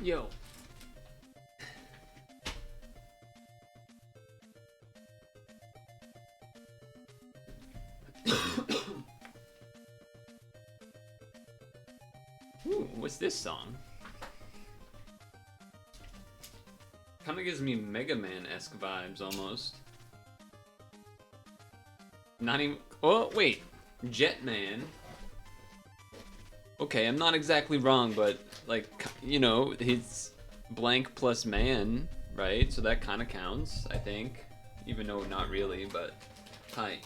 Yo. Ooh, what's this song? Kinda gives me Mega Man-esque vibes, almost. Not even... Oh, wait. Jetman. Okay, I'm not exactly wrong, but, like, you know, he's blank plus man, right? So that kind of counts, I think. Even though not really, but... Hi.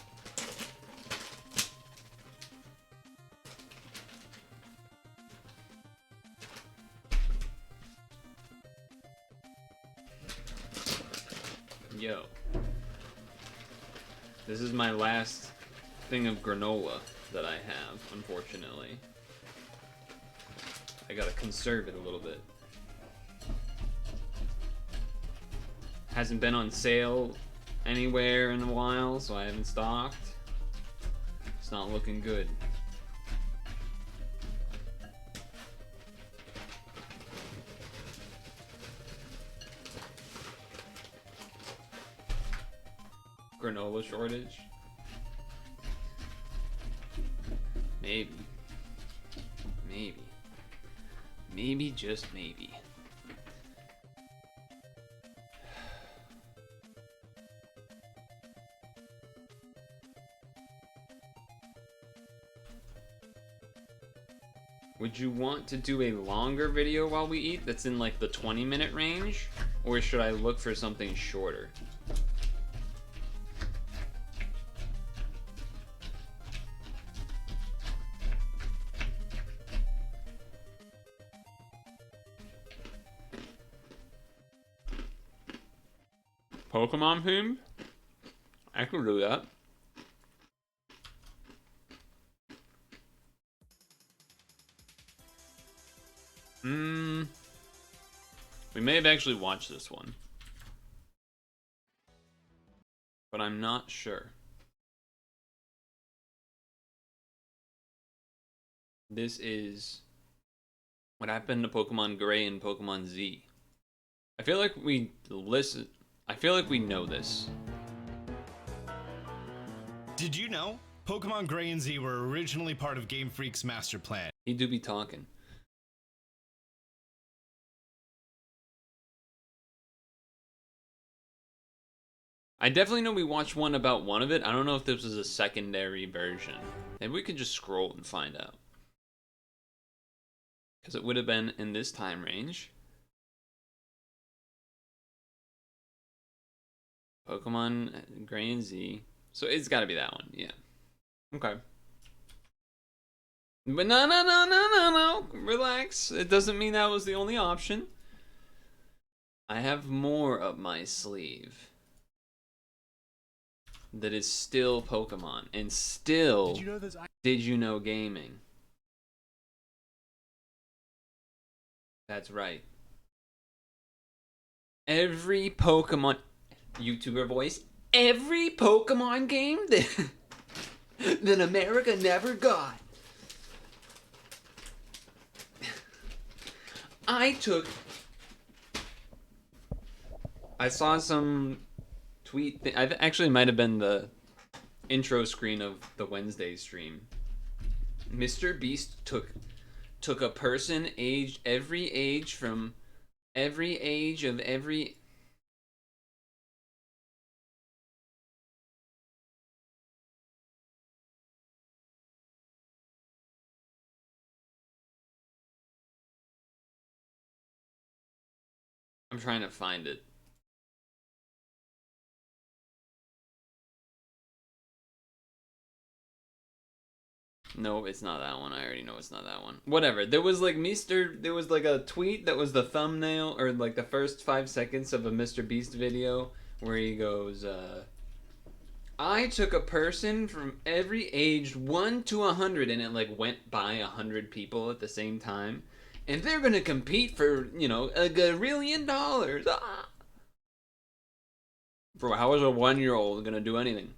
Yo. This is my last thing of granola that I have, unfortunately. I gotta conserve it a little bit. Hasn't been on sale anywhere in a while, so I haven't stocked. It's not looking good. Granola shortage? Maybe. Maybe. Maybe, just maybe. Would you want to do a longer video while we eat that's in like the 20-minute range? Or should I look for something shorter? Pokemon theme? I could do that. We may have actually watched this one. But I'm not sure. This is what happened to Pokemon Gray and Pokemon Z. I feel like we listen. I feel like we know this. Did you know? Pokemon Gray and Z were originally part of Game Freak's master plan. He do be talking. I definitely know we watched one about one of it. I don't know if this was a secondary version. Maybe we could just scroll and find out. Because it would have been in this time range. Pokemon Gray and Z. So it's got to be that one, yeah. Okay. But no. Relax. It doesn't mean that was the only option. I have more up my sleeve. That is still Pokemon. And still Did You Know Gaming. That's right. Every Pokemon... YouTuber voice. Every Pokemon game that America never got. I saw some tweet. I actually might have been the intro screen of the Wednesday stream. Mr. Beast took a person aged every age from every age of every. I'm trying to find it. No, it's not that one. I already know it's not that one. Whatever. There was like a tweet that was the thumbnail or like the first 5 seconds of a Mr. Beast video where he goes, I took a person from every age 1 to 100 and it like went by 100 people at the same time. And they're gonna compete for, you know, $1 gazillion. Ah! Bro, how is a 1-year-old gonna do anything?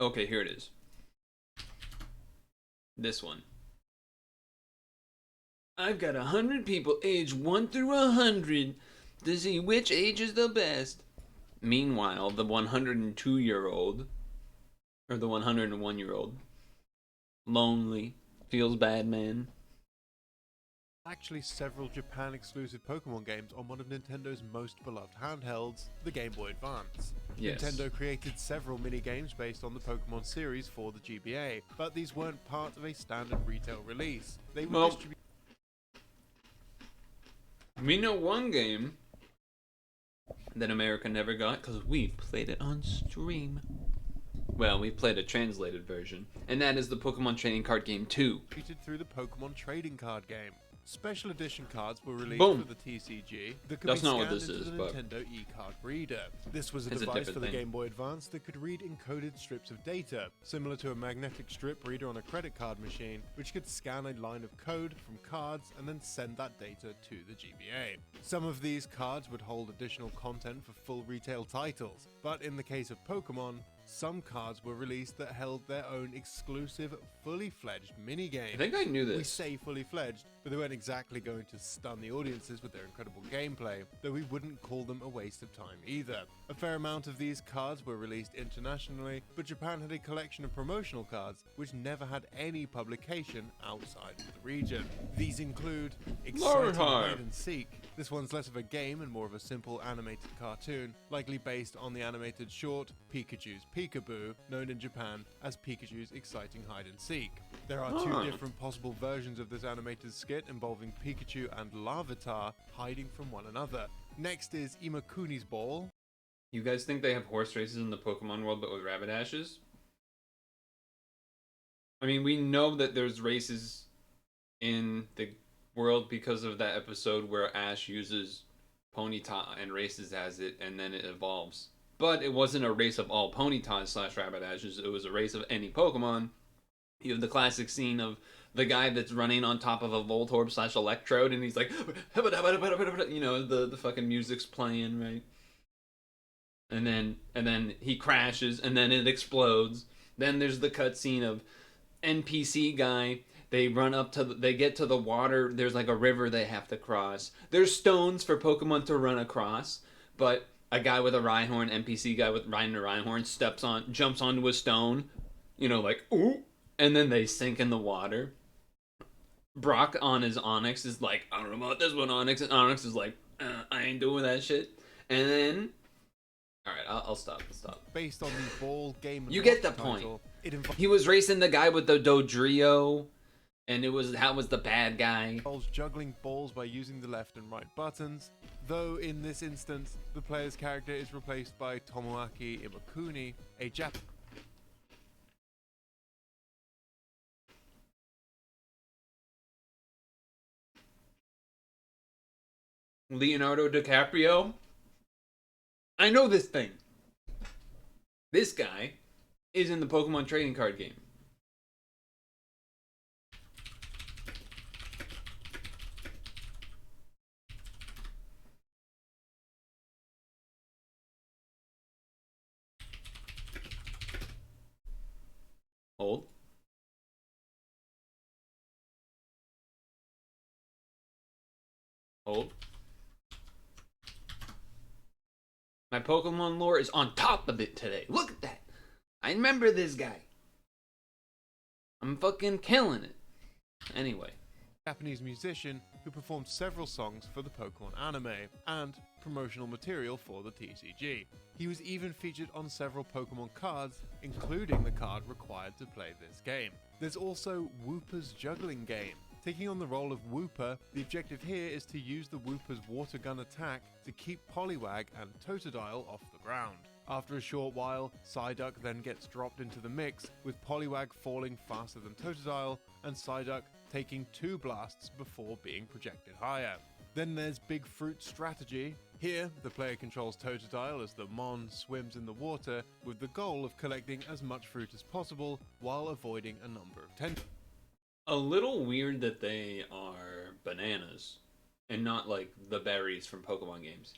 Okay, here it is. This one. I've got 100 people aged 1 through 100 to see which age is the best. Meanwhile, the 102-year-old, or the 101-year-old, lonely, feels bad man. Actually, several Japan-exclusive Pokemon games on one of Nintendo's most beloved handhelds, the Game Boy Advance. Yes. Nintendo created several mini-games based on the Pokemon series for the GBA, but these weren't part of a standard retail release. They were distributed. We know one game that America never got because we played it on stream. Well, we played a translated version, and that is the Pokemon Trading Card Game 2. Through the Pokemon Trading Card Game. Special edition cards were released Boom. for the TCG that could That's be not what scanned this into is, the but Nintendo e-card reader. This was a it's a device for different the thing. Game Boy Advance that could read encoded strips of data, similar to a magnetic strip reader on a credit card machine, which could scan a line of code from cards and then send that data to the GBA. Some of these cards would hold additional content for full retail titles, but in the case of Pokemon, some cards were released that held their own exclusive, fully fledged minigame. I think I knew this. We say fully fledged, but they weren't exactly going to stun the audiences with their incredible gameplay, though we wouldn't call them a waste of time either. A fair amount of these cards were released internationally, but Japan had a collection of promotional cards which never had any publication outside of the region. These include exciting hide and seek. This one's less of a game and more of a simple animated cartoon, likely based on the animated short Pikachu's Peekaboo, known in Japan as Pikachu's Exciting Hide and Seek. There are two different possible versions of this animated skit involving Pikachu and Larvitar hiding from one another. Next is Imakuni's Ball. You guys think they have horse races in the Pokemon world but with Rabidashes? I mean, we know that there's races in the world because of that episode where Ash uses Ponyta and races as it, and then it evolves. But it wasn't a race of all Ponytas / Rabidashes, it was a race of any Pokemon. You have the classic scene of the guy that's running on top of a Voltorb / Electrode, and he's like, you know, the fucking music's playing, right? And then he crashes, and then it explodes. Then there's the cutscene of NPC guy. They run up to, they get to the water. There's like a river they have to cross. There's stones for Pokemon to run across, but a guy with a Rhyhorn, NPC guy with riding a Rhyhorn, jumps onto a stone, you know, like, ooh, and then they sink in the water. Brock on his Onix is like, I don't know about this one, Onix, and Onix is like, I ain't doing that shit. And then, alright, I'll stop. Based on the ball game. You get the point. He was racing the guy with the Dodrio, and that was the bad guy. Involves juggling balls by using the left and right buttons, though in this instance, the player's character is replaced by Tomoaki Imakuni, a Japanese. Leonardo DiCaprio? I know this thing. This guy is in the Pokemon trading card game. Hold. Hold. My Pokemon lore is on top of it today. Look at that. I remember this guy. I'm fucking killing it. Anyway. Japanese musician who performed several songs for the Pokemon anime and promotional material for the TCG. He was even featured on several Pokemon cards, including the card required to play this game. There's also Wooper's juggling game. Taking on the role of Wooper, the objective here is to use the Wooper's water gun attack to keep Poliwag and Totodile off the ground. After a short while, Psyduck then gets dropped into the mix, with Poliwag falling faster than Totodile, and Psyduck taking 2 blasts before being projected higher. Then there's Big Fruit strategy. Here, the player controls Totodile as the Mon swims in the water, with the goal of collecting as much fruit as possible while avoiding a number of tentacles. A little weird that they are bananas and not like the berries from Pokemon games.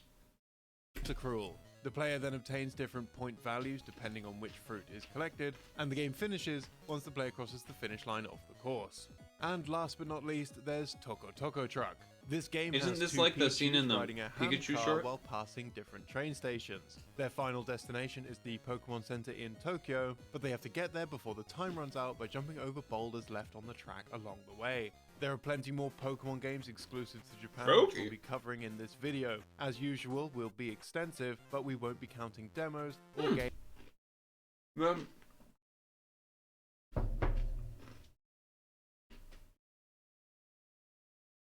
Tentacruel. The player then obtains different point values depending on which fruit is collected, and the game finishes once the player crosses the finish line of the course. And last but not least, there's Toko Toko Truck. This game Isn't has this two like the Pichus scene in the riding a hand Pikachu car short? while passing different train stations. Their final destination is the Pokemon Center in Tokyo, but they have to get there before the time runs out by jumping over boulders left on the track along the way. There are plenty more Pokemon games exclusive to Japan which we'll be covering in this video. As usual, we'll be extensive, but we won't be counting demos or games.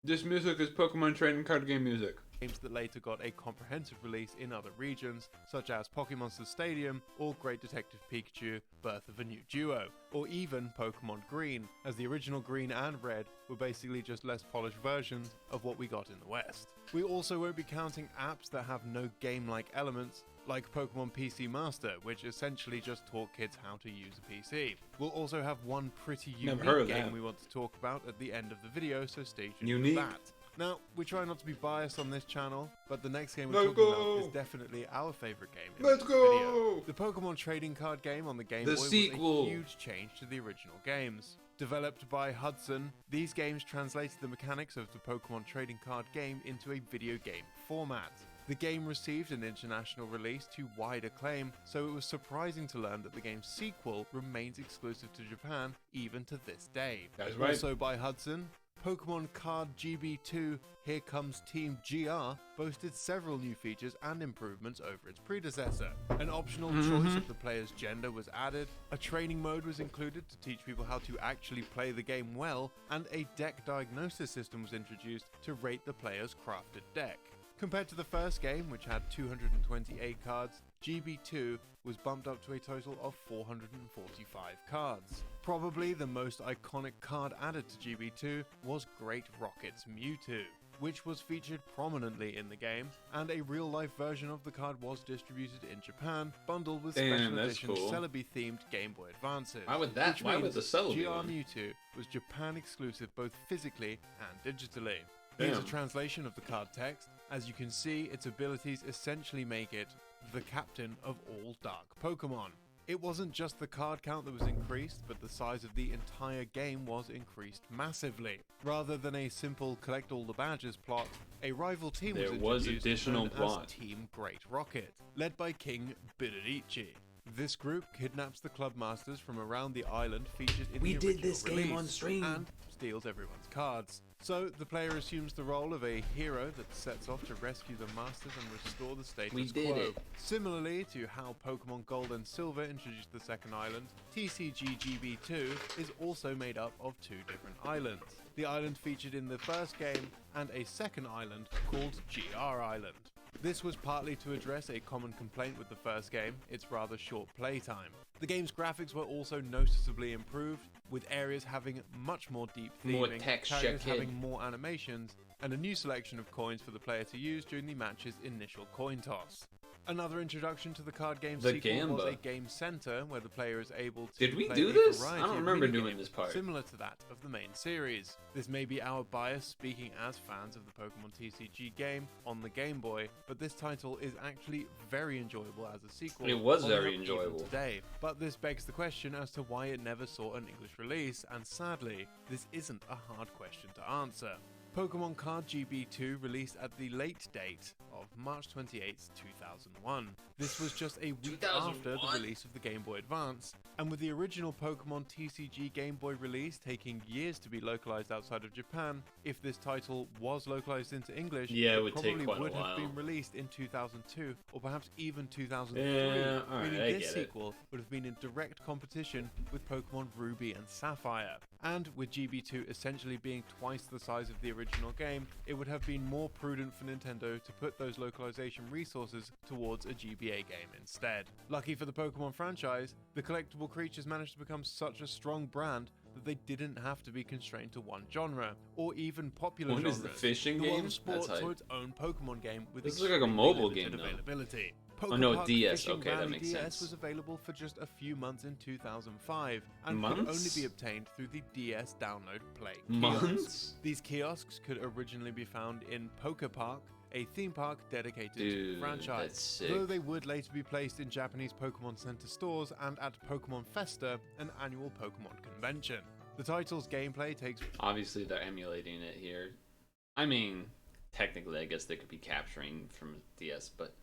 This music is Pokemon trading card game music. Games that later got a comprehensive release in other regions, such as Pokemonster Stadium or Great Detective Pikachu, Birth of a New Duo, or even Pokemon Green, as the original Green and Red were basically just less polished versions of what we got in the West. We also won't be counting apps that have no game-like elements, like Pokemon PC Master, which essentially just taught kids how to use a PC. We'll also have one pretty unique game we want to talk about at the end of the video, so stay tuned for that. Now, we try not to be biased on this channel, but the next game we're talking about is definitely our favorite game in this video. The Pokemon trading card game on the Game Boy was a huge change to the original games. Developed by Hudson, these games translated the mechanics of the Pokemon trading card game into a video game format. The game received an international release to wide acclaim, so it was surprising to learn that the game's sequel remains exclusive to Japan even to this day. That's right. Also by Hudson, Pokemon Card GB2 Here Comes Team GR boasted several new features and improvements over its predecessor. An optional choice of the player's gender was added, a training mode was included to teach people how to actually play the game well, and a deck diagnosis system was introduced to rate the player's crafted deck. Compared to the first game, which had 228 cards, GB2 was bumped up to a total of 445 cards. Probably the most iconic card added to GB2 was Great Rocket's Mewtwo, which was featured prominently in the game, and a real-life version of the card was distributed in Japan, bundled with special edition Celebi-themed Game Boy Advances. Why would that? Why would the Celebi one? GR Mewtwo was Japan exclusive both physically and digitally. Here's a translation of the card text. As you can see, its abilities essentially make it the captain of all dark Pokemon. It wasn't just the card count that was increased, but the size of the entire game was increased massively. Rather than a simple collect all the badges plot, a rival team was introduced additional plot. as Team Great Rocket, led by King Bidarichi. This group kidnaps the club masters from around the island featured in the original game on stream and steals everyone's cards. So the player assumes the role of a hero that sets off to rescue the masters and restore the status quo. Similarly to how Pokemon Gold and Silver introduced the second island, TCG GB2 is also made up of two different islands. The island featured in the first game and a second island called GR Island. This was partly to address a common complaint with the first game, its rather short playtime. The game's graphics were also noticeably improved, with areas having much more deep theming, characters having more animations, and a new selection of coins for the player to use during the match's initial coin toss. Another introduction to the card game sequel was a game center where the player is able to Did we play do a this? variety I don't of remember mini doing games this part. similar to that of the main series. This may be our bias speaking as fans of the Pokemon TCG game on the Game Boy, but this title is actually very enjoyable as a sequel. It was holding very up enjoyable even today. But this begs the question as to why it never saw an English release, and sadly, this isn't a hard question to answer. Pokemon Card GB2 released at the late date of March 28, 2001. This was just a week after the release of the Game Boy Advance, and with the original Pokemon TCG Game Boy release taking years to be localized outside of Japan, if this title was localized into English, it probably would have been released in 2002 or perhaps even 2003, meaning this sequel would have been in direct competition with Pokemon Ruby and Sapphire. And with GB2 essentially being twice the size of the original game, it would have been more prudent for Nintendo to put those localization resources towards a GBA game instead. Lucky for the Pokemon franchise, the collectible creatures managed to become such a strong brand that they didn't have to be constrained to one genre, or even popular genres. What is the fishing game? The world of sport saw its own Pokemon game with this looks like a mobile game availability. Oh no, DS. Fishing Okay, that Rally makes DS sense. was available for just a few months in 2005 and Months? could only be obtained through the DS Download Play Months? kiosks. These kiosks could originally be found in Poker Park, a theme park dedicated to Dude, the franchise. that's sick. Though they would later be placed in Japanese Pokemon Center stores and at Pokemon Festa, an annual Pokemon convention. The title's gameplay takes... Obviously, they're emulating it here. I mean, technically, I guess they could be capturing from DS, but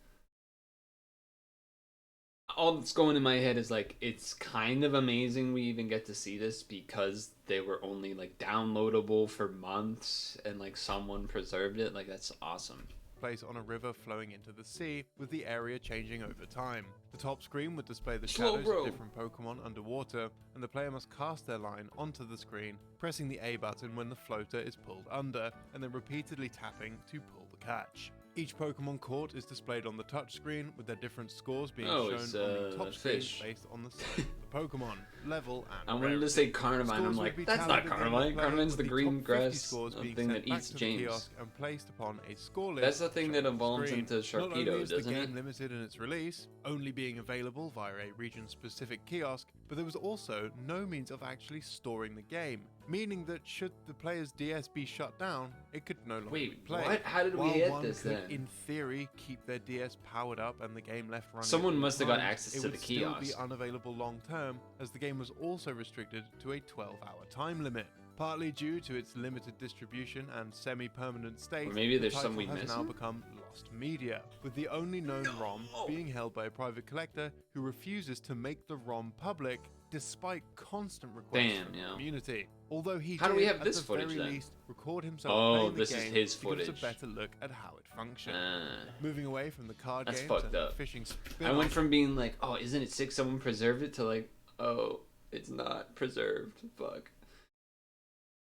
all that's going in my head is like, it's kind of amazing we even get to see this because they were only like downloadable for months and like someone preserved it. Like, that's awesome. Place on a river flowing into the sea, with the area changing over time. The top screen would display the Slow, shadows bro. of different Pokemon underwater, and the player must cast their line onto the screen, pressing the A button when the floater is pulled under, and then repeatedly tapping to pull the catch. Each Pokemon caught is displayed on the touchscreen, with their different scores being shown it's, on the top screen fish. based on the size of the Pokemon, level, and I wanted to rarity. say Carnivine. Scores I'm would like, be that's not tallied against Carnivine. the player, Carnivine's with the top green 50 grass scores being thing sent that back eats to the James. kiosk and placed upon a score list. That's the thing that shown on the evolves screen. into Not only Sharpedo, is the doesn't game it? limited in its release, only being available via a region-specific kiosk, but there was also no means of actually storing the game, meaning that should the player's DS be shut down, it could no longer be Wait, played. what? How did we While get one this could, then? in theory, keep their DS powered up and the game left running. Someone at all must have got times, access it to would the still kiosk. be unavailable long-term, as the game was also restricted to a 12-hour time limit. Partly due to its limited distribution and semi-permanent state, Or maybe the there's title some we has now missing? become lost media, with the only known ROM being held by a private collector who refuses to make the ROM public despite constant requests Damn, from the yeah. community. Although he How do did, we have at this the footage very then? least, record himself Oh, playing the this is game his to give us a footage. better look at how it functions. Ah. Moving away from the card That's games fucked and up. fishing I spin-off, went from being like, oh, isn't it sick someone preserved it to like, oh, it's not preserved. Fuck.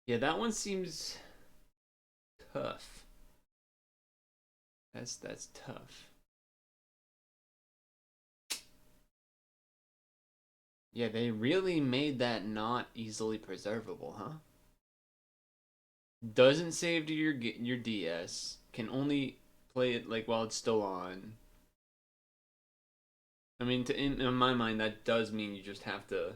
Yeah, that one seems tough. That's tough. Yeah, they really made that not easily preservable, huh? Doesn't save to your DS. Can only play it like while it's still on. I mean, in my mind, that does mean you just have to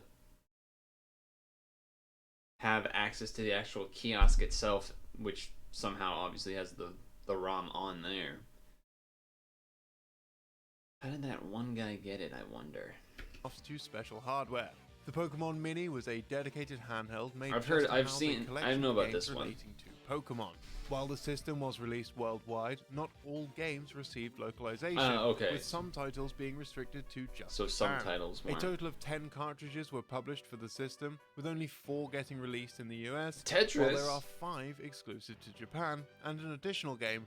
have access to the actual kiosk itself, which somehow obviously has the ROM on there. How did that one guy get it, I wonder? to special hardware. The Pokemon Mini was a dedicated handheld made I've just heard- to I've house a seen- I collection know of about games this one. relating to Pokemon. While the system was released worldwide, not all games received localization, Okay. with some titles being restricted to just So some Japan. titles A weren't. total of 10 cartridges were published for the system, with only 4 getting released in the US, Tetris. while there are 5 exclusive to Japan, and an additional game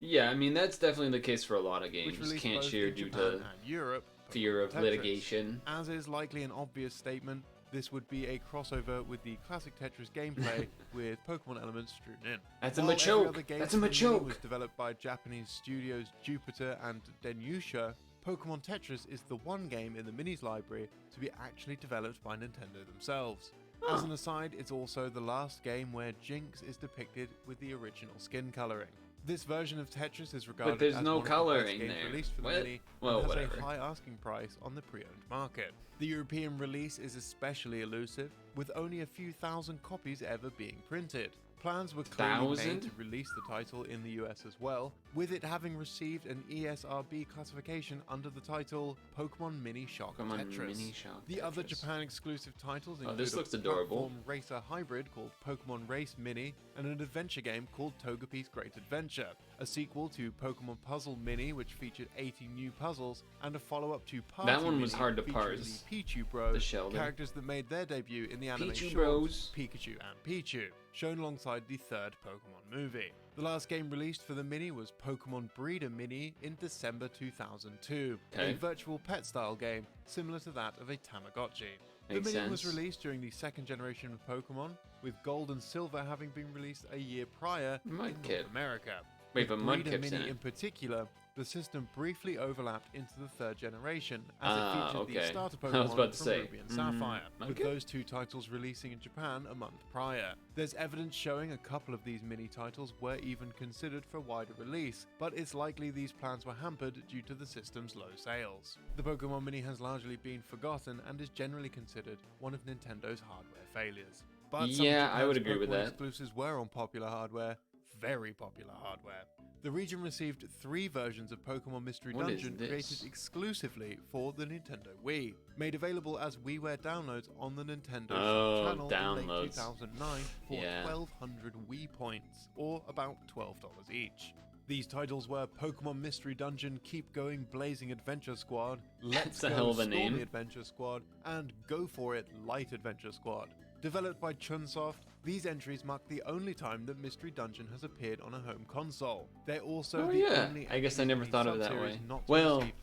Yeah, I mean that's definitely the case for a lot of which games. released Can't both share in due Japan to and Europe. fear of Tetris. litigation. As is likely an obvious statement, this would be a crossover with the classic Tetris gameplay with Pokemon elements strewn in. That's a While every Machoke. other game That's a from Mini Machoke. was developed by Japanese studios Jupiter and Denusha, Pokemon Tetris is the one game in the Mini's library to be actually developed by Nintendo themselves. As an aside, it's also the last game where Jinx is depicted with the original skin coloring. This version of Tetris is regarded there's as no one of the best coloring games there. released for the What? Mini Well, and has whatever. a high asking price on the pre-owned market. The European release is especially elusive, with only a few thousand copies ever being printed. Plans were clearly made 1,000? to release the title in the US as well, with it having received an ESRB classification under the title Pokemon Mini Shock Pokemon Tetris. Mini Shock The other Tetris. Japan exclusive titles include this a looks adorable. platform racer hybrid called Pokemon Race Mini and an adventure game called Togepi's Great Adventure, a sequel to Pokemon Puzzle Mini which featured 80 new puzzles, and a follow-up to Party That one was Mini hard to featuring parse. the Pichu Bros, The Sheldon. characters that made their debut in the anime Pichu shorts Bros. Pikachu and Pichu, shown alongside the third Pokemon movie. The last game released for the Mini was Pokemon Breeder Mini in December 2002, Okay. a virtual pet-style game similar to that of a Tamagotchi. Makes the Mini was sense. released during the second generation of Pokemon, with Gold and Silver having been released a year prior in Mudkip. North America. Wait, With but Breeder Mudkip's Mini in it. particular, the system briefly overlapped into the third generation, as it Ah, featured the okay. starter I was Pokemon about to from say, Ruby and Sapphire, with Mudkip? those two titles releasing in Japan a month prior. There's evidence showing a couple of these mini titles were even considered for wider release, but it's likely these plans were hampered due to the system's low sales. The Pokemon Mini has largely been forgotten and is generally considered one of Nintendo's hardware failures. But some of Yeah, I would Japan's agree with Pokemon that. exclusives were on popular hardware, very popular hardware. The region received 3 versions of Pokemon Mystery What is Dungeon this? created exclusively for the Nintendo Wii, made available as WiiWare downloads on the Nintendo Shop channel in late 2009 for 1,200 Wii points, or about $12 each. These titles were Pokemon Mystery Dungeon Keep Going Blazing Adventure Squad, Let's That's a Go hell of a Stormy name. Adventure Squad, and Go For It Light Adventure Squad. Developed by Chunsoft, these entries mark the only time that Mystery Dungeon has appeared on a home console. They're also the only I guess I entries never in the thought of it that subseries way. not to Well, receive-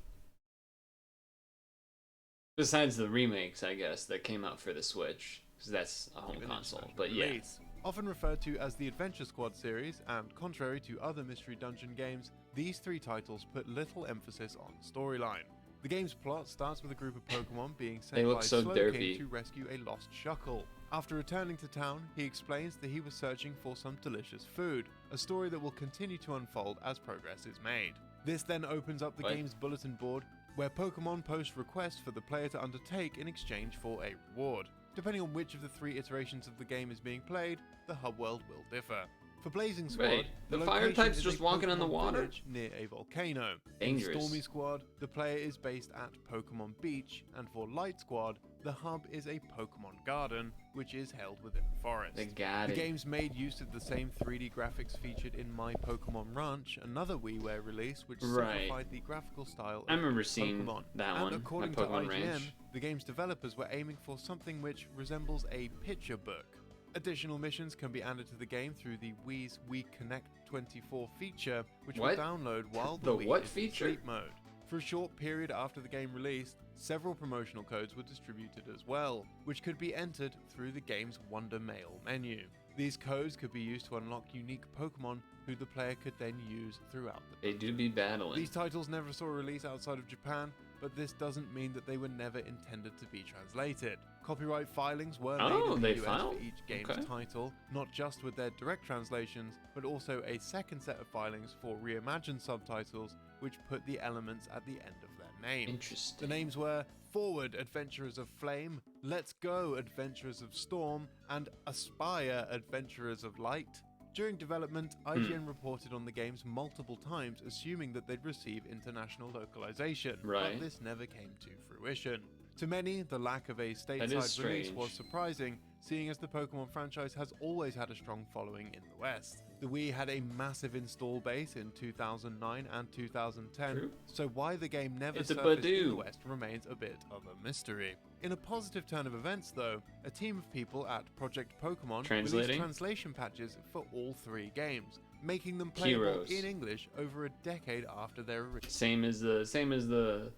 besides the remakes, I guess, that came out for the Switch, because that's a home console. But yeah. release. Often referred to as the Adventure Squad series, and contrary to other Mystery Dungeon games, these 3 titles put little emphasis on storyline. The game's plot starts with a group of Pokemon being They sent look by so Slowking derpy. to rescue a lost Shuckle. After returning to town, he explains that he was searching for some delicious food, a story that will continue to unfold as progress is made. This then opens up the game's bulletin board, where Pokemon post requests for the player to undertake in exchange for a reward. Depending on which of the 3 iterations of the game is being played, the hub world will differ. For Blazing Squad, Wait, the fire location type's is just a walking on the Pokemon water? village near a volcano. Dangerous. In Stormy Squad, the player is based at Pokemon Beach, and for Light Squad, the hub is a Pokemon Garden, which is held within a forest. The garden. The games made use of the same 3D graphics featured in My Pokemon Ranch, another WiiWare release which simplified the graphical style of I remember seeing Pokemon. that And one, according My Pokemon to IGN, Ranch. the game's developers were aiming for something which resembles a picture book. Additional missions can be added to the game through the Wii's Wii Connect 24 feature, which will download while the Wii what is feature? in sleep mode. For a short period after the game released, several promotional codes were distributed as well, which could be entered through the game's Wonder Mail menu. These codes could be used to unlock unique Pokemon who the player could then use throughout the They do be battling. These titles never saw a release outside of Japan, but this doesn't mean that they were never intended to be translated. Copyright filings were made in the US for each game's title, not just with their direct translations, but also a second set of filings for reimagined subtitles, which put the elements at the end of their name. Interesting. The names were Forward Adventurers of Flame, Let's Go Adventurers of Storm, and Aspire Adventurers of Light. During development, IGN reported on the games multiple times, assuming that they'd receive international localization, but this never came to fruition. To many, the lack of a stateside release was surprising, seeing as the Pokemon franchise has always had a strong following in the West. The Wii had a massive install base in 2009 and 2010, so why the game never surfaced in the West remains a bit of a mystery. In a positive turn of events though, a team of people at Project Pokemon released translation patches for all 3 games, making them playable in English over a decade after their original same as the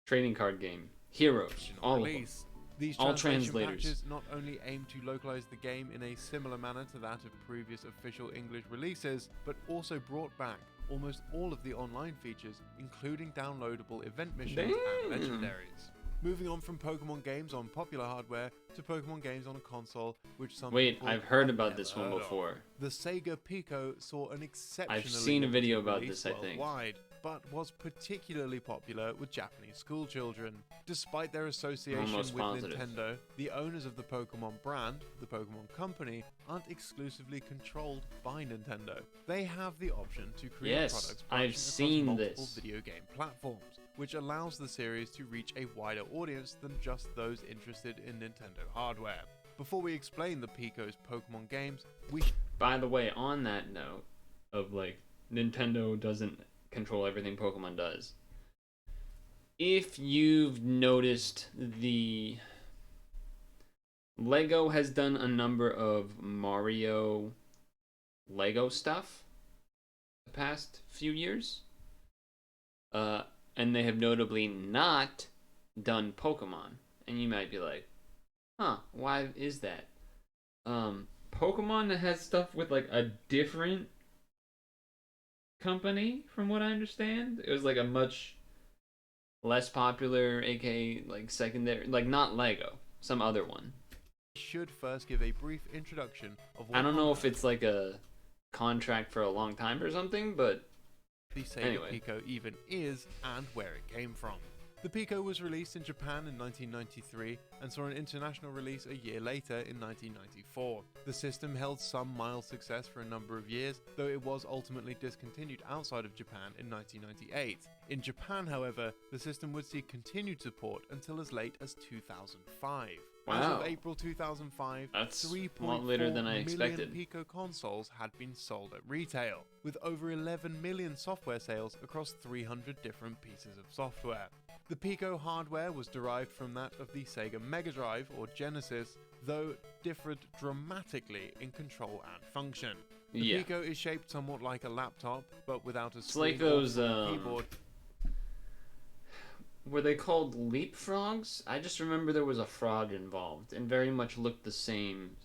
trading card game. Heroes, all of them. These translation patches not only aim to localize the game in a similar manner to that of previous official English releases, but also brought back almost all of the online features, including downloadable event missions and legendaries. Moving on from Pokemon games on popular hardware to Pokemon games on a console, which some people I've heard about never this one heard before. of. The Sega Pico saw an exceptionally I've seen a video about release this, I think. worldwide, but was particularly popular with Japanese schoolchildren. Despite their association with Nintendo, the owners of the Pokemon brand, the Pokemon Company, aren't exclusively controlled by Nintendo. They have the option to create products across multiple video game platforms, which allows the series to reach a wider audience than just those interested in Nintendo hardware. Before we explain the Pico's Pokemon games, By the way, on that note of Nintendo doesn't control everything Pokemon does. If you've noticed, the Lego has done a number of Mario Lego stuff the past few years. And they have notably not done Pokemon. And you might be like, huh, why is that? Pokemon has stuff with a different company, from what I understand. It was a much less popular, aka secondary, not Lego, some other one. Should first give a brief introduction of what I don't know if it's a contract for a long time or something, but the Sega Pico even is and where it came from. The Pico was released in Japan in 1993 and saw an international release a year later in 1994. The system held some mild success for a number of years, though it was ultimately discontinued outside of Japan in 1998. In Japan, however, the system would see continued support until as late as 2005. As Wow. of April 2005, That's a 3.4 lot later than I million expected. Pico consoles had been sold at retail, with over 11 million software sales across 300 different pieces of software. The Pico hardware was derived from that of the Sega Mega Drive or Genesis, though differed dramatically in control and function. The Yeah. Pico is shaped somewhat like a laptop, but without a It's screen like those, or keyboard. were they called leapfrogs? I just remember there was a frog involved and very much looked the same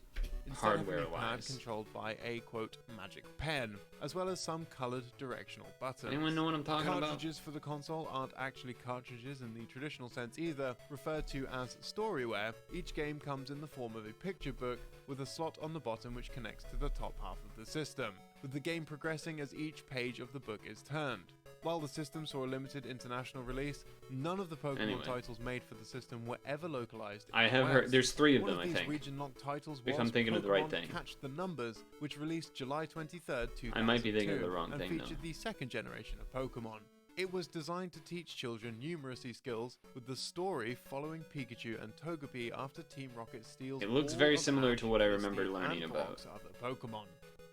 Instead of having a pad hardware-wise. controlled by a, quote, magic pen, as well as some coloured directional buttons. Anyone know what I'm talking about? Cartridges for the console aren't actually cartridges in the traditional sense either, referred to as storyware. Each game comes in the form of a picture book with a slot on the bottom which connects to the top half of the system, with the game progressing as each page of the book is turned. While the system saw a limited international release, none of the Pokemon titles made for the system were ever localized. I have heard there's 3 of One them, of I these think. region-locked titles If was I'm thinking of the right Pokemon thing. Catch the Numbers, which released July 23rd, 2002, I might be thinking of the wrong and thing, featured though. the second generation of Pokemon. It was designed to teach children numeracy skills, with the story following Pikachu and Togepi after Team Rocket steals It looks all very of similar to what I Ash, remember Misty, learning and about. Brock's other Pokemon.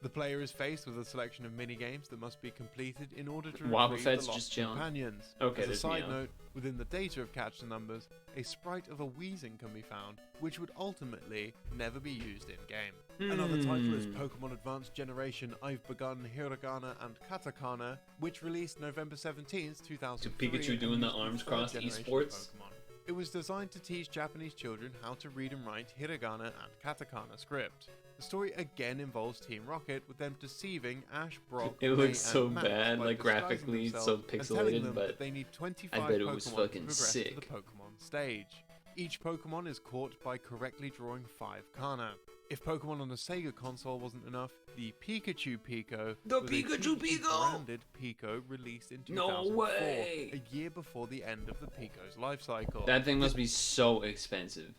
The player is faced with a selection of mini-games that must be completed in order to retrieve Wobbuffet's the lost just chilling. companions. Okay, As a there's side Meow. note, within the data of Catch the Numbers, a sprite of a Weezing can be found, which would ultimately never be used in-game. Another title is Pokemon Advanced Generation I've Begun Hiragana and Katakana, which released November 17th, 2003. Pikachu and doing the used arms third crossed generation esports? Pokemon. It was designed to teach Japanese children how to read and write hiragana and katakana script. The story again involves Team Rocket, with them deceiving Ash, Brock, It May, looks so and Max bad, by like, disguising graphically, themselves so and telling pixelated, them but that they need 25 I bet it Pokemon was to fucking progress to sick. the Pokemon stage. Each Pokemon is caught by correctly drawing 5 Kana. If Pokemon on the Sega console wasn't enough, the Pikachu Pico The was Pikachu a Pico! branded Pico released in No 2004, way! a year before the end of the Pico's life cycle. That thing must be so expensive.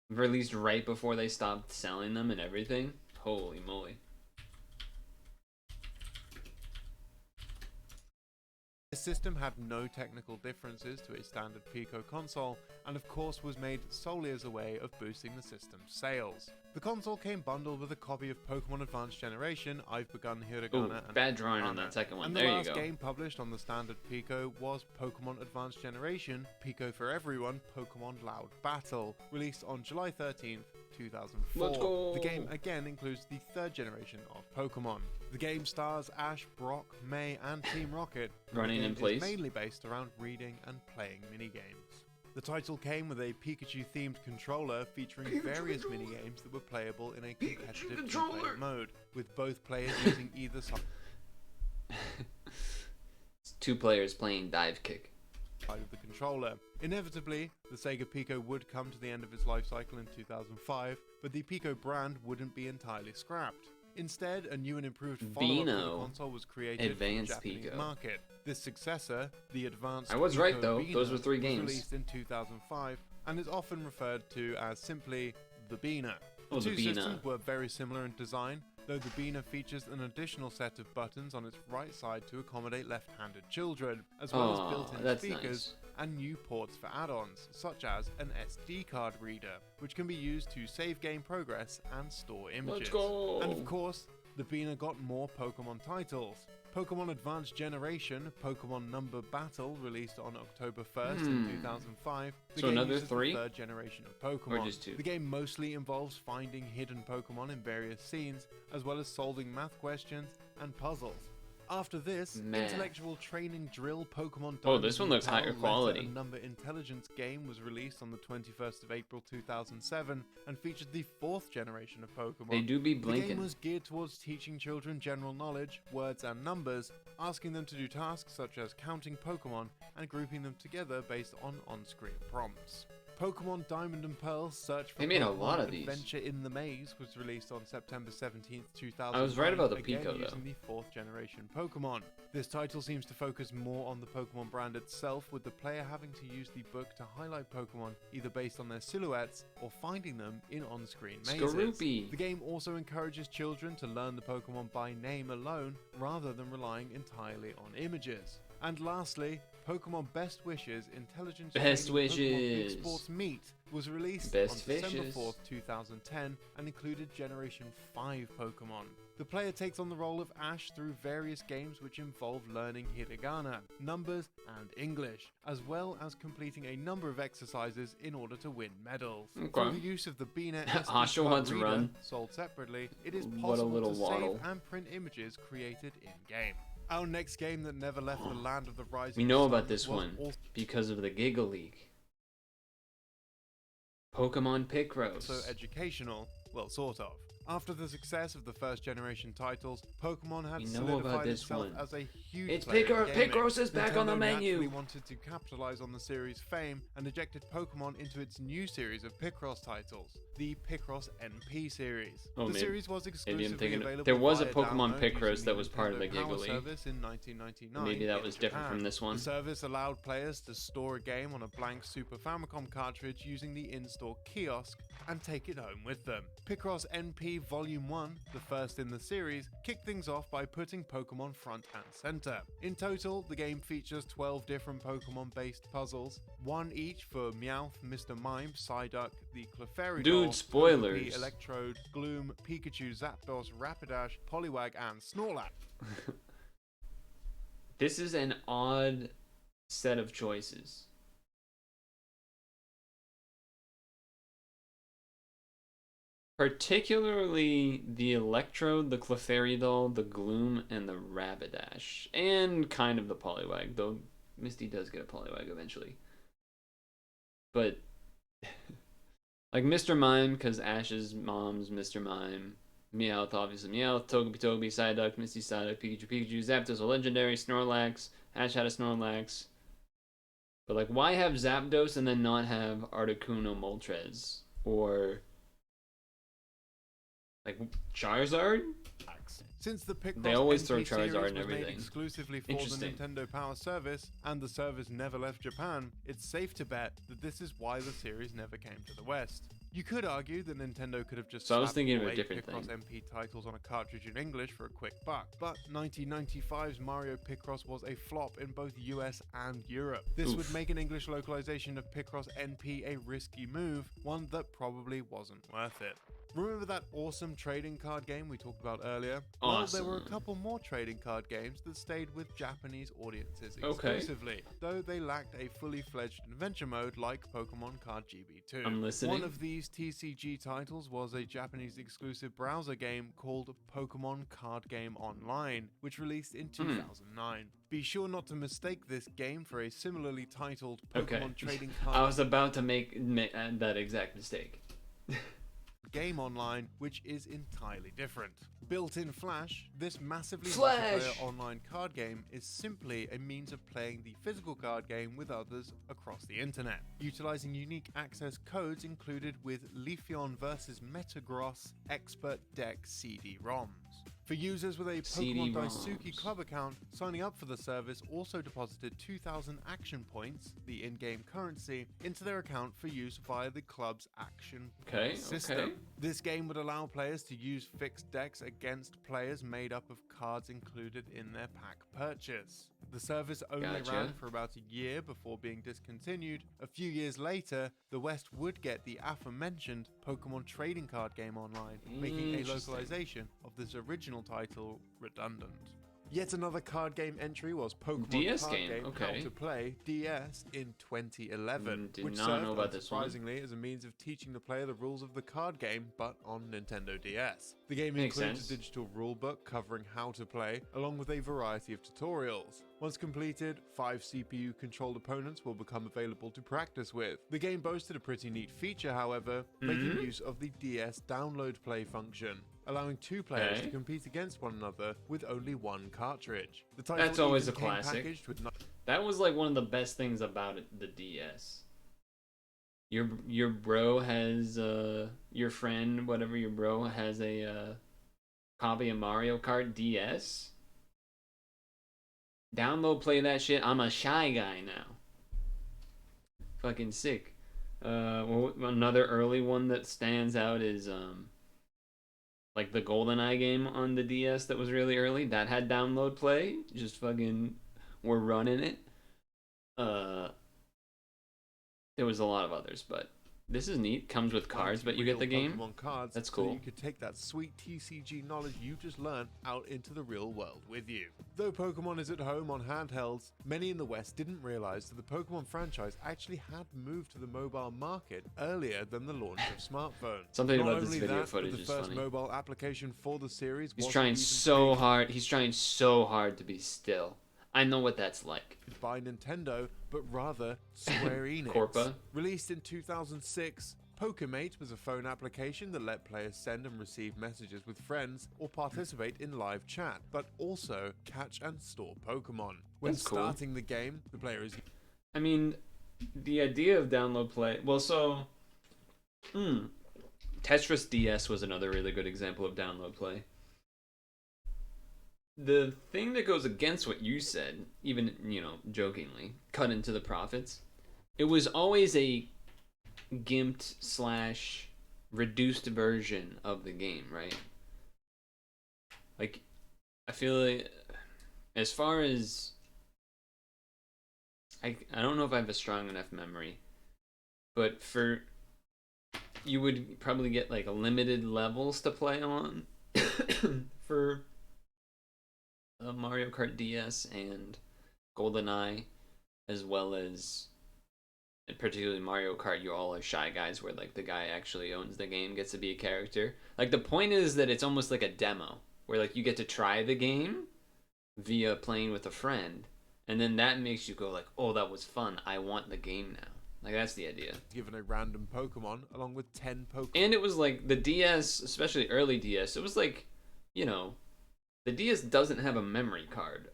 Released right before they stopped selling them and everything. Holy moly. The system had no technical differences to a standard Pico console, and of course was made solely as a way of boosting the system's sales. The console came bundled with a copy of Pokemon Advanced Generation, I've Begun Hiragana, Ooh, and bad drawing on Katakana. that second one. And the There you last go. game published on the standard Pico was Pokemon Advanced Generation, Pico for Everyone, Pokemon Loud Battle, released on July 13th, 2004. Let's go! The game again includes the third generation of Pokemon. The game stars Ash, Brock, May, and Team Rocket. Running the in game place. is mainly based around reading and playing minigames. The title came with a Pikachu-themed controller featuring various minigames that were playable in a competitive two-player mode, with both players using either side It's 2 players playing dive kick. of the controller. Inevitably, the Sega Pico would come to the end of its life cycle in 2005, but the Pico brand wouldn't be entirely scrapped. Instead, a new and improved follow-up to the Beano. console was created Advanced for the Japanese Pico. market. This successor, the Advanced I was Pico right, though. Beano, Those were 3 was games. released in 2005 and is often referred to as simply the Beano. The Oh, the two Beano. systems were very similar in design, though the Beano features an additional set of buttons on its right side to accommodate left-handed children, as well as Aw, built-in that's speakers and new ports for add-ons, such as an SD card reader, which can be used to save game progress and store images. Let's go! And of course, the Beano got more Pokemon titles. Pokemon Advanced Generation, Pokemon Number Battle, released on October 1st in 2005. The So game another uses 3? the third generation of Pokemon. Or just 2? The game mostly involves finding hidden Pokemon in various scenes, as well as solving math questions and puzzles. After this, Math. intellectual training drill Pokemon Oh, this Diamonds one and looks Pearl higher letter quality. and number intelligence game was released on the 21st of April 2007 and featured the 4th generation of Pokemon. They do be The blinking. game was geared towards teaching children general knowledge, words and numbers, asking them to do tasks such as counting Pokemon and grouping them together based on on-screen prompts. Pokemon Diamond and Pearl Search for They made a Pokemon lot of these. Adventure in the Maze was released on September 17th, 2000. I was right about the again Pico, though. using the 4th generation Pokemon. This title seems to focus more on the Pokemon brand itself, with the player having to use the book to highlight Pokemon either based on their silhouettes or finding them in on-screen mazes. Scroopy. The game also encourages children to learn the Pokemon by name alone, rather than relying entirely on images. And lastly, Pokemon Best Wishes Intelligence Best Training Pokemon Wishes. Big Sports Meet was released Best on December Wishes. 4th, 2010 and included Generation 5 Pokemon. The player takes on the role of Ash through various games which involve learning hiragana, numbers, and English, as well as completing a number of exercises in order to win medals. Okay. Through the use of the BNet SD Oshawott reader, Run. sold separately, it is What a possible little to waddle. save and print images created in-game. Our next game that never left the land of the rising We know sun about this was one also because of the Giggle League. Pokemon Picross. educational, well, sort of. After the success of the first generation titles, Pokemon had We know about solidified this itself one. as a huge It's player in gaming. Picross is back on the Nintendo menu. naturally wanted to capitalize on the series' fame and ejected Pokemon into its new series of Picross titles, the Picross NP series. Oh, the maybe- series was maybe I'm exclusively thinking available there was a via Pokemon download Picross using that was part of the Nintendo Giggle Power League. Service in 1999. Maybe that in was different Japan. from this one. The service allowed players to store a game on a blank Super Famicom cartridge using the in-store kiosk and take it home with them. Picross NP Volume 1, the first in the series, kicked things off by putting Pokemon front and center. In total, the game features 12 different Pokemon-based puzzles, one each for Meowth, Mr. Mime, Psyduck, the Clefairy Dude, doll, spoilers. Togepi, Electrode, Gloom, Pikachu, Zapdos, Rapidash, Poliwag, and Snorlax. This is an odd set of choices. Particularly the Electrode, the Clefairy doll, the Gloom, and the Rapidash. And kind of the Poliwag, though Misty does get a Poliwag eventually. But, like Mr. Mime, because Ash's mom's Mr. Mime. Meowth, obviously Meowth, Togepi, Psyduck, Misty Psyduck, Pikachu, Zapdos, a legendary, Snorlax, Ash had a Snorlax. But like, why have Zapdos and then not have Articuno Moltres? Or like Charizard? Since the Picross They always NP throw series Charizard and was made everything. exclusively for the Interesting. Nintendo Power Service, and the service never left Japan, it's safe to bet that this is why the series never came to the West. You could argue that Nintendo could have just So I was slapped thinking of a all 8 different Picross thing. MP titles on a cartridge in English for a quick buck, but 1995's Mario Picross was a flop in both US and Europe. This would Oof. make an English localization of Picross NP a risky move, one that probably wasn't worth it. Remember that awesome trading card game we talked about earlier? Well, there were a Awesome. couple more trading card games that stayed with Japanese audiences Okay. exclusively, though they lacked a fully fledged adventure mode like Pokemon Card GB2. I'm listening. One of these TCG titles was a Japanese exclusive browser game called Pokemon Card Game Online, which released in 2009. Be sure not to mistake this game for a similarly titled Pokemon Okay. trading card I was about to make that exact mistake. game online, which is entirely different. Built in Flash, this massively Flash! multiplayer online card game is simply a means of playing the physical card game with others across the internet, utilizing unique access codes included with Leafeon vs Metagross Expert Deck CD-ROMs. For users with a Pokemon CD-ROMs. Daisuke Club account, signing up for the service also deposited 2,000 action points, the in-game currency, into their account for use via the club's action Okay, system. okay. This game would allow players to use fixed decks against players made up of cards included in their pack purchase. The service only Gotcha. ran for about a year before being discontinued. A few years later, the West would get the aforementioned Pokemon trading card game online, making a Interesting. localization of this original title redundant. Yet another card game entry was Pokemon DS Card game, Game okay. How to Play DS in 2011, Did which not served know about this one. unsurprisingly as a means of teaching the player the rules of the card game, but on Nintendo DS. The game Makes includes sense. a digital rulebook covering how to play, along with a variety of tutorials. Once completed, 5 CPU-controlled opponents will become available to practice with. The game boasted a pretty neat feature, however, making use of the DS download play function, allowing 2 players Okay. to compete against one another with only 1 cartridge. The title That's always even a came classic. packaged with That was like one of the best things about it, the DS. your bro has your friend, whatever your bro has a copy of Mario Kart DS. Download, play that shit. I'm a shy guy now. Fucking sick. Well, another early one that stands out is like the GoldenEye game on the DS that was really early. That had download play. Just fucking, we're running it. There was a lot of others, but this is neat. Comes with cards, but you get the game. Pokemon cards. That's cool. So you could take that sweet TCG knowledge you just learned out into the real world with you. Though Pokemon is at home on handhelds, many in the West didn't realize that the Pokemon franchise actually had moved to the mobile market earlier than the launch of smartphones. Something Not about this only video that, footage but is the first funny. mobile application for the series He's wasn't trying even so big hard. He's trying so hard to be still. I know what that's like. by Nintendo, but rather Square Enix. Corpa. Released in 2006, Pokemate was a phone application that let players send and receive messages with friends or participate in live chat, but also catch and store Pokemon. When That's cool. starting the game, the player is I mean, the idea of download play. Well, so, Tetris DS was another really good example of download play. The thing that goes against what you said, even, jokingly, cut into the profits, it was always a gimped slash reduced version of the game, right? Like, I feel like, as far as, I don't know if I have a strong enough memory, but you would probably get like limited levels to play on for Mario Kart DS and GoldenEye, as well as, and particularly Mario Kart. You all are shy guys, where like the guy actually owns the game gets to be a character. Like the point is that it's almost like a demo, where like you get to try the game via playing with a friend, and then that makes you go like, oh, that was fun. I want the game now. Like that's the idea. given a random Pokemon along with 10 Pokemon. And it was like the DS, especially early DS. It was like, the DS doesn't have a memory card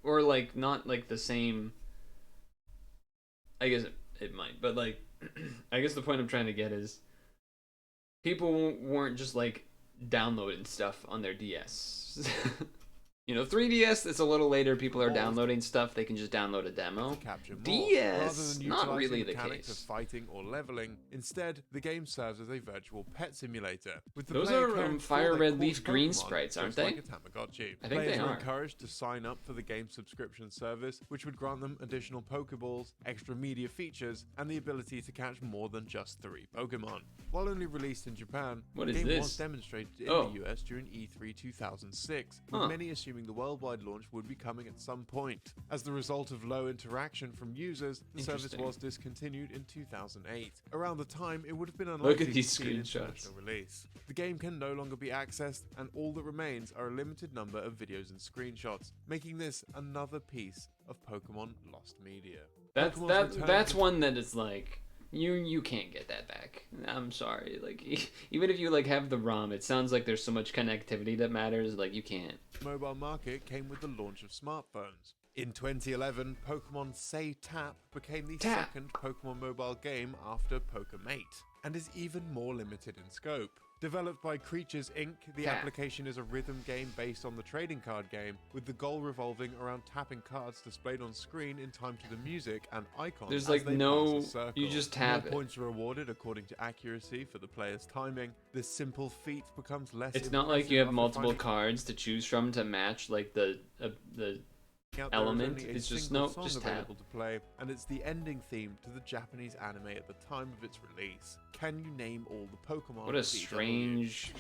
or like not like the same. I guess it might, but like, I guess the point I'm trying to get is, people weren't just like downloading stuff on their DS. 3DS, it's a little later. People are downloading stuff. They can just download a demo. Capture more, DS, rather than not utilizing really the mechanics case. of fighting or leveling. Instead, the game serves as a virtual pet simulator. With the Those player are caring Fire for their Red caught Leaf Green Pokemon, sprites, aren't just they? like a Tamagotchi. I think Players they were are. encouraged to sign up for the game's subscription service, which would grant them additional Pokeballs, extra media features, and the ability to catch more than just 3 Pokemon. While only released in Japan, What the is game this? was demonstrated in Oh. the US during E3 2006, with Huh. many assuming the worldwide launch would be coming at some point. As the result of low interaction from users, the service Interesting. was discontinued in 2008. Around the time, it would have been Look unlikely at these to see an screenshots. international release. The game can no longer be accessed, and all that remains are a limited number of videos and screenshots, making this another piece of Pokemon lost media. Pokemon's return That's to- one that is like, you can't get that back. I'm sorry. Like even if you like have the ROM, it sounds like there's so much connectivity that matters. Like you can't. mobile market came with the launch of smartphones. In 2011, Pokemon Say Tap became the Tap. second Pokemon mobile game after Pokemate, and is even more limited in scope. Developed by Creatures Inc., the Tap. application is a rhythm game based on the trading card game, with the goal revolving around tapping cards displayed on screen in time to the music and icons. There's as like they no. pass a circle. You just tap No it. points are awarded according to accuracy for the player's timing. This simple feat becomes less. It's not like you have impressive after multiple finding cards to choose from to match like the out there is element. only a It's just single no, song just tap. available to play, and it's the ending theme to the Japanese anime at the time of its release. Can you name all the Pokemon? What a BW? strange.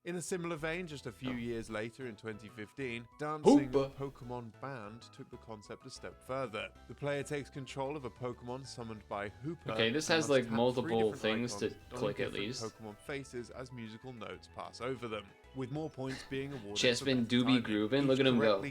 In a similar vein, just a few years later in 2015, Dancing Hoopa. Pokemon Band took the concept a step further. The player takes control of a Pokemon summoned by Hooper. Okay, this and has, must like, tap 3 multiple different things to icons on click at different least. Pokemon faces as musical notes pass over them. with more points being awarded. Chespin Doobie Groovin', look at him go.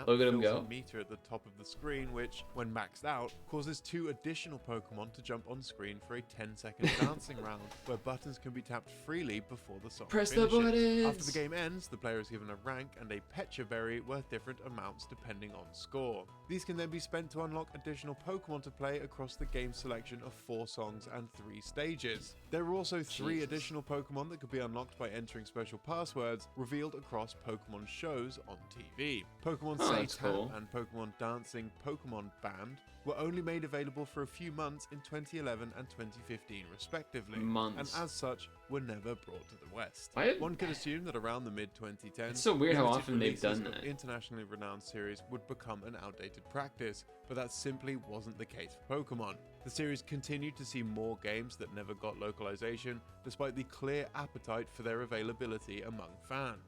Look at him go. A meter at the top of the screen, which, when maxed out, causes 2 additional Pokemon to jump on screen for a 10-second dancing round, where buttons can be tapped freely before the song Press finishes. the buttons! After the game ends, the player is given a rank and a Pecha Berry worth different amounts depending on score. These can then be spent to unlock additional Pokemon to play across the game's selection of 4 songs and 3 stages. There are also 3 additional Pokemon that could be unlocked by entering special passwords revealed across Pokemon shows on TV. Pokemon Say Tap cool. and Pokemon Dancing Pokemon Band were only made available for a few months in 2011 and 2015 respectively, and as such were never brought to the West. One could assume that around the mid-2010s, it's so weird how often they've done that. Internationally renowned series would become an outdated practice, but that simply wasn't the case for Pokemon. The series continued to see more games that never got localization, despite the clear appetite for their availability among fans.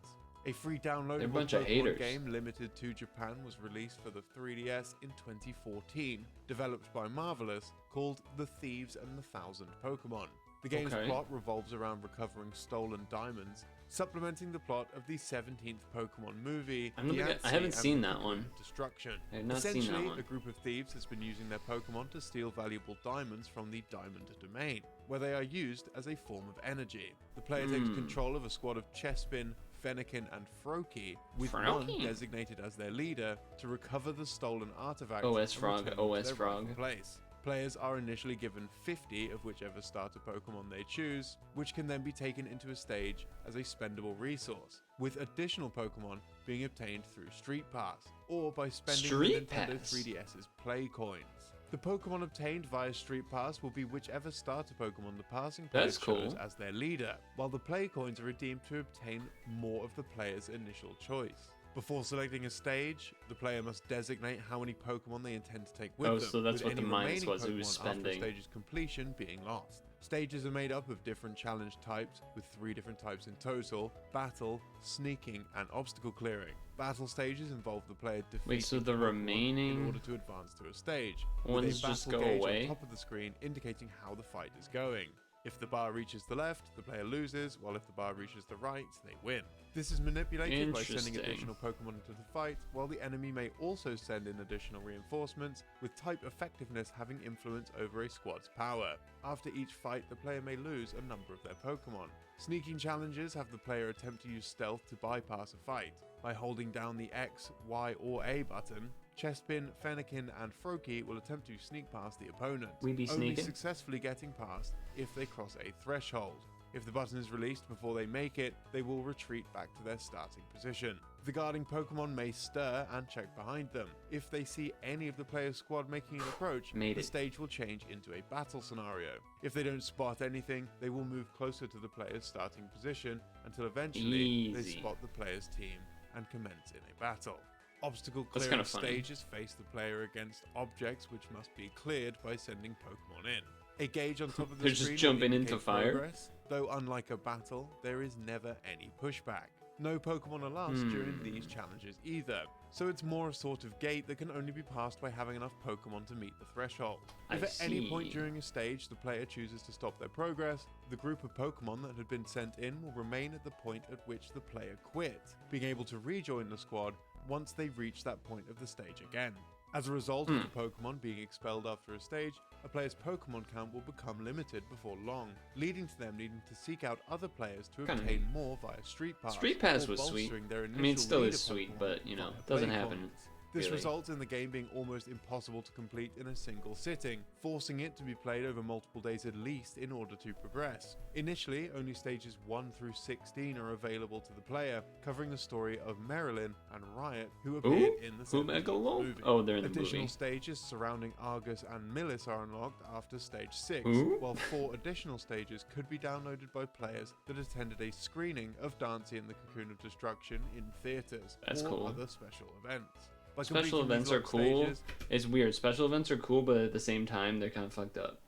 A free downloadable Pokemon game limited to Japan was released for the 3DS in 2014, developed by Marvelous, called The Thieves and the Thousand Pokemon. The game's plot revolves around recovering stolen diamonds, supplementing the plot of the 17th Pokemon movie. I haven't seen that one. Destruction. I have not seen that one. A group of thieves has been using their Pokemon to steal valuable diamonds from the Diamond Domain, where they are used as a form of energy. The player takes control of a squad of Chespin, Fennekin, and Froakie, with one designated as their leader, to recover the stolen artifacts. OS Frog. Place. Players are initially given 50 of whichever starter Pokemon they choose, which can then be taken into a stage as a spendable resource, with additional Pokemon being obtained through Street Pass, or by spending the Nintendo 3DS's Play Coins. The Pokemon obtained via Street Pass will be whichever starter Pokemon the passing player chose as their leader, while the Play Coins are redeemed to obtain more of the player's initial choice. Before selecting a stage, the player must designate how many Pokemon they intend to take with them. So that's what the minus was, who was spending. After a stage's completion being lost. Stages are made up of different challenge types, with 3 different types in total: battle, sneaking, and obstacle clearing. Battle stages involve the player defeating the remaining in order to advance to a stage, ones just go away on top of the screen indicating how the fight is going. If the bar reaches the left, the player loses, while if the bar reaches the right, they win. This is manipulated by sending additional Pokemon into the fight, while the enemy may also send in additional reinforcements, with type effectiveness having influence over a squad's power. After each fight, the player may lose a number of their Pokemon. Sneaking challenges have the player attempt to use stealth to bypass a fight. By holding down the X, Y, or A button, Chespin, Fennekin, and Froakie will attempt to sneak past the opponent, only successfully getting past if they cross a threshold. If the button is released before they make it, they will retreat back to their starting position. The guarding Pokemon may stir and check behind them. If they see any of the player's squad making an approach, the stage will change into a battle scenario. If they don't spot anything, they will move closer to the player's starting position until eventually they spot the player's team and commence in a battle. Obstacle clearing stages face the player against objects which must be cleared by sending Pokemon in. A gauge on top of the screen just jumping into fire. Progress, though unlike a battle, there is never any pushback. No Pokemon are lost during these challenges either, so it's more a sort of gate that can only be passed by having enough Pokemon to meet the threshold. If at any point during a stage the player chooses to stop their progress, the group of Pokemon that had been sent in will remain at the point at which the player quit, being able to rejoin the squad once they reach that point of the stage again. As a result of the Pokemon being expelled after a stage, a player's Pokemon count will become limited before long, leading to them needing to seek out other players to obtain more via Street Pass. Street Pass was sweet. I mean, it still is sweet, but, you know, it doesn't happen. This results in the game being almost impossible to complete in a single sitting, forcing it to be played over multiple days at least in order to progress. Initially, only stages 1 through 16 are available to the player, covering the story of Marilyn and Riot, who appeared in the movie. Oh, they're in the Additional movie. stages surrounding Argus and Millis are unlocked after stage 6, while 4 additional stages could be downloaded by players that attended a screening of Dancy and the Cocoon of Destruction in theaters or other special events. Special events are cool. It's weird. Special events are cool, but at the same time, they're kind of fucked up.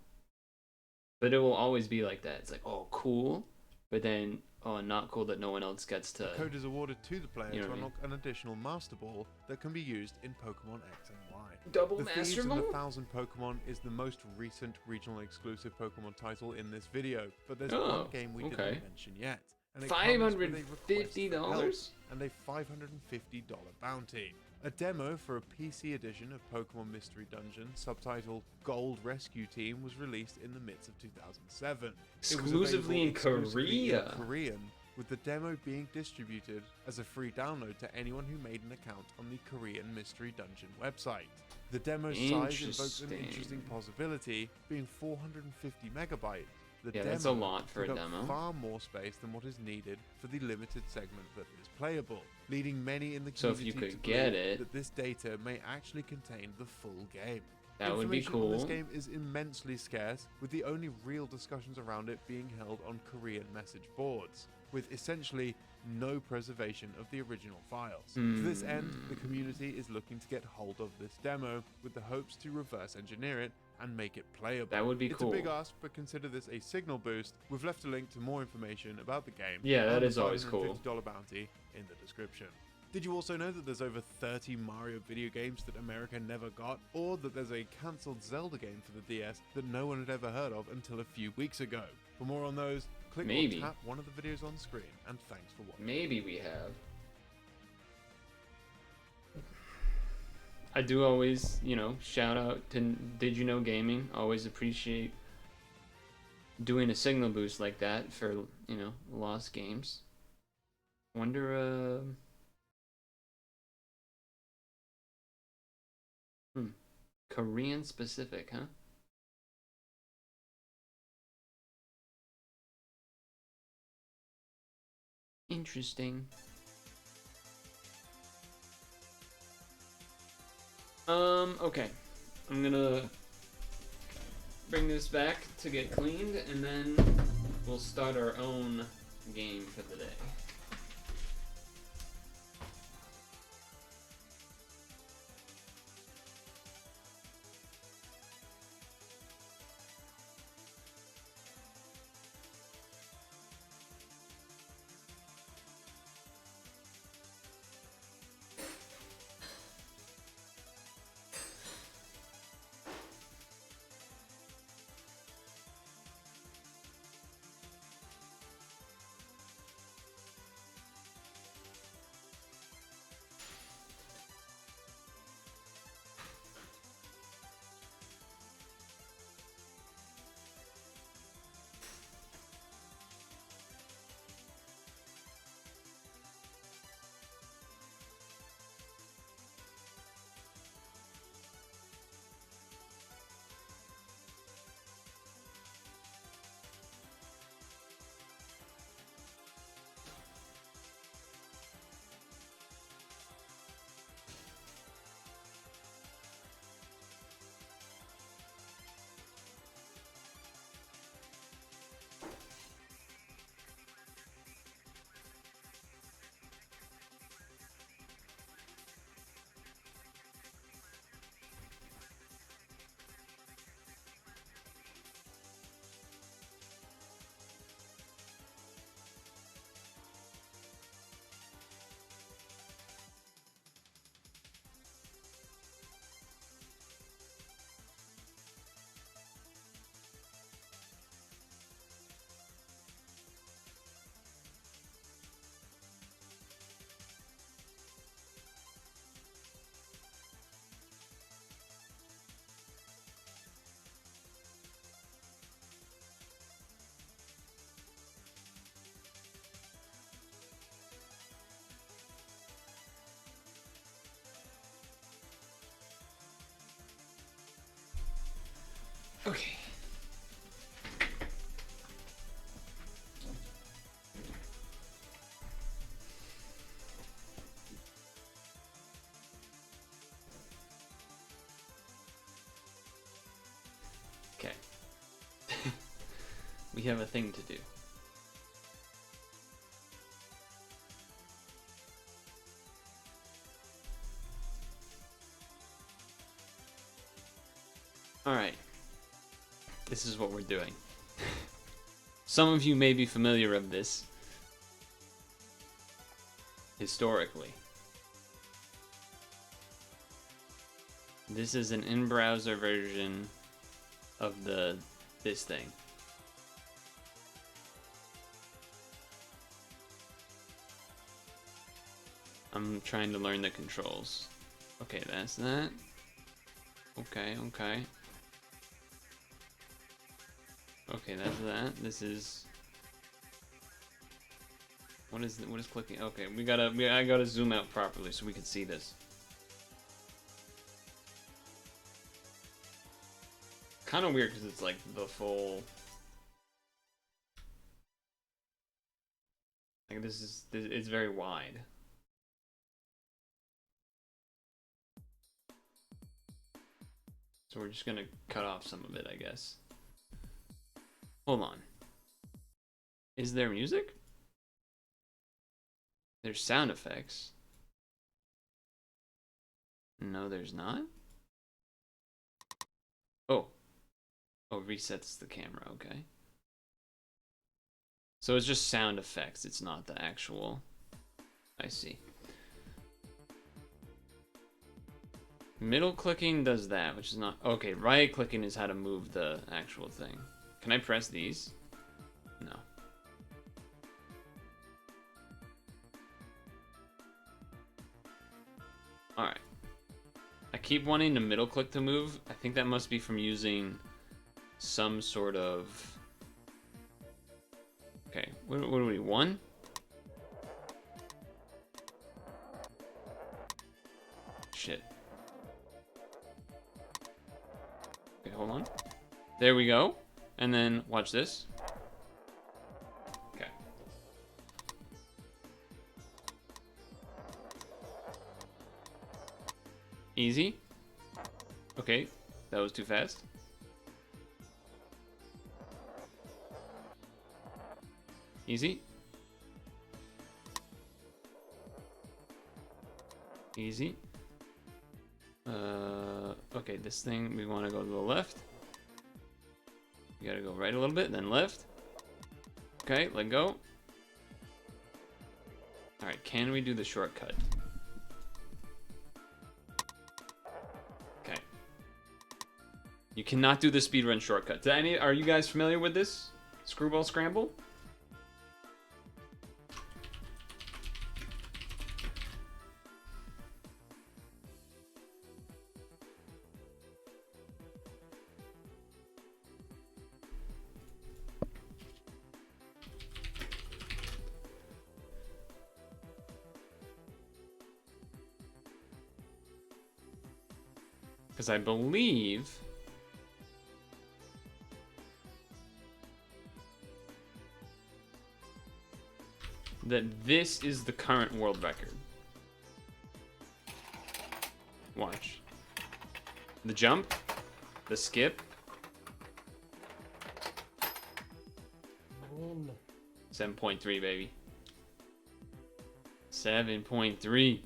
But it will always be like that. It's like, oh, cool, but then, oh, not cool that no one else gets to. The code is awarded to the player to unlock an additional Master Ball that can be used in Pokemon X and Y. Double the Master Thieves Ball? and the 1000 Pokemon is the most recent regional exclusive Pokemon title in this video, but there's one game we didn't mention yet. and it comes with a request for help $550? and a $550 bounty. A demo for a PC edition of Pokemon Mystery Dungeon, subtitled Gold Rescue Team, was released in the midst of 2007. Exclusively in Korea. Korean, with the demo being distributed as a free download to anyone who made an account on the Korean Mystery Dungeon website. The demo's size invokes an interesting possibility, being 450 megabytes. The Yeah, demo that's a lot for a took up demo. far more space than what is needed for the limited segment that is playable, leading many in the So if community you to could get believe it, that this data may actually contain the full game. that would be Information on this cool. game is immensely scarce, with the only real discussions around it being held on Korean message boards, with essentially no preservation of the original files. To this end, the community is looking to get hold of this demo with the hopes to reverse engineer it and make it playable. That would be it's cool. a big ask, but consider this a signal boost. We've left a link to more information about the game. Yeah, that and is the always cool. $550 bounty in the description. Did you also know that there's over 30 Mario video games that America never got, or that there's a cancelled Zelda game for the DS that no one had ever heard of until a few weeks ago? For more on those, click Maybe. or tap one of the videos on screen, and thanks for watching. Maybe we have. I do always, you know, shout out to Did You Know Gaming. Always appreciate doing a signal boost like that for, you know, lost games. Wonder, Korean specific, huh? Interesting. Okay. I'm gonna bring this back to get cleaned, and then we'll start our own game for the day. Okay. Okay. We have a thing to do. Alright. This is what we're doing. Some of you may be familiar of this historically. This is an in-browser version of this thing. I'm trying to learn the controls. Okay, that's that. Okay, okay. Okay, that's that. This is... what is clicking? Okay, I gotta zoom out properly so we can see this. Kind of weird because it's like the full... like it's very wide. So we're just gonna cut off some of it, I guess. Hold on. Is there music? There's sound effects. No, there's not. Oh. Oh, resets the camera, okay. So it's just sound effects, it's not the actual... I see. Middle clicking does that, which is not... okay, right clicking is how to move the actual thing. Can I press these? No. Alright. I keep wanting to middle click to move. I think that must be from using some sort of... okay, what do we... 1? Shit. Okay, hold on. There we go. And then, watch this. Okay. Easy. Okay, that was too fast. Easy. Easy. Okay, this thing, we want to go to the left. You gotta go right a little bit, then left. Okay, let go. Alright, can we do the shortcut? Okay. You cannot do the speedrun shortcut. Are you guys familiar with this? Screwball Scramble? Because I believe that this is the current world record. Watch. The jump, the skip. 7.3, baby. 7.3.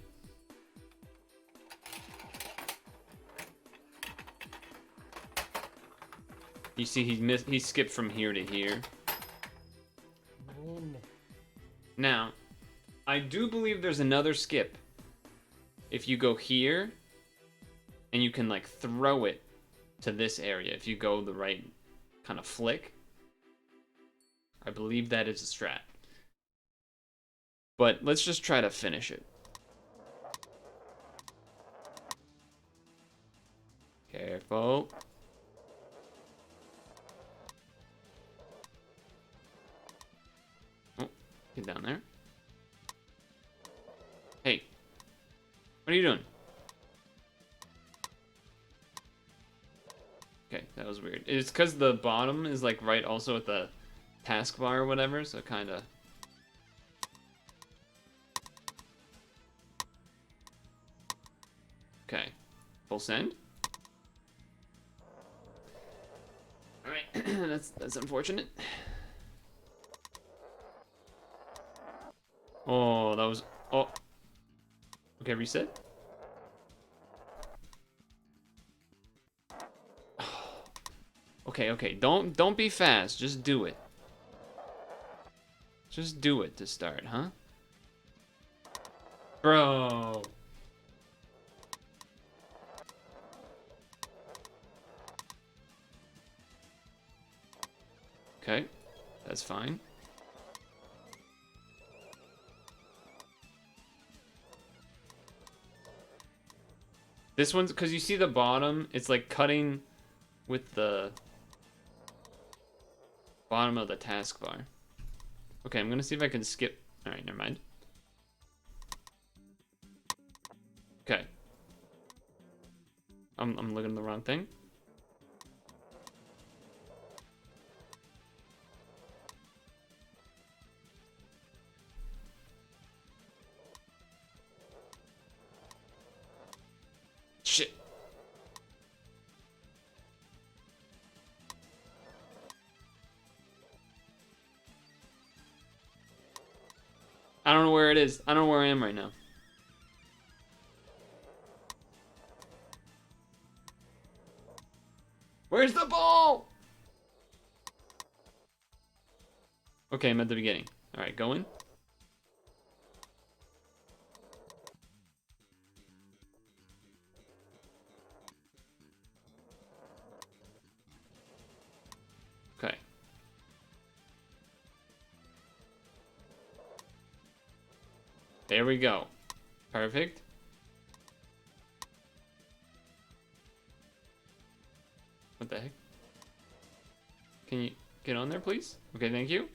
You see, he skipped from here to here. Now, I do believe there's another skip. If you go here, and you can like throw it to this area. If you go the right kind of flick, I believe that is a strat. But let's just try to finish it. Careful. Get down there. Hey. What are you doing? Okay, that was weird. It's because the bottom is like right also at the taskbar or whatever, so kinda... okay. Full send. Alright, that's unfortunate. Oh, that was... oh. Okay, reset. Okay, okay. Don't be fast. Just do it. Just do it to start, huh? Bro. Okay, that's fine. This one's, because you see the bottom, it's like cutting with the bottom of the taskbar. Okay, I'm gonna see if I can skip. Alright, never mind. Okay. I'm looking at the wrong thing. Shit. I don't know where it is. I don't know where I am right now. Where's the ball? Okay, I'm at the beginning. Alright, going. Okay. There we go. Perfect. What the heck? Can you get on there, please? Okay, thank you.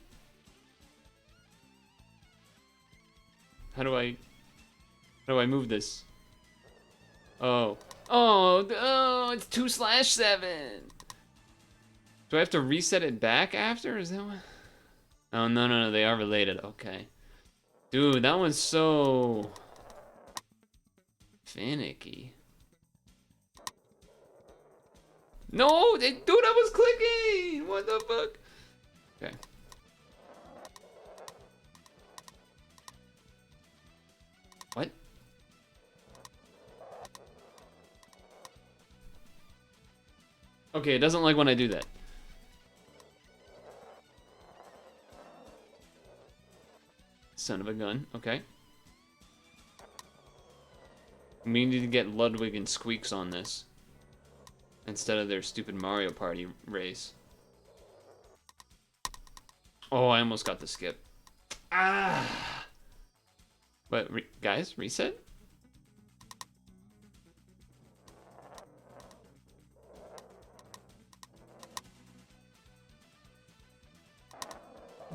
How do I move this? Oh. Oh, it's 2/7. Do I have to reset it back after? Is that what? Oh, no, they are related. Okay. Dude, that one's so finicky. No, dude, I was clicking. What the fuck? Okay. What? Okay, it doesn't like when I do that. Son of a gun. Okay. We need to get Ludwig and Squeaks on this instead of their stupid Mario Party race. Oh, I almost got the skip. Ah! But, guys, reset?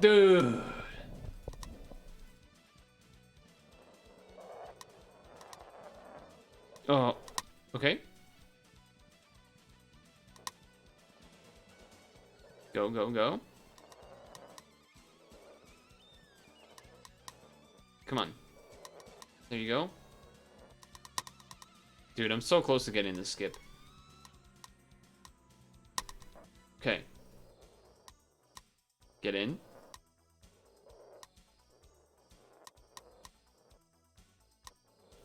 Dude! Oh, okay. Go, go, go. Come on. There you go. Dude, I'm so close to getting the skip. Okay. Get in.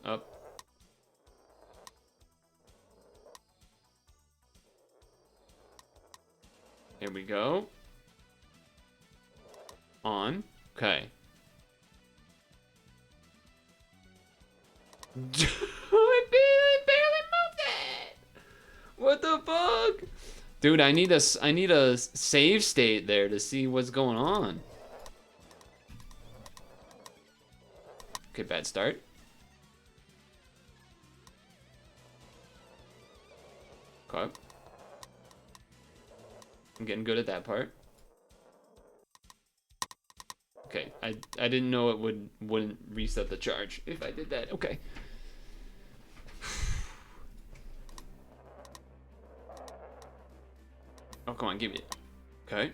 Up. Here we go. On. Okay. I barely moved it. What the fuck? Dude, I need a save state there to see what's going on. Okay, bad start. Okay. I'm getting good at that part. Okay, I didn't know it wouldn't reset the charge if I did that. Okay. Oh, come on, give me it. Okay.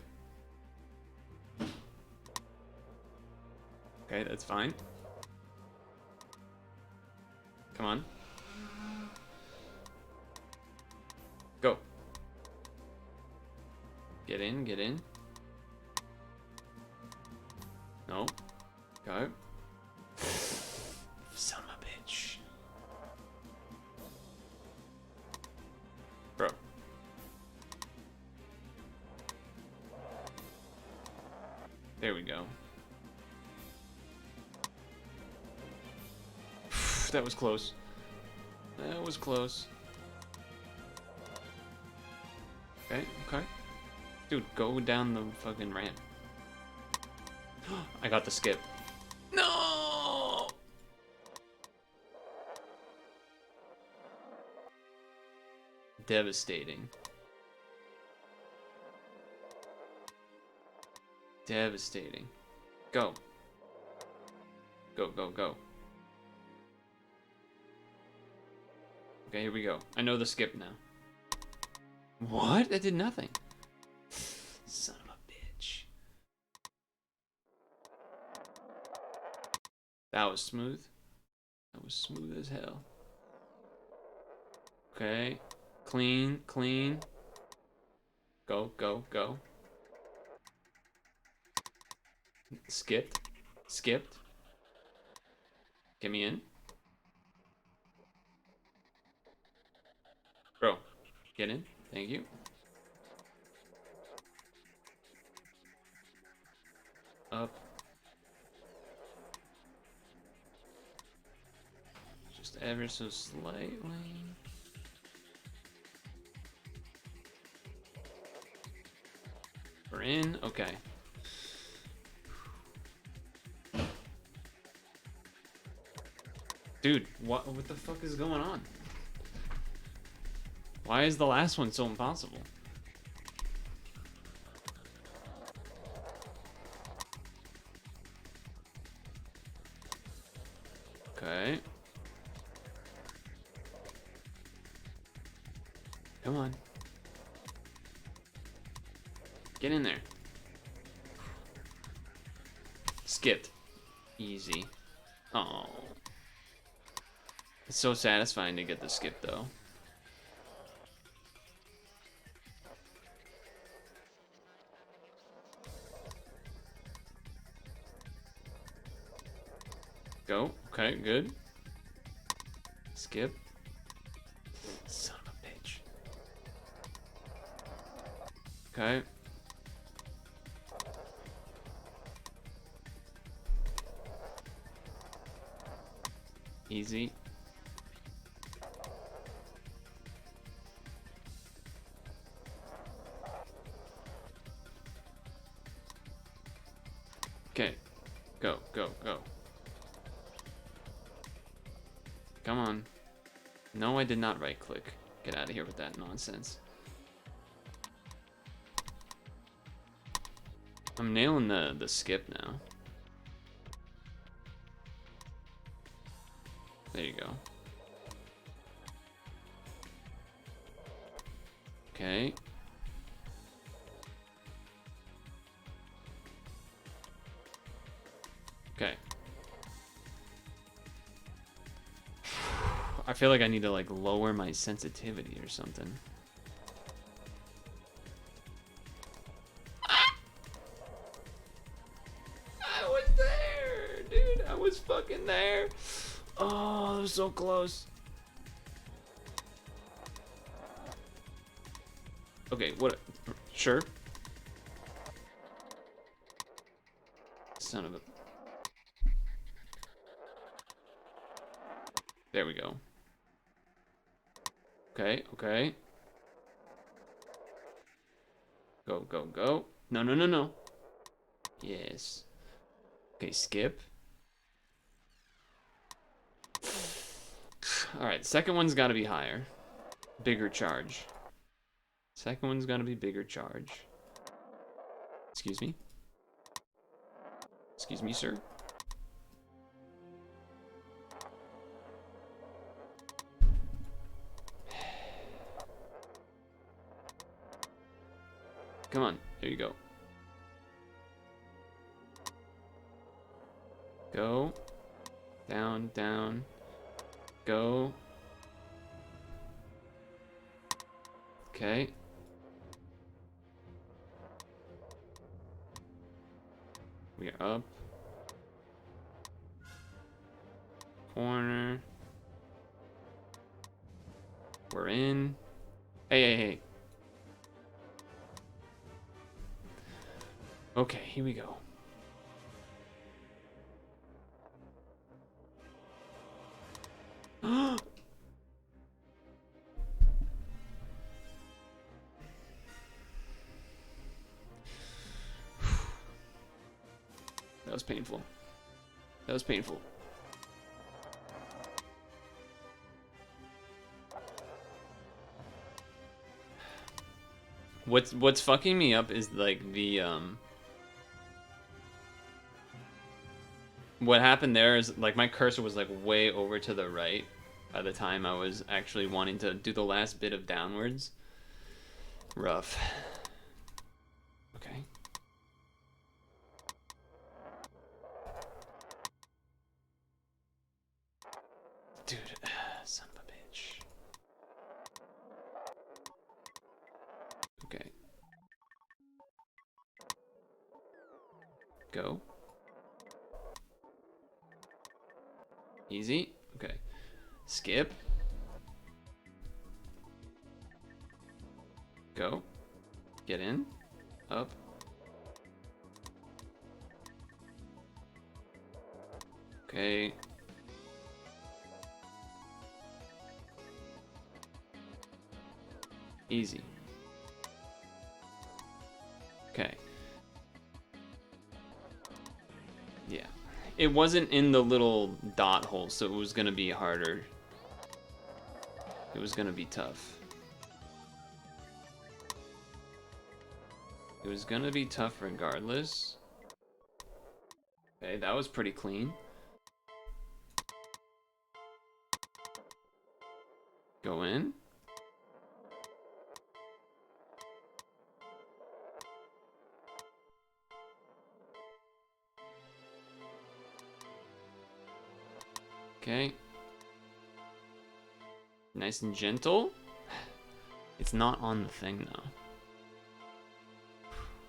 Okay, that's fine. Come on. Go. Get in, get in. No. Go. Son of a bitch. Bro. There we go. That was close. That was close. Okay, okay. Dude, go down the fucking ramp. I got the skip. No! Devastating. Devastating. Go. Go, go, go. Okay, here we go. I know the skip now. What? That did nothing. Son of a bitch. That was smooth. That was smooth as hell. Okay. Clean, clean. Go, go, go. Skipped. Skipped. Get me in. Bro, get in. Thank you. Up. Just ever so slightly. We're in. Okay. Dude, what the fuck is going on? Why is the last one so impossible? Okay. Come on. Get in there. Skipped. Easy. Oh. It's so satisfying to get the skip though. Go. Okay, good. Skip. Son of a bitch. Okay. Easy. Okay. Go, go, go. Come on. No, I did not right click. Get out of here with that nonsense. I'm nailing the skip now. There you go. Okay. Okay. I feel like I need to like lower my sensitivity or something. I was there, dude. I was fucking there. Oh, that was so close. Okay, what? Sure. Son of a. There we go. Okay, okay. Go, go, go. No, no, no, no. Yes. Okay, skip. Alright, second one's gotta be higher. Bigger charge. Second one's gotta be bigger charge. Excuse me? Excuse me, sir? Come on, there you go. Go. Down, down. Go. Okay. We are up. Corner. We're in. Hey, hey, hey. Okay, here we go. That was painful. That was painful. What's fucking me up is like the what happened there is like my cursor was like way over to the right by the time I was actually wanting to do the last bit of downwards. Rough. Okay. Dude, son of a bitch. Okay. Go. Easy. Okay. Skip. Go. Get in. Up. Okay. Easy. Okay. Yeah. It wasn't in the little dot hole, so it was gonna be harder. It was gonna be tough. It was gonna be tough regardless. Okay, that was pretty clean. Go in. Okay. Nice and gentle. It's not on the thing though.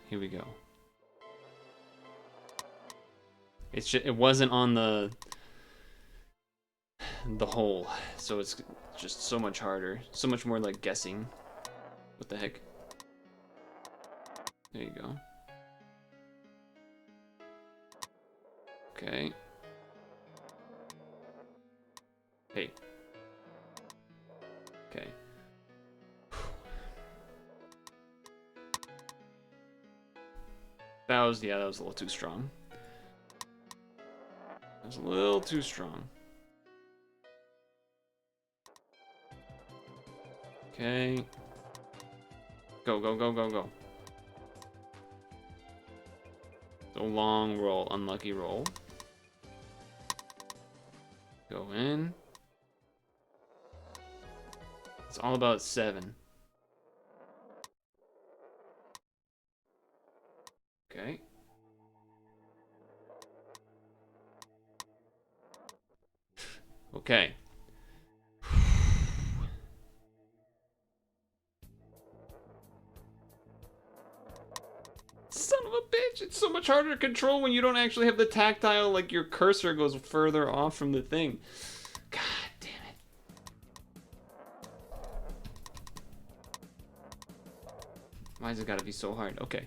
Here we go. It wasn't on the hole, so it's just so much harder, so much more like guessing. What the heck? There you go. Okay. Hey. Okay. That was, yeah, that was a little too strong. That was a little too strong. Okay. Go, go, go, go, go. So long roll, unlucky roll. Go in. It's all about 7. Okay. Okay. Son of a bitch! It's so much harder to control when you don't actually have the tactile, like your cursor goes further off from the thing. God damn it. Why's it gotta be so hard? Okay.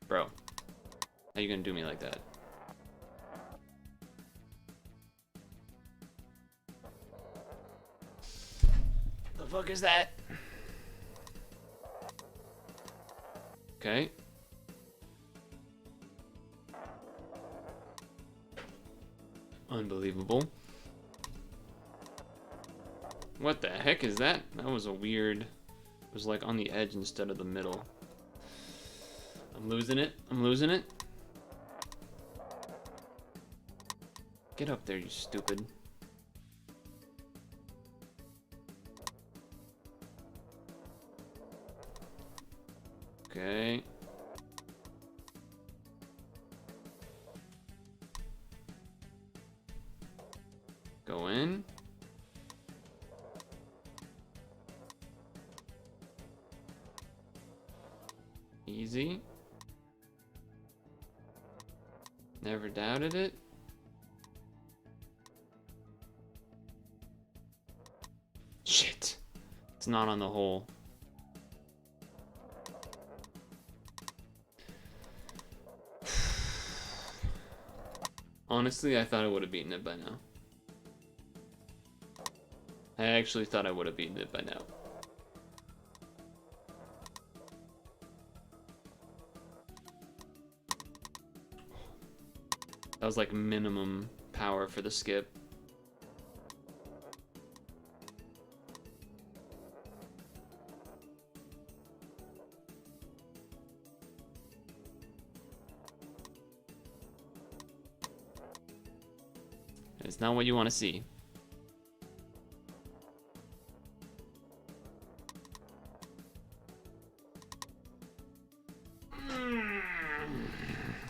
Bro. How you gonna do me like that? The fuck is that? Okay. Unbelievable. What the heck is that? That was a weird... It was like on the edge instead of the middle. I'm losing it. I'm losing it. Get up there, you stupid. Okay. Go in. Easy. Never doubted it. Shit. It's not on the hole. Honestly, I thought I would have beaten it by now. I actually thought I would have beaten it by now. That was like minimum power for the skip. It's not what you want to see.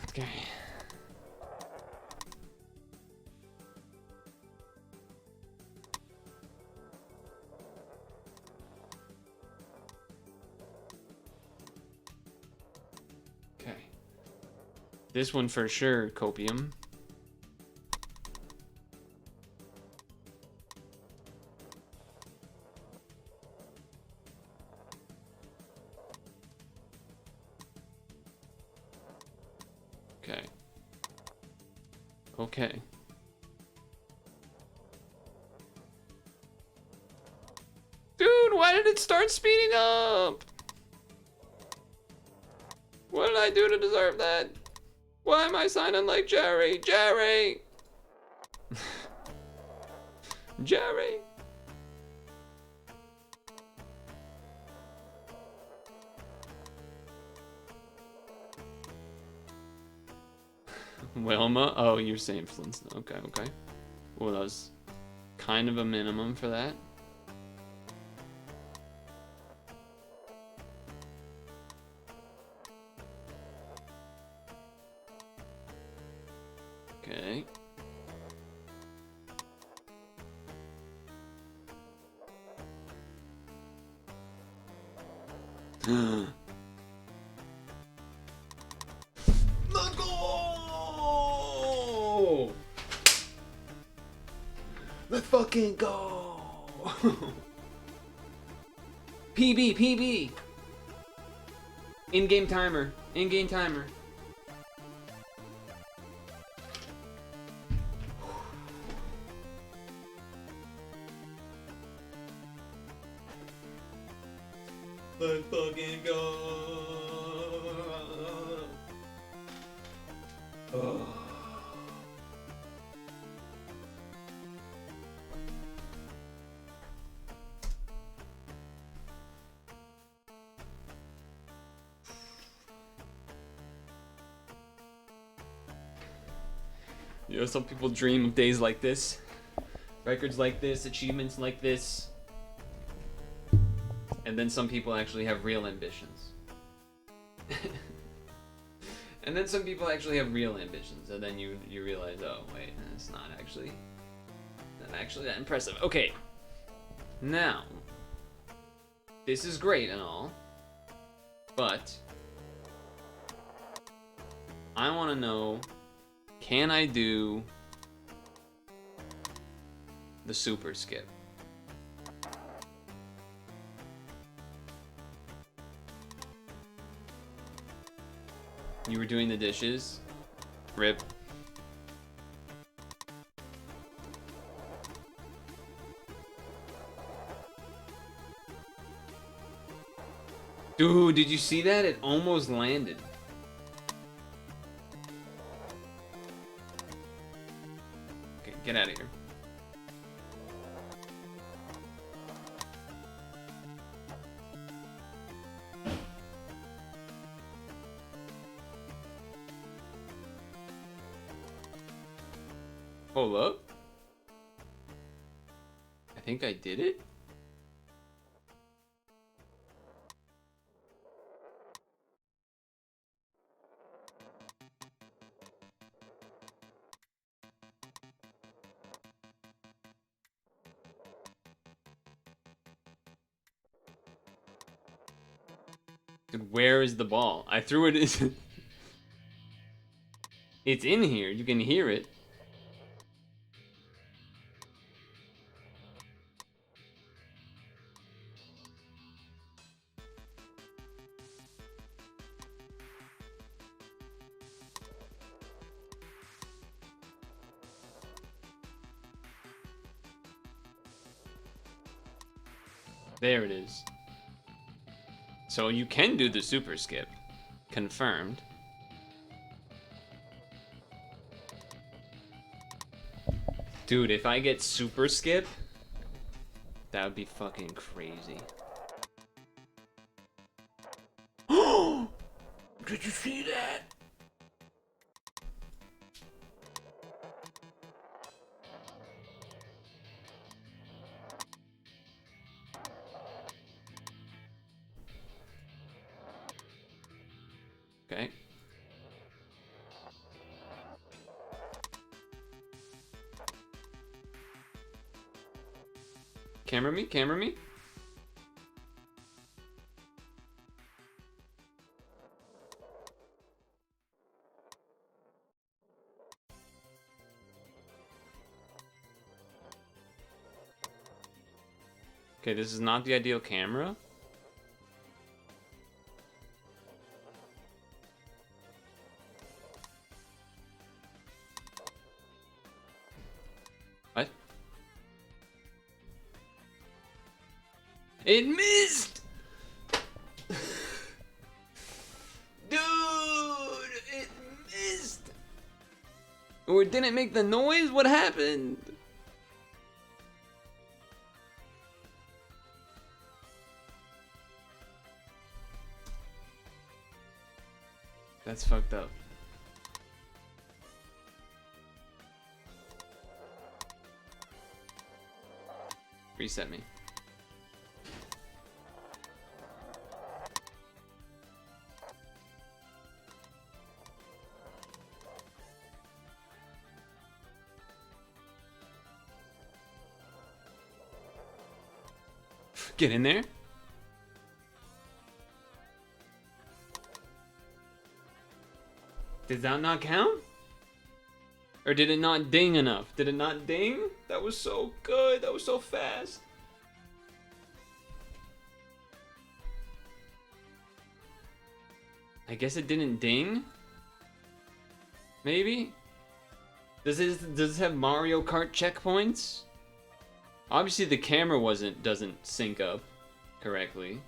Okay. Okay. This one for sure, copium. Okay. Okay. Dude, why did it start speeding up? What did I do to deserve that? Why am I signing like Jerry? Jerry! Jerry! Wilma? Oh, you're saying Flintstone. Okay, okay. Well, that was kind of a minimum for that. Okay. Let's go! Let's fucking go! PB, PB! In-game timer. In-game timer. Let's fucking go! Oh. You know, some people dream of days like this. Records like this, achievements like this. And then some people actually have real ambitions. And then some people actually have real ambitions, and then you realize, oh wait, it's not actually that impressive. Okay, now this is great and all, but I want to know, can I do the super skip? You were doing the dishes. Rip. Dude, did you see that? It almost landed. Okay, get out of here. Hold up. I think I did it. Dude, where is the ball? I threw it in. It's in here. You can hear it. There it is. So you can do the super skip. Confirmed. Dude, if I get super skip, that would be fucking crazy. Oh! Did you see that? Camera me, camera me. Okay, this is not the ideal camera. What? It missed! Dude, it missed! Or it didn't make the noise? What happened? That's fucked up. Reset me. Get in there. Did that not count? Or did it not ding enough? Did it not ding? That was so good. That was so fast. I guess it didn't ding? Maybe? Does this have Mario Kart checkpoints? Obviously the camera doesn't sync up correctly.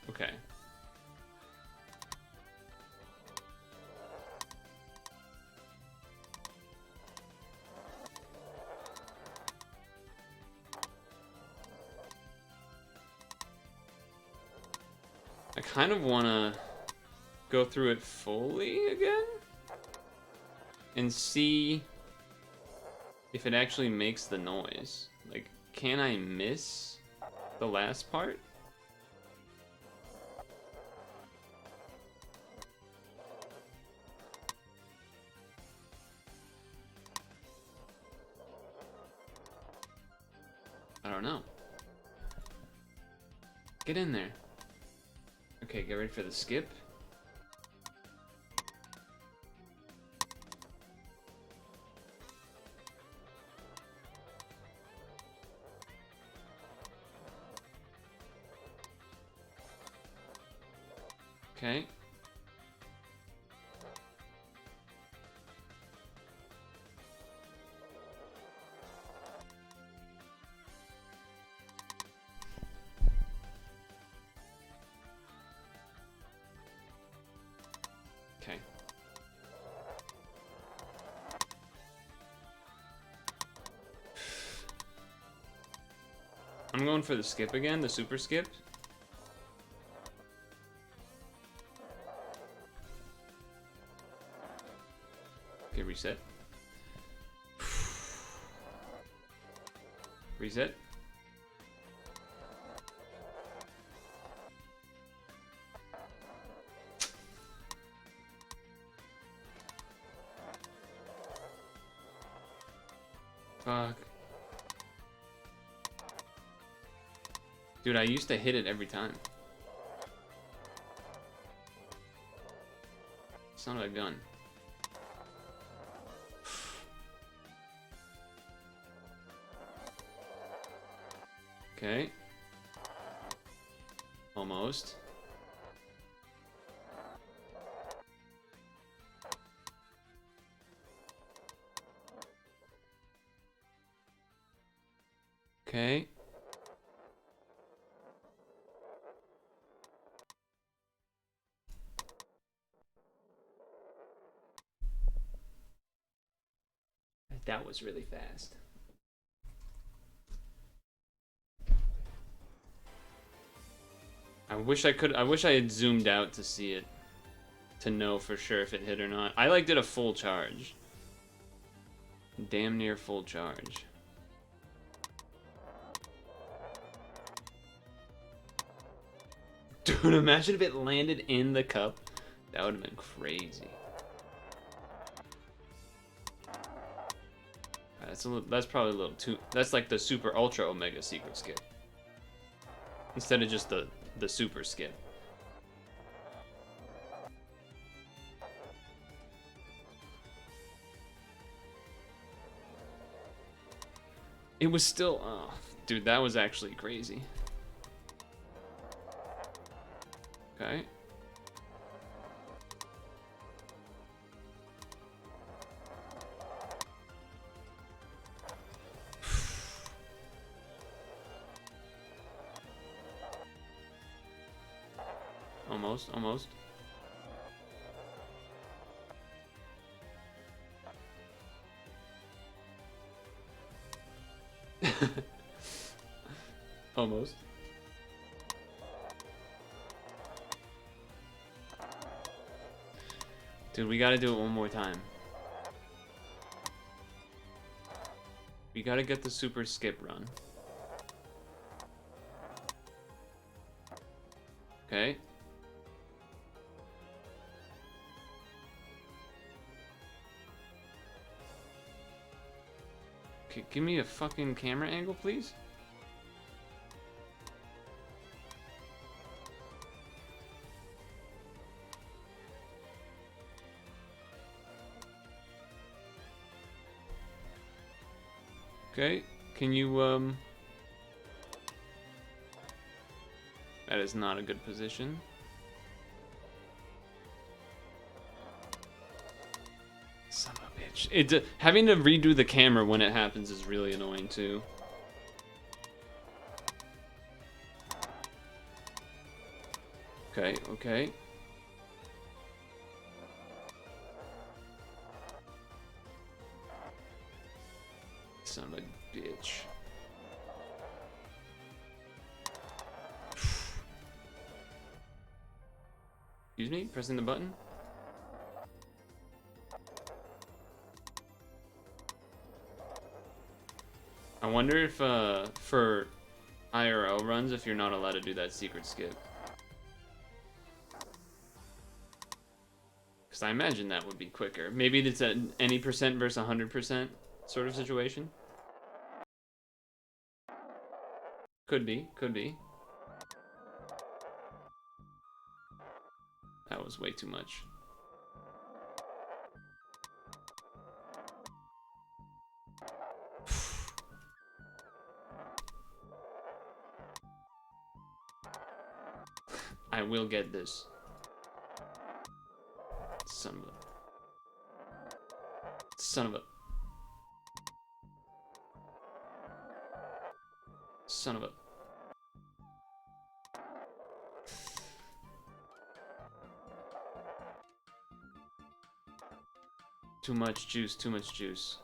Okay. I kind of want to go through it fully again and see if it actually makes the noise. Like, can I miss the last part? I don't know. Get in there. Okay, get ready for the skip. Okay. Okay. I'm going for the skip again, the super skip. Okay, reset. Reset. Fuck. Dude, I used to hit it every time. It's not a gun. Okay. Almost. Okay. That was really fast. I wish I had zoomed out to see it, to know for sure if it hit or not. I did a full charge. Damn near full charge. Dude, imagine if it landed in the cup. That would have been crazy. That's probably a little too. That's like the super ultra omega secret skip instead of just the super skip. It was still, oh, dude, that was actually crazy. Okay. Almost, almost. Almost. Dude, we gotta do it one more time. We gotta get the super skip run. Okay. Okay, give me a fucking camera angle, please. Okay, can you, that is not a good position. Son of a bitch. Having to redo the camera when it happens is really annoying, too. Okay, okay. Son of a bitch. Excuse me? Pressing the button? I wonder if, for IRL runs, if you're not allowed to do that secret skip. Because I imagine that would be quicker. Maybe it's at any percent versus 100% sort of situation. Could be, could be. That was way too much. I will get this. Son of a... Son of a... Son of a... Too much juice, too much juice.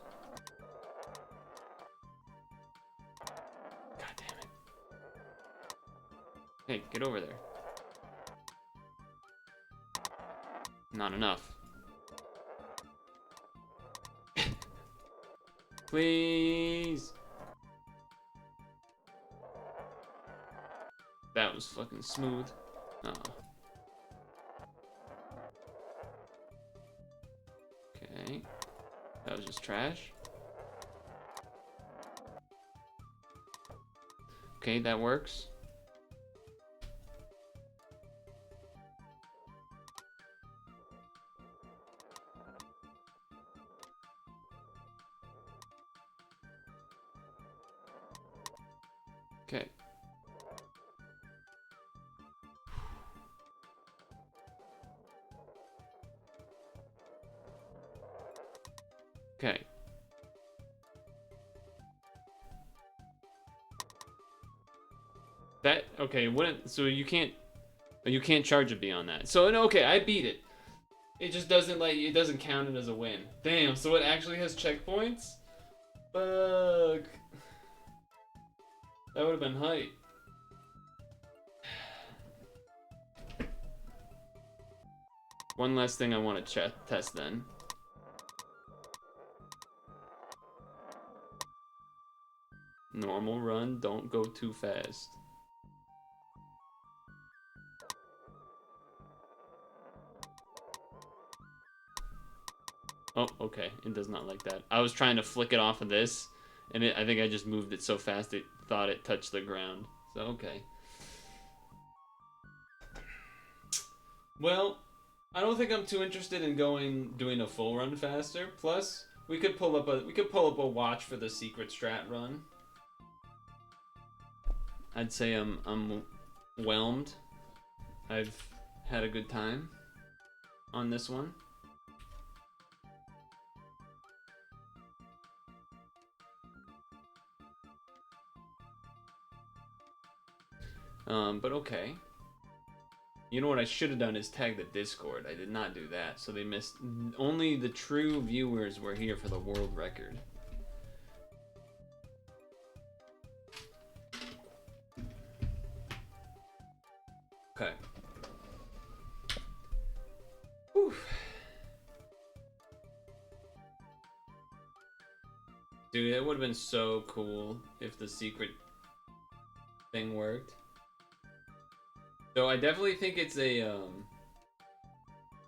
God damn it. Hey, get over there. Not enough. Please. That was fucking smooth. Uh-oh. Okay. That was just trash. Okay, that works. Okay. Okay. That okay, what so you can't charge a B on that. So okay, I beat it. It just doesn't it doesn't count it as a win. Damn, so it actually has checkpoints? Fuck. That would have been hype. One last thing I want to test then. Normal run, don't go too fast. Oh, okay. It does not like that. I was trying to flick it off of this, and I think I just moved it so fast it thought it touched the ground. So, okay. Well, I don't think I'm too interested in doing a full run faster. Plus, we could pull up a watch for the secret strat run. I'd say I'm whelmed. I've had a good time on this one. But okay. You know what I should have done is tag the Discord. I did not do that, so they missed. Only the true viewers were here for the world record. Okay. Whew. Dude, it would have been so cool if the secret thing worked. So I definitely think it's a,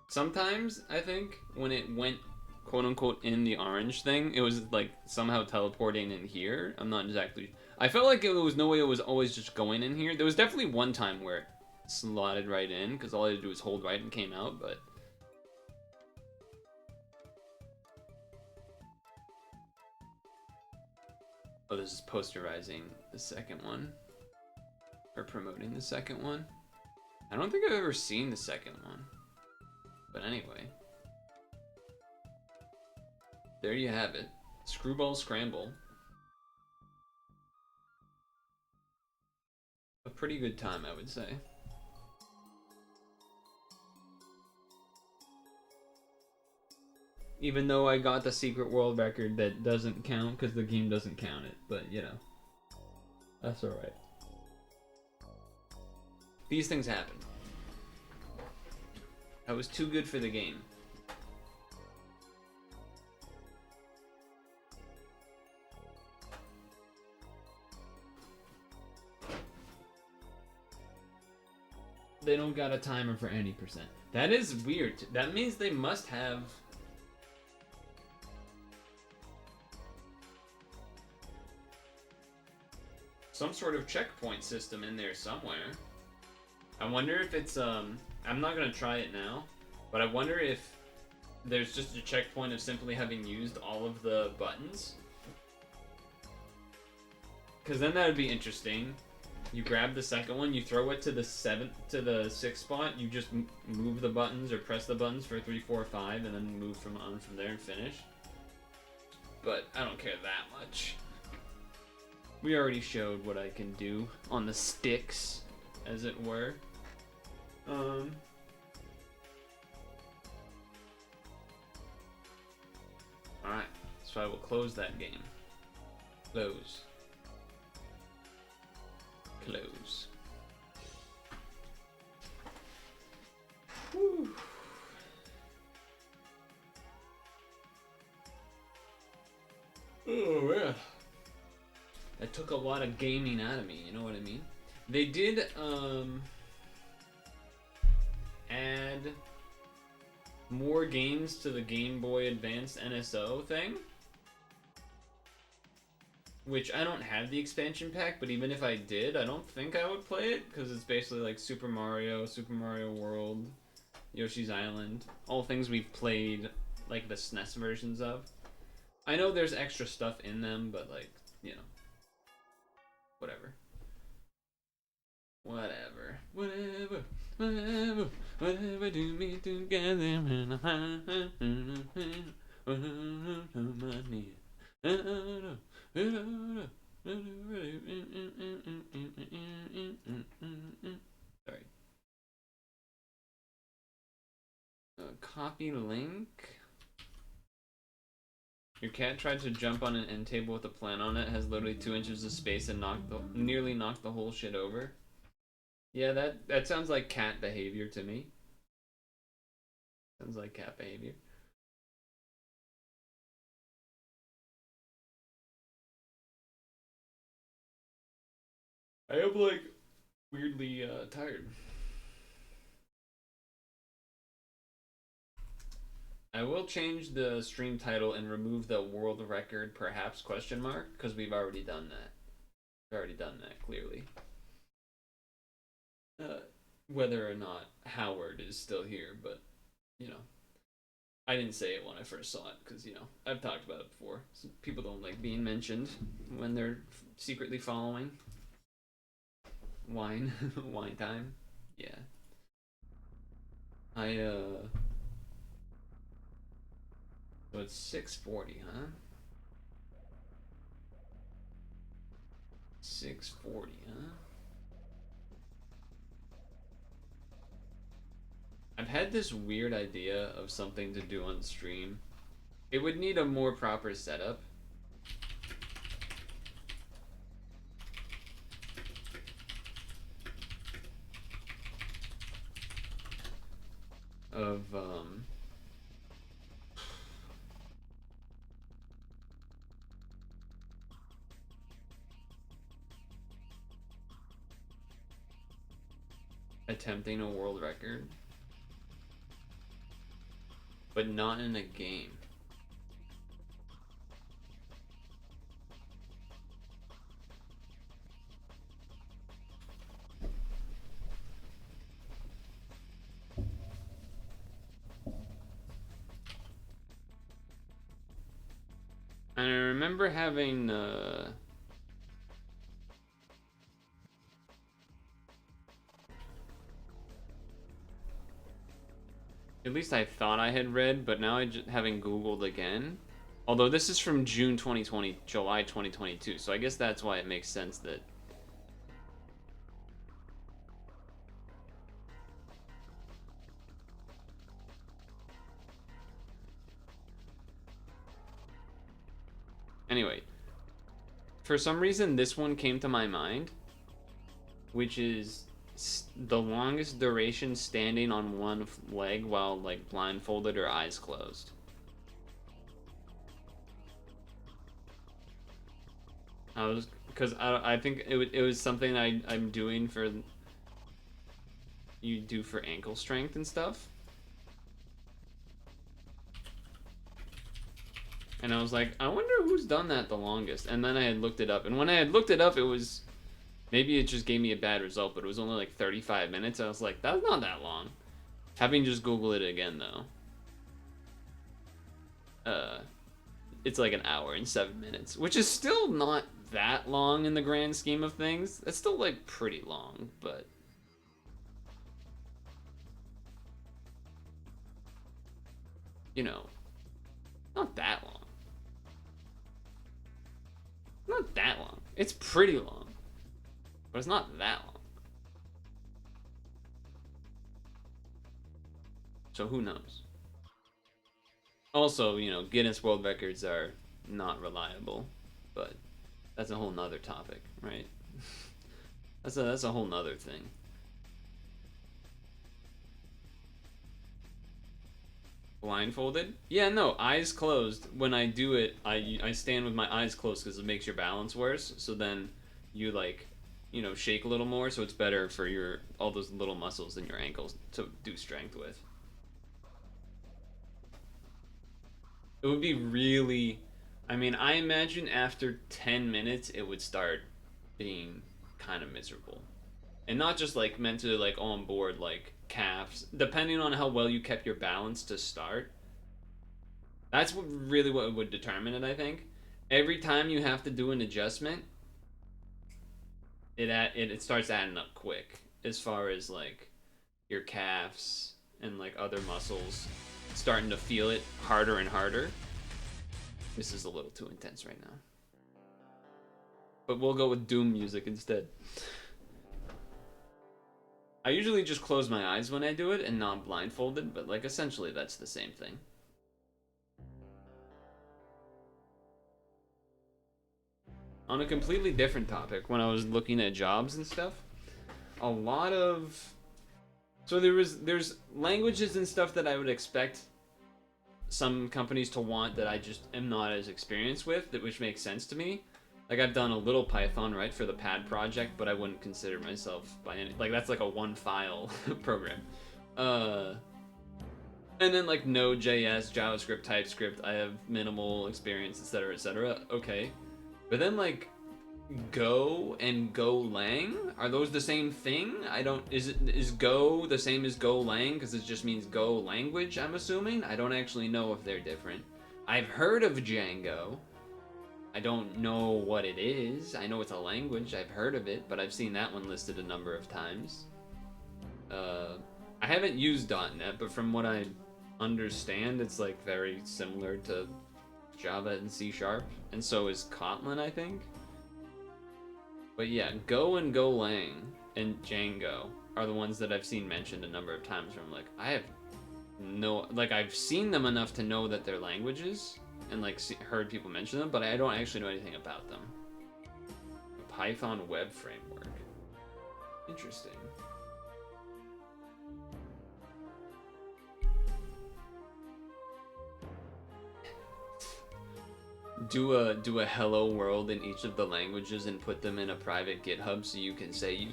sometimes, I think, when it went, quote-unquote, in the orange thing, it was, like, somehow teleporting in here. I'm not exactly... I felt like it was no way it was always just going in here. There was definitely one time where it slotted right in, because all I had to do was hold right and came out, but... Oh, this is posterizing the second one. Or promoting the second one. I don't think I've ever seen the second one. But anyway. There you have it. Screwball Scramble. A pretty good time, I would say. Even though I got the secret world record that doesn't count because the game doesn't count it. But, you know. That's alright. These things happen. I was too good for the game. They don't got a timer for any percent. That is weird. That means they must have... some sort of checkpoint system in there somewhere. I wonder if it's, I'm not gonna try it now, but I wonder if there's just a checkpoint of simply having used all of the buttons. Because then that would be interesting. You grab the second one, you throw it to the sixth spot, you just move the buttons or press the buttons for 3, 4, 5, and then move from there and finish. But I don't care that much. We already showed what I can do on the sticks, as it were. Alright, so I will close that game. Close. Close. Whew. Oh man. That took a lot of gaming out of me, you know what I mean? They did add more games to the Game Boy Advance NSO thing. Which I don't have the expansion pack, but even if I did, I don't think I would play it, because it's basically like Super Mario World, Yoshi's Island, all things we've played, like the SNES versions of. I know there's extra stuff in them, but like, you know, whatever. Whatever. Whatever. Whatever. Whatever do me together and sorry. Copy link. Your cat tried to jump on an end table with a plant on it. Has literally 2 inches of space and nearly knocked the whole shit over. Yeah, that sounds like cat behavior to me. Sounds like cat behavior. I am like weirdly tired. I will change the stream title and remove the world record perhaps question mark because we've already done that. We've already done that clearly. Whether or not Howard is still here, but you know, I didn't say it when I first saw it because you know I've talked about it before. So people don't like being mentioned when they're secretly following. Wine, wine time. Yeah. So it's 6:40, huh? 6:40, huh? I've had this weird idea of something to do on stream. It would need a more proper setup. Of attempting a world record, but not in a game. And I remember having at least I thought I had read, but now having Googled again. Although this is from June 2020, July 2022, so I guess that's why it makes sense that. Anyway, for some reason this one came to my mind, which is the longest duration standing on one leg while like blindfolded or eyes closed. Because I think it was something I'm doing for you do for ankle strength and stuff. And I was like, I wonder who's done that the longest. And then I had looked it up. And when I had looked it up, it was... Maybe it just gave me a bad result, but it was only like 35 minutes. I was like, that's not that long. Having just Googled it again, though. It's like an hour and 7 minutes. Which is still not that long in the grand scheme of things. That's still like pretty long, but... You know, not that long. Not that long. It's pretty long. But it's not that long. So who knows? Also, you know, Guinness World Records are not reliable. But that's a whole nother topic, right? that's a whole nother thing. Blindfolded? Yeah, no, eyes closed. When I do it, I stand with my eyes closed because it makes your balance worse. So then you like, you know, shake a little more, so it's better for your all those little muscles in your ankles to do strength with. It would be really, I mean, I imagine after 10 minutes it would start being kind of miserable. And not just like mentally like on board like calves, depending on how well you kept your balance to start. That's really what would determine it, I think. Every time you have to do an adjustment, it starts adding up quick as far as like your calves and like other muscles starting to feel it harder and harder. This is a little too intense right now. But we'll go with Doom music instead. I usually just close my eyes when I do it and not blindfolded, but like essentially that's the same thing. On a completely different topic, when I was looking at jobs and stuff, a lot of... So there's languages and stuff that I would expect some companies to want that I just am not as experienced with, which makes sense to me. Like, I've done a little Python, right, for the pad project, but I wouldn't consider myself by any... Like, that's like a one-file program. And And then like Node.js, JavaScript, TypeScript, I have minimal experience, etc., etc. Okay. But then like Go and Golang, are those the same thing? I don't, is Go the same as Golang because it just means Go language, I'm assuming? I don't actually know if they're different. I've heard of Django. I don't know what it is. I know it's a language, I've heard of it, but I've seen that one listed a number of times. I haven't used .NET, but from what I understand, it's like very similar to Java and C#, and so is Kotlin, I think. But yeah, Go and Golang and Django are the ones that I've seen mentioned a number of times where I'm like, I have no, like I've seen them enough to know that they're languages and like heard people mention them, but I don't actually know anything about them. A Python web framework. Interesting. Do a hello world in each of the languages and put them in a private GitHub so you can say you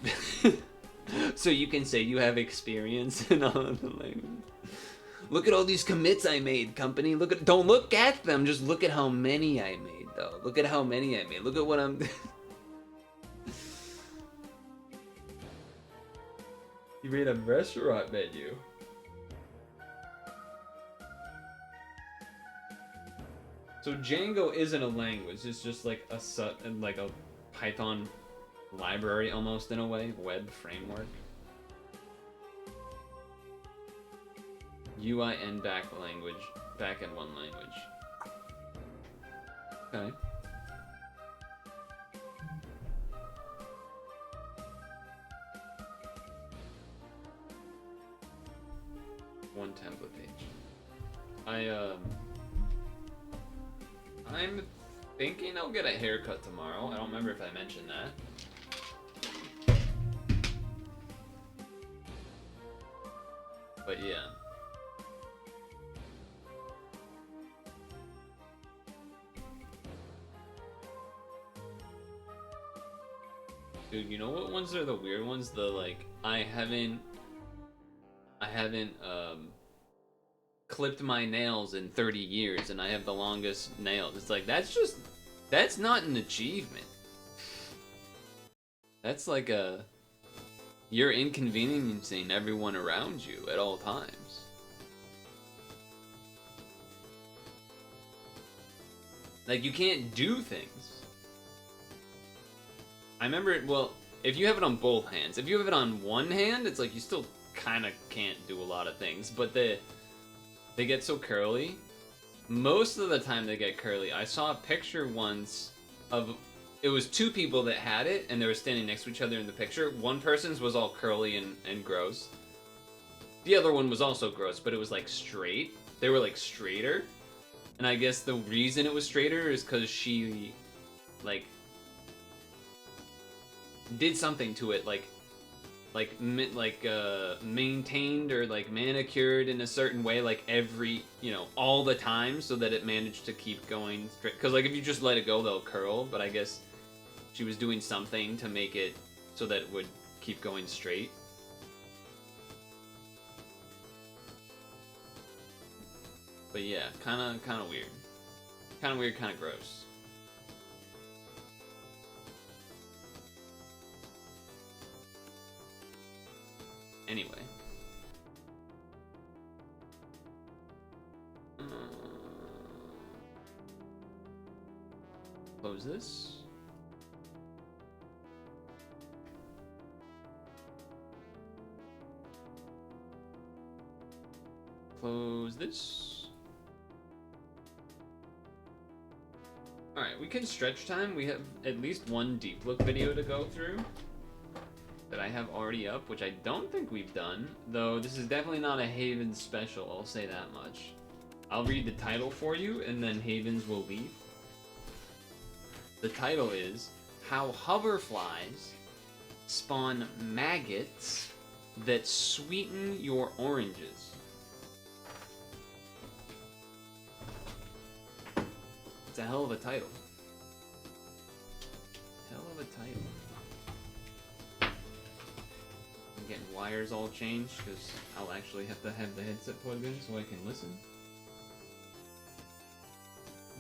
so you can say you have experience in all of the languages. Look at all these commits I made, company. Don't look at them, just look at how many I made though. Look at how many I made. Look at what I'm You made a restaurant menu. So Django isn't a language, it's just like a Python library almost in a way, web framework. UI and backend one language. Okay. One template page. I'm thinking I'll get a haircut tomorrow. I don't remember if I mentioned that. But yeah. Dude, you know what ones are the weird ones? The like, I haven't clipped my nails in 30 years and I have the longest nails. It's like, that's not an achievement. That's like you're inconveniencing everyone around you at all times. Like, you can't do things. I remember, well, if you have it on both hands. If you have it on one hand, it's like you still kind of can't do a lot of things, but they get so curly. Most of the time they get curly. I saw a picture once of, it was two people that had it, and they were standing next to each other in the picture. One person's was all curly and gross. The other one was also gross, but it was like straight. They were like straighter. And I guess the reason it was straighter is because she, like, did something to it, maintained or like manicured in a certain way, like every, all the time, so that it managed to keep going straight. Because like if you just let it go, they'll curl. But I guess she was doing something to make it so that it would keep going straight. But yeah, kind of weird, kind of gross. Anyway. Close this. Close this. Alright, we can stretch time. We have at least one deep look video to go through that I have already up, which I don't think we've done, though this is definitely not a Havens special, I'll say that much. I'll read the title for you, and then Havens will leave. The title is, How Hoverflies Spawn Maggots That Sweeten Your Oranges. It's a hell of a title. Hell of a title. getting wires all changed because I'll actually have to have the headset plugged in so I can listen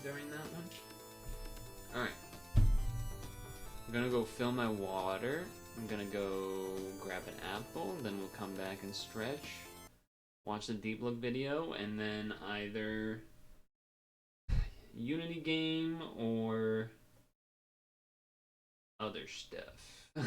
during that one. Alright. I'm gonna go fill my water. I'm gonna go grab an apple, then we'll come back and stretch, watch the deep look video, and then either Unity game or other stuff. We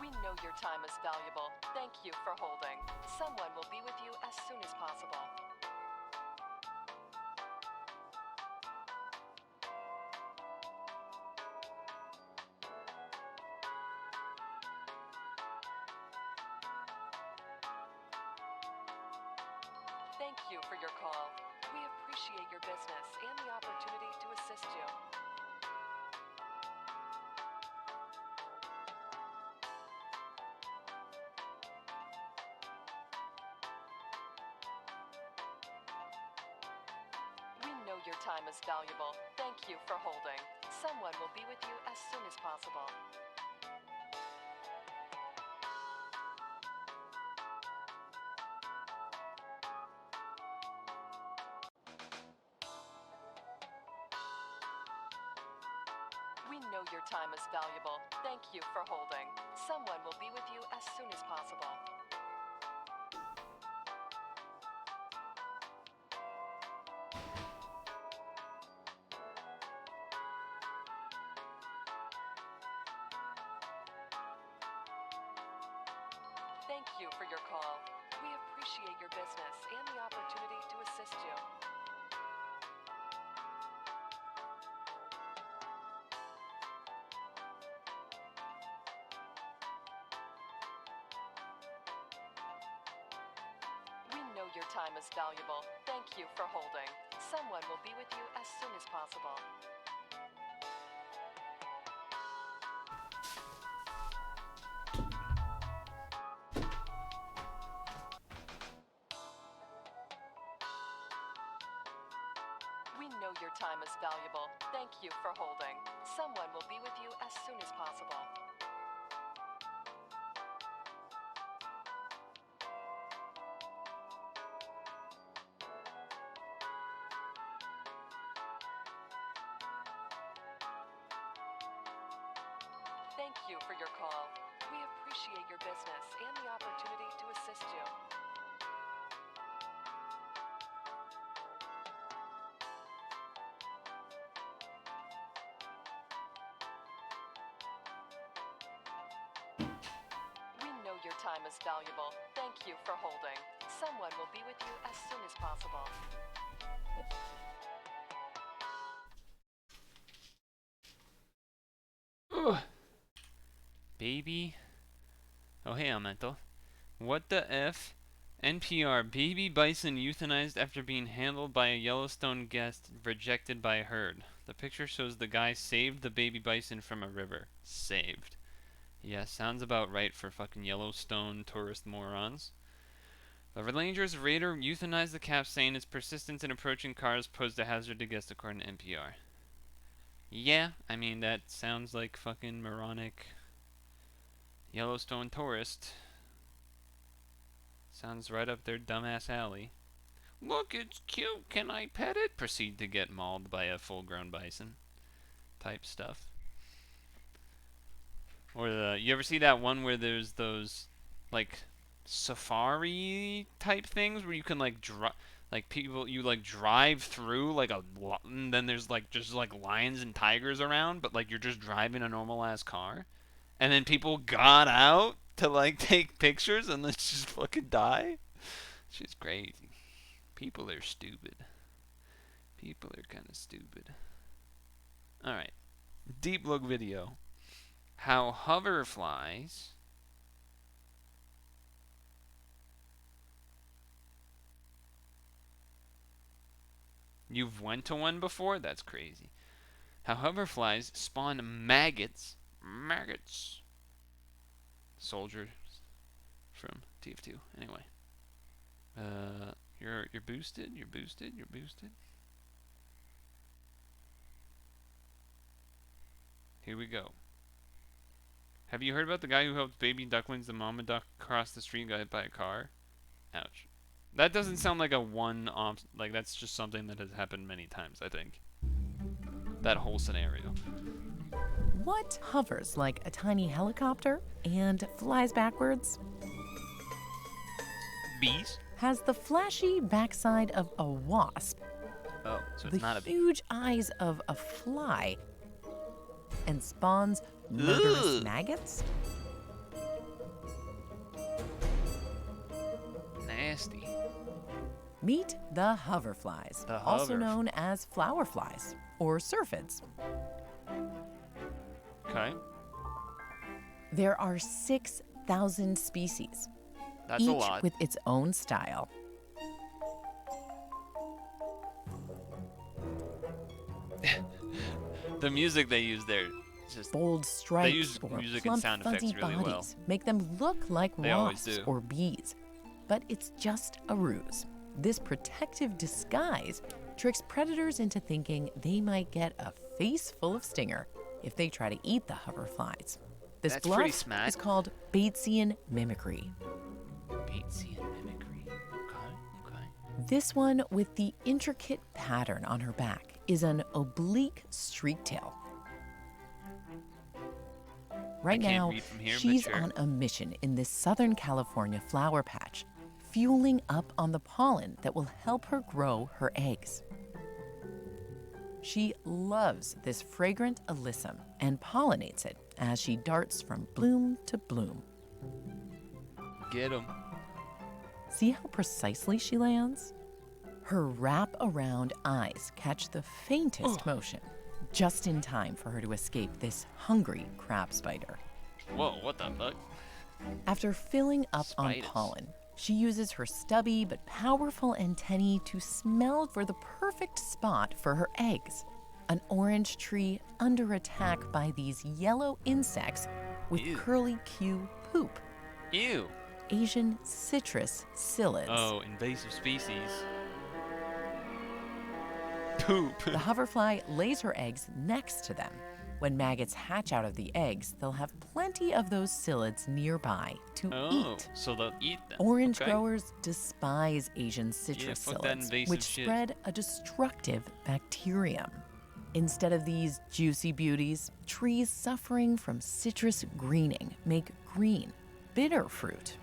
know your time is valuable. Thank you for holding. Someone will be with you as soon as possible. Thank you for your call. We appreciate your business and the opportunity to assist you. We know your time is valuable. Thank you for holding. Someone will be with you as soon as possible. We know your time is valuable. Thank you for holding. Someone will be with you as soon as possible. Thank you for your call. We appreciate your business and the opportunity to assist you. We know your time is valuable. Thank you for holding. Someone will be with you as soon as possible. We know your time is valuable. Thank you for holding. Someone will be with you as soon as possible. Thank you for your call. We appreciate your business and the opportunity to assist you. We know your time is valuable. Thank you for holding. Someone will be with you as soon as possible. Ugh. Baby. Oh, hey, Elemental. What the F? NPR. Baby bison euthanized after being handled by a Yellowstone guest rejected by a herd. The picture shows the guy saved the baby bison from a river. Saved. Yeah, sounds about right for fucking Yellowstone tourist morons. The Rangers raider euthanized the calf, saying its persistence in approaching cars posed a hazard to guests, according to NPR. Yeah, I mean, that sounds like fucking moronic Yellowstone tourist. Sounds right up their dumbass alley. Look, it's cute. Can I pet it? Proceed to get mauled by a full-grown bison. Type stuff. Or you ever see that one where there's those, like, safari type things where you can like you like drive through like and then there's like just like lions and tigers around, but like you're just driving a normal ass car, and then people got out to like take pictures and then just fucking die. She's crazy. People are stupid. People are kind of stupid. All right, deep look video. How hoverflies You've went to one before? That's crazy. How hoverflies spawn maggots. Maggots. Soldiers from TF2. Anyway. You're boosted. You're boosted. You're boosted. Here we go. Have you heard about the guy who helped baby ducklings and mama duck cross the street and got hit by a car? Ouch. That doesn't sound like a one-off, like that's just something that has happened many times, I think. That whole scenario. What hovers like a tiny helicopter and flies backwards? Bees? Has the flashy backside of a wasp, Oh, so it's not a the bee. huge eyes of a fly, and spawns murderous Ugh. maggots? Nasty. Meet the hoverflies, The also hover- known as flower flies or syrphids. Okay. There are 6,000 species, That's each a lot. with its own style. The music they use there is just Bold stripes use or music and plump, sound fuzzy effects really well. bodies make them look like They always wasps do. or bees. But it's just a ruse. This protective disguise tricks predators into thinking they might get a face full of stinger if they try to eat the hoverflies. This That's pretty bluff smart. is called Batesian mimicry. Batesian mimicry. Okay. This one with the intricate pattern on her back is an oblique streak tail. Right can't now, read from here, but she's sure. on a mission in this Southern California flower patch, fueling up on the pollen that will help her grow her eggs. She loves this fragrant alyssum and pollinates it as she darts from bloom to bloom. Get 'em. See how precisely she lands? Her wrap-around eyes catch the faintest motion, just in time for her to escape this hungry crab spider. Whoa, what the fuck? After filling up on Spiders. pollen, she uses her stubby but powerful antennae to smell for the perfect spot for her eggs. An orange tree under attack by these yellow insects with Ew. curly Q poop. Ew. Asian citrus psyllids. Oh, invasive species. Poop. The hoverfly lays her eggs next to them. When maggots hatch out of the eggs, they'll have plenty of those psyllids nearby to Oh, eat. so they'll eat them. Orange Okay. growers despise Asian citrus fuck that psyllids, invasive which shit. spread a destructive bacterium. Instead of these juicy beauties, trees suffering from citrus greening make green, bitter fruit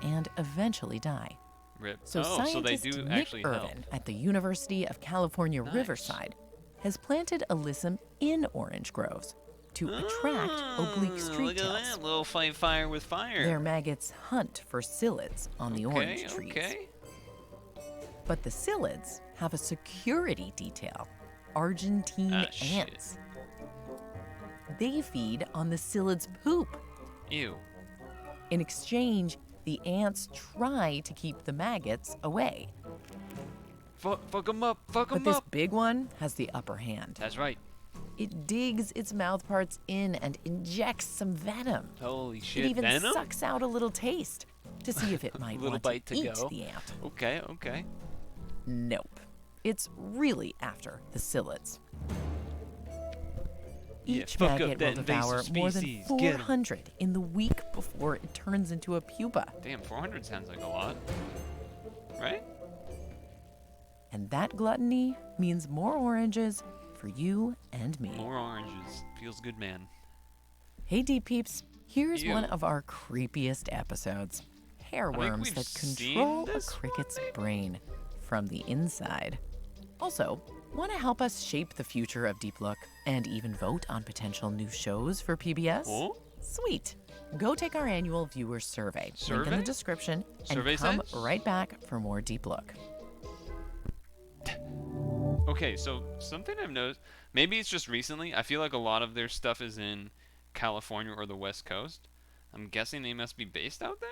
and eventually die. Rip. So oh, so they scientist do Nick actually help. Irvin at the University of California, Nice. Riverside has planted alyssum in orange groves to attract oblique streak Look at tails. that, little fight fire with fire. Their maggots hunt for psyllids on the orange trees. Okay. But the psyllids have a security detail, Argentine Ah, shit. ants. They feed on the psyllid's poop. Ew. In exchange, the ants try to keep the maggots away. Fuck them up. Fuck But them this up. big one has the upper hand. That's right. It digs its mouth parts in and injects some venom. Holy shit. It even Venom? sucks out a little taste to see if it might Little want bite to to eat go. the ant. Okay. Nope. It's really after the psyllids. Yeah, Each fuck up maggot will that devour invasive more than species. Get 'em. 400 in the week before it turns into a pupa. Damn, 400 sounds like a lot. Right? And that gluttony means more oranges for you and me. More oranges. Feels good, man. Hey, Deep Peeps, here's Ew. one of our creepiest episodes. Hairworms we've that seen control a this cricket's brain from the inside. Also, want to help us shape the future of Deep Look and even vote on potential new shows for PBS? Oh? Sweet. Go take our annual viewer survey. Link in Survey? the description. Survey and come says? right back for more Deep Look. Okay, so something I've noticed, maybe it's just recently, I feel like a lot of their stuff is in California or the West Coast. I'm guessing they must be based out there?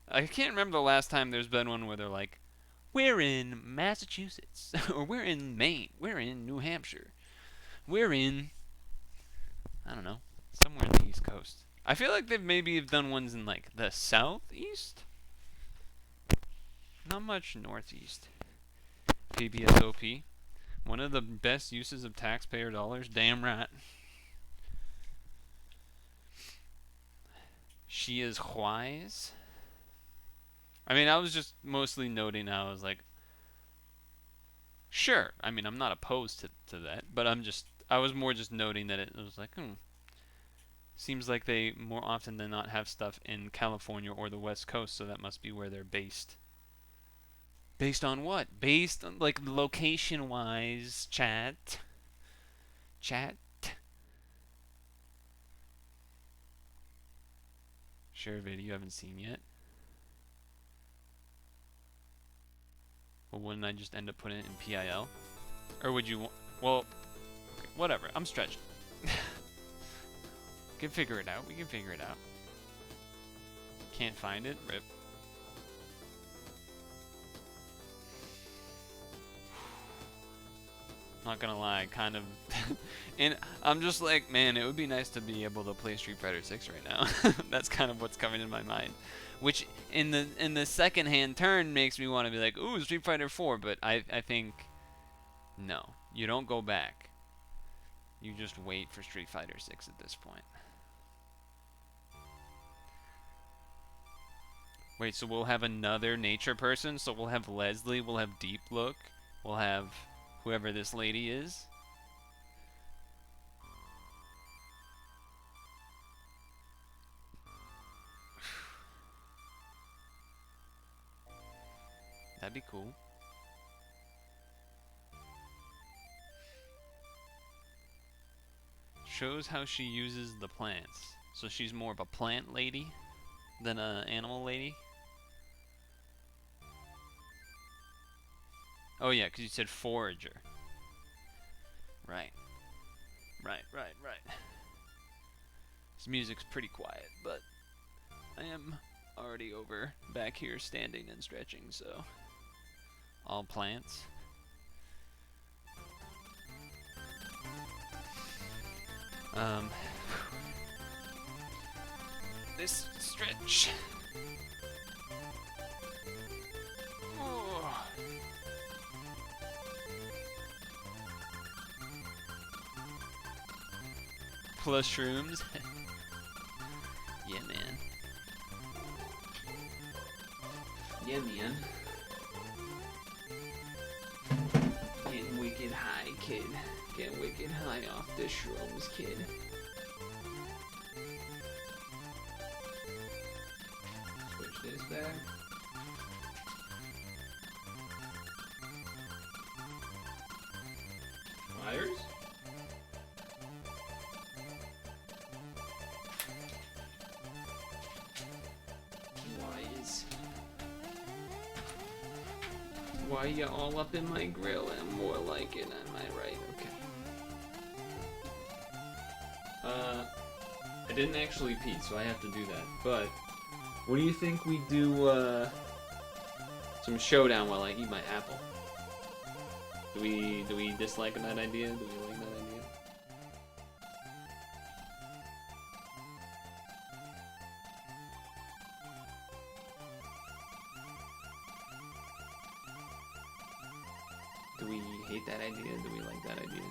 I can't remember the last time there's been one where they're like, we're in Massachusetts, or we're in Maine, we're in New Hampshire, we're in, I don't know, somewhere in the East Coast. I feel like they've maybe done ones in like the Southeast? Not much Northeast. PBSOP. One of the best uses of taxpayer dollars. Damn right. She is wise. I mean, I was just mostly noting how I was like, sure. I mean, I'm not opposed to that, but I was more just noting that it was like, seems like they more often than not have stuff in California or the West Coast, so that must be where they're based. Based on what? Based on, like, location-wise, chat. Chat. Share a video you haven't seen yet. Well, wouldn't I just end up putting it in PIL? Or would you... Well, okay, whatever. I'm stretching. We can figure it out. We can figure it out. Can't find it? Rip. Not gonna lie, kind of... and I'm just like, man, it would be nice to be able to play Street Fighter 6 right now. That's kind of what's coming in my mind. Which, in the second-hand turn, makes me want to be like, ooh, Street Fighter 4, but I think... No. You don't go back. You just wait for Street Fighter 6 at this point. Wait, so we'll have another nature person? So we'll have Leslie, we'll have Deep Look, we'll have whoever this lady is. That'd be cool. Shows how she uses the plants. So she's more of a plant lady than an animal lady. Oh yeah, because you said forager. Right. Right. This music's pretty quiet, but I am already over back here standing and stretching, so... All plants. This stretch. Oh. Plus shrooms. Yeah, man. Yeah, man. Getting wicked high, kid. Getting wicked high off the shrooms, kid. Switch this back. Wires? Why you all up in my grill and more like it, am I right? Okay. I didn't actually pee, so I have to do that. But, what do you think we do, some Showdown while I eat my apple? Do we dislike that idea? Do we like that idea? Do we hate that idea? Do we like that idea?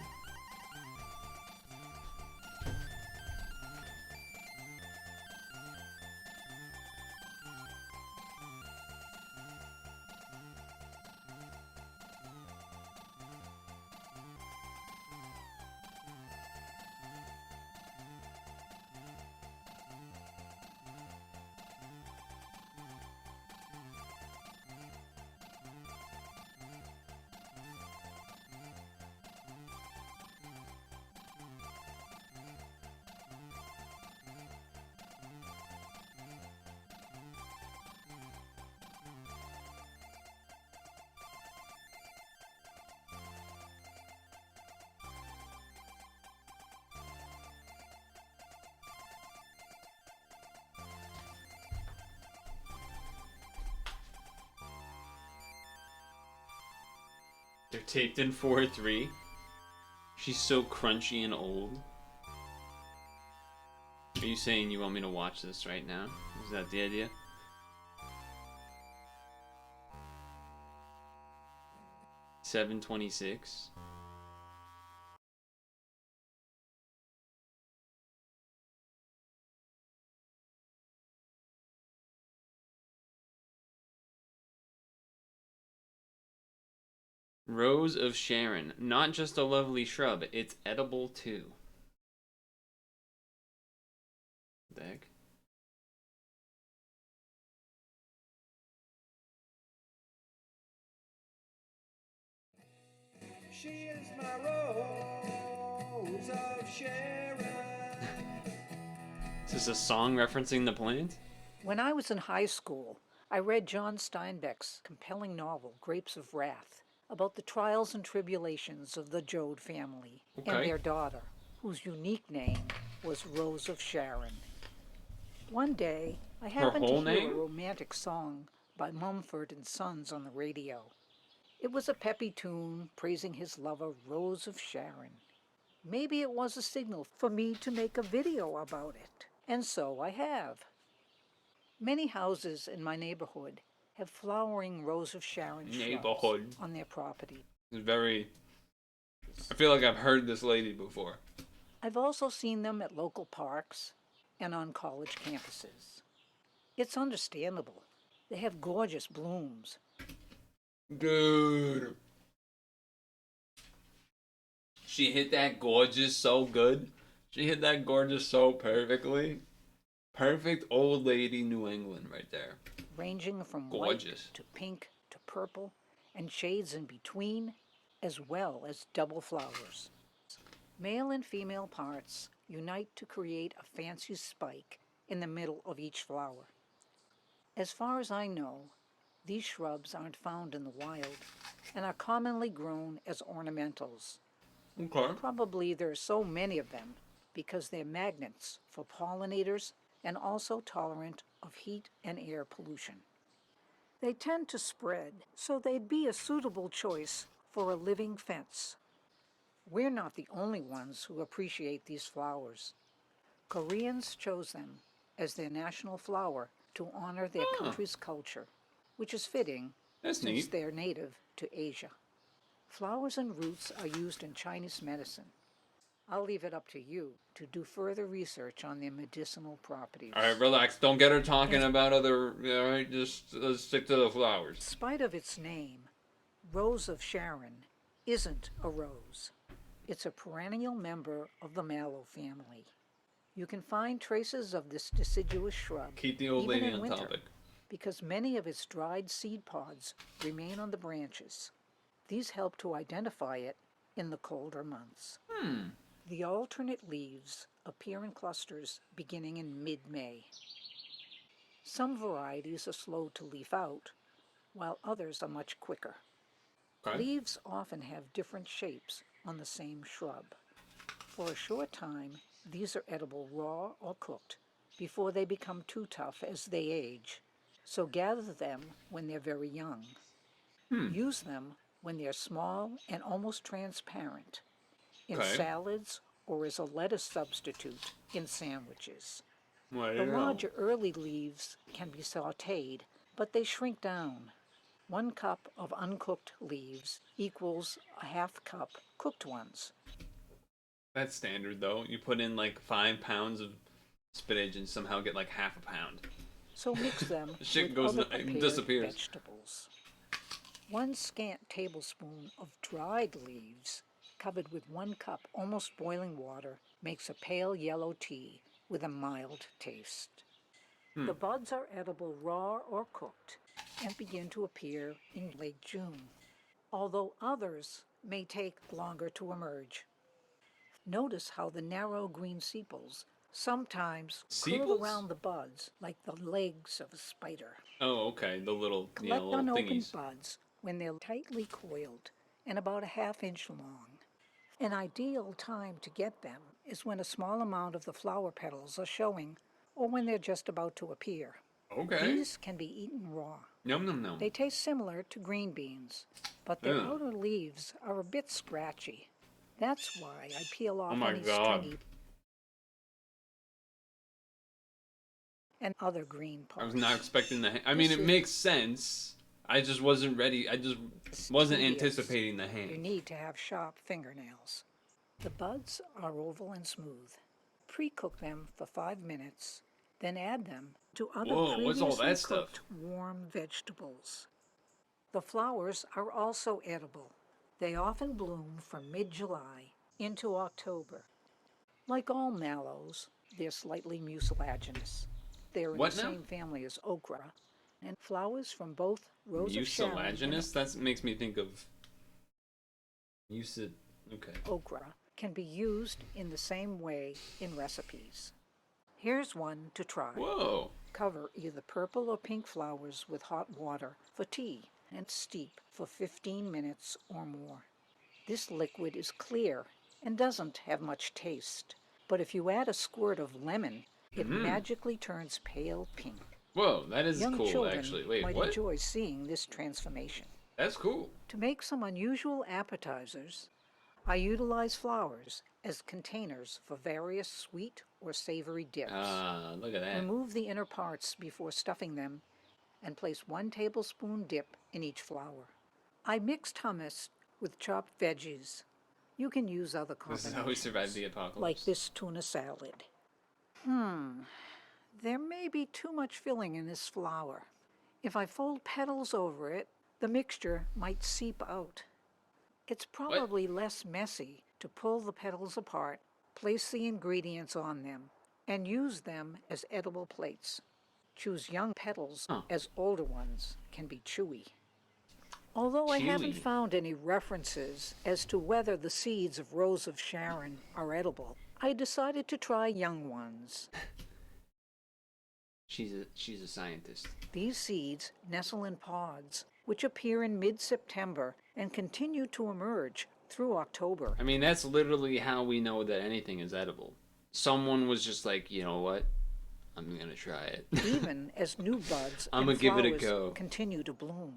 They're taped in 4:3. She's so crunchy and old. Are you saying you want me to watch this right now? Is that the idea? 7:26. Rose of Sharon. Not just a lovely shrub, it's edible too. The heck? She is my Rose of Sharon. Is this a song referencing the plant? When I was in high school, I read John Steinbeck's compelling novel, Grapes of Wrath, about the trials and tribulations of the Joad family and their daughter, whose unique name was Rose of Sharon. One day, I happened to hear a romantic song by Mumford and Sons on the radio. It was a peppy tune praising his lover, Rose of Sharon. Maybe it was a signal for me to make a video about it, and so I have. Many houses in my neighborhood have flowering Rose of Sharon shrubs on their property. I feel like I've heard this lady before. I've also seen them at local parks and on college campuses. It's understandable. They have gorgeous blooms. Dude. She hit that gorgeous so good. She hit that gorgeous so perfectly. Perfect old lady New England right there. Ranging from gorgeous. White to pink to purple and shades in between, as well as double flowers. Male and female parts unite to create a fancy spike in the middle of each flower. As far as I know, these shrubs aren't found in the wild and are commonly grown as ornamentals. Okay. Probably there are so many of them because they're magnets for pollinators and also tolerant of heat and air pollution. They tend to spread, so they'd be a suitable choice for a living fence. We're not the only ones who appreciate these flowers. Koreans chose them as their national flower to honor their country's culture, which is fitting since they're native to Asia. Flowers and roots are used in Chinese medicine. I'll leave it up to you to do further research on their medicinal properties. All right, relax. Don't get her talking about other... All right, just let's stick to the flowers. In spite of its name, Rose of Sharon isn't a rose. It's a perennial member of the mallow family. You can find traces of this deciduous shrub Keep the old lady on topic. Because many of its dried seed pods remain on the branches. These help to identify it in the colder months. The alternate leaves appear in clusters beginning in mid-May. Some varieties are slow to leaf out, while others are much quicker. Okay. Leaves often have different shapes on the same shrub. For a short time, these are edible raw or cooked before they become too tough as they age. So gather them when they're very young. Use them when they're small and almost transparent in salads or as a lettuce substitute in sandwiches. The larger early leaves can be sautéed, but they shrink down. 1 cup of uncooked leaves equals a half cup cooked ones. That's standard, though. You put in like 5 pounds of spinach and somehow get like half a pound. So mix them Shit with other prepared disappears. vegetables. 1 scant tablespoon of dried leaves covered with 1 cup almost boiling water makes a pale yellow tea with a mild taste. The buds are edible raw or cooked and begin to appear in late June, although others may take longer to emerge. Notice how the narrow green sepals sometimes curl around the buds like the legs of a spider. Oh, okay. The little, Collect little unopened thingies. buds when they're tightly coiled and about a half-inch long. An ideal time to get them is when a small amount of the flower petals are showing or when they're just about to appear. Okay. These can be eaten raw. Yum, num, num. They taste similar to green beans, but their outer leaves are a bit scratchy. That's why I peel off any stringy and other green parts. I was not expecting the... I mean, it makes sense. I just wasn't ready. I just wasn't anticipating the hand. You need to have sharp fingernails. The buds are oval and smooth. Pre-cook them for 5 minutes, then add them to other previously cooked warm vegetables. The flowers are also edible. They often bloom from mid-July into October. Like all mallows, they're slightly mucilaginous. They're in What the now? same family as okra, and flowers from both Rose of Sharon and Mucilaginous? That makes me think of mucid. Okay. okra can be used in the same way in recipes. Here's one to try. Whoa. Cover either purple or pink flowers with hot water for tea and steep for 15 minutes or more. This liquid is clear and doesn't have much taste, but if you add a squirt of lemon, it magically turns pale pink. Whoa, that is Young cool, children actually. Wait, might what? enjoy seeing this transformation. That's cool. To make some unusual appetizers, I utilize flowers as containers for various sweet or savory dips. Ah, look at that. Remove the inner parts before stuffing them and place 1 tablespoon dip in each flower. I mixed hummus with chopped veggies. You can use other This is combinations, how we survived the apocalypse. like this tuna salad. There may be too much filling in this flower. If I fold petals over it, the mixture might seep out. It's probably less messy to pull the petals apart, place the ingredients on them, and use them as edible plates. Choose young petals, as older ones can be chewy. Although I haven't Chewy. found any references as to whether the seeds of Rose of Sharon are edible, I decided to try young ones. She's a scientist. These seeds nestle in pods, which appear in mid-September and continue to emerge through October. I mean, that's literally how we know that anything is edible. Someone was just like, you know what? I'm gonna try it. Even as new buds I'ma and give it a flowers go. continue to bloom.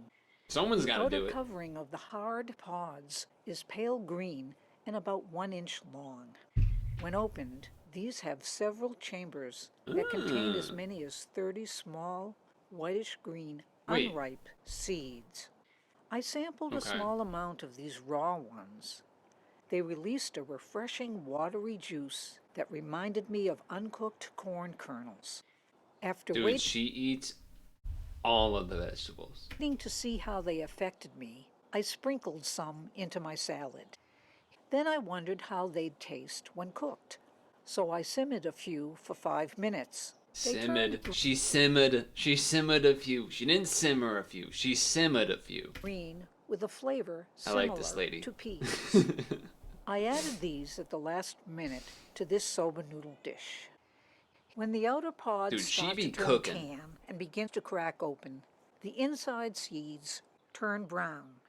Someone's The gotta outer do it. covering of the hard pods is pale green and about 1 inch long. When opened, these have several chambers that contain as many as 30 small, whitish-green, Wait. unripe seeds. I sampled a Okay. small amount of these raw ones. They released a refreshing, watery juice that reminded me of uncooked corn kernels. After Dude, she eats all of the vegetables. waiting to see how they affected me, I sprinkled some into my salad. Then I wondered how they'd taste when cooked, so I simmered a few for 5 minutes. They turned She simmered a few. She didn't simmer a few. She simmered a few. green with a flavor I similar like this lady. to peas. I added these at the last minute to this soba noodle dish. When the outer pods Dude, she start be to turn cooking. tan and begin to crack open, the inside seeds turn brown.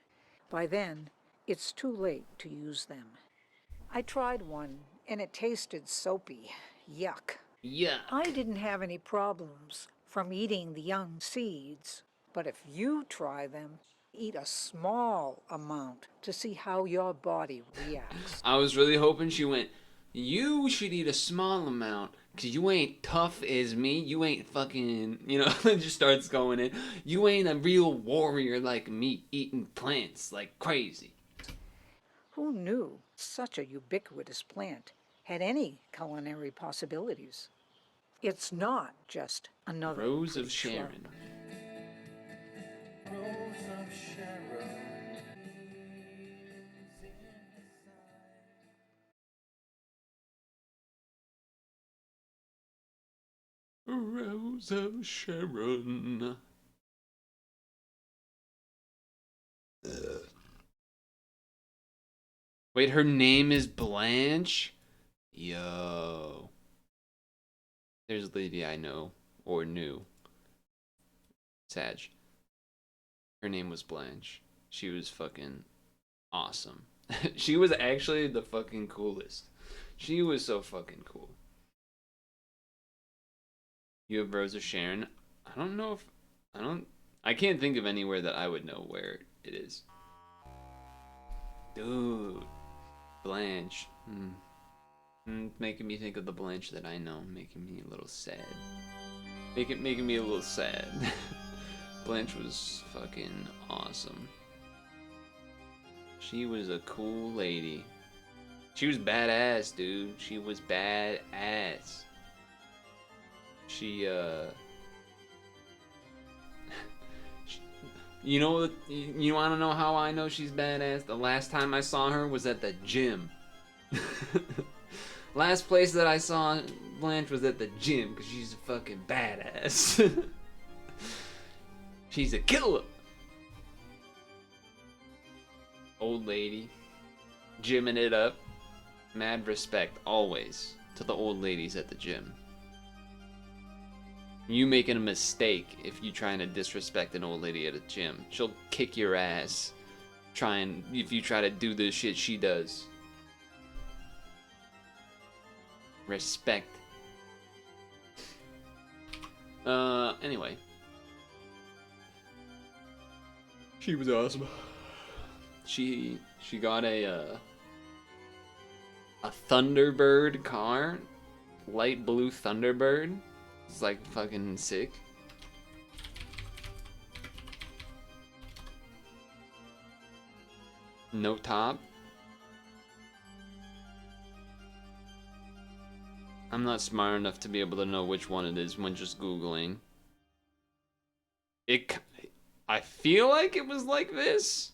By then, it's too late to use them. I tried one, and it tasted soapy. Yuck. Yeah. I didn't have any problems from eating the young seeds, but if you try them, eat a small amount to see how your body reacts. I was really hoping she went, you should eat a small amount, because you ain't tough as me. You ain't fucking, it just starts going in. You ain't a real warrior like me, eating plants like crazy. Who knew such a ubiquitous plant had any culinary possibilities? It's not just another Rose of pretty shrub. Sharon. Rose of Sharon. Rose of Sharon. Wait, her name is Blanche? Yo. There's a lady I know, or knew. Sag. Her name was Blanche. She was fucking awesome. She was actually the fucking coolest. She was so fucking cool. You have Rose of Sharon? I don't know if... I can't think of anywhere that I would know where it is. Dude. Blanche. Making me think of the Blanche that I know. Making me a little sad. Making me a little sad. Blanche was fucking awesome. She was a cool lady. She was badass, dude. She was badass. She, You know, you want to know how I know she's badass? The last time I saw her was at the gym. Last place that I saw Blanche was at the gym because she's a fucking badass. She's a killer. Old lady, gymming it up. Mad respect always to the old ladies at the gym. You making a mistake if you trying to disrespect an old lady at a gym. She'll kick your ass if you try to do the shit she does. Respect. Anyway. She was awesome. She got a Thunderbird car. Light blue Thunderbird. It's like fucking sick. No top. I'm not smart enough to be able to know which one it is when just Googling. I feel like it was like this.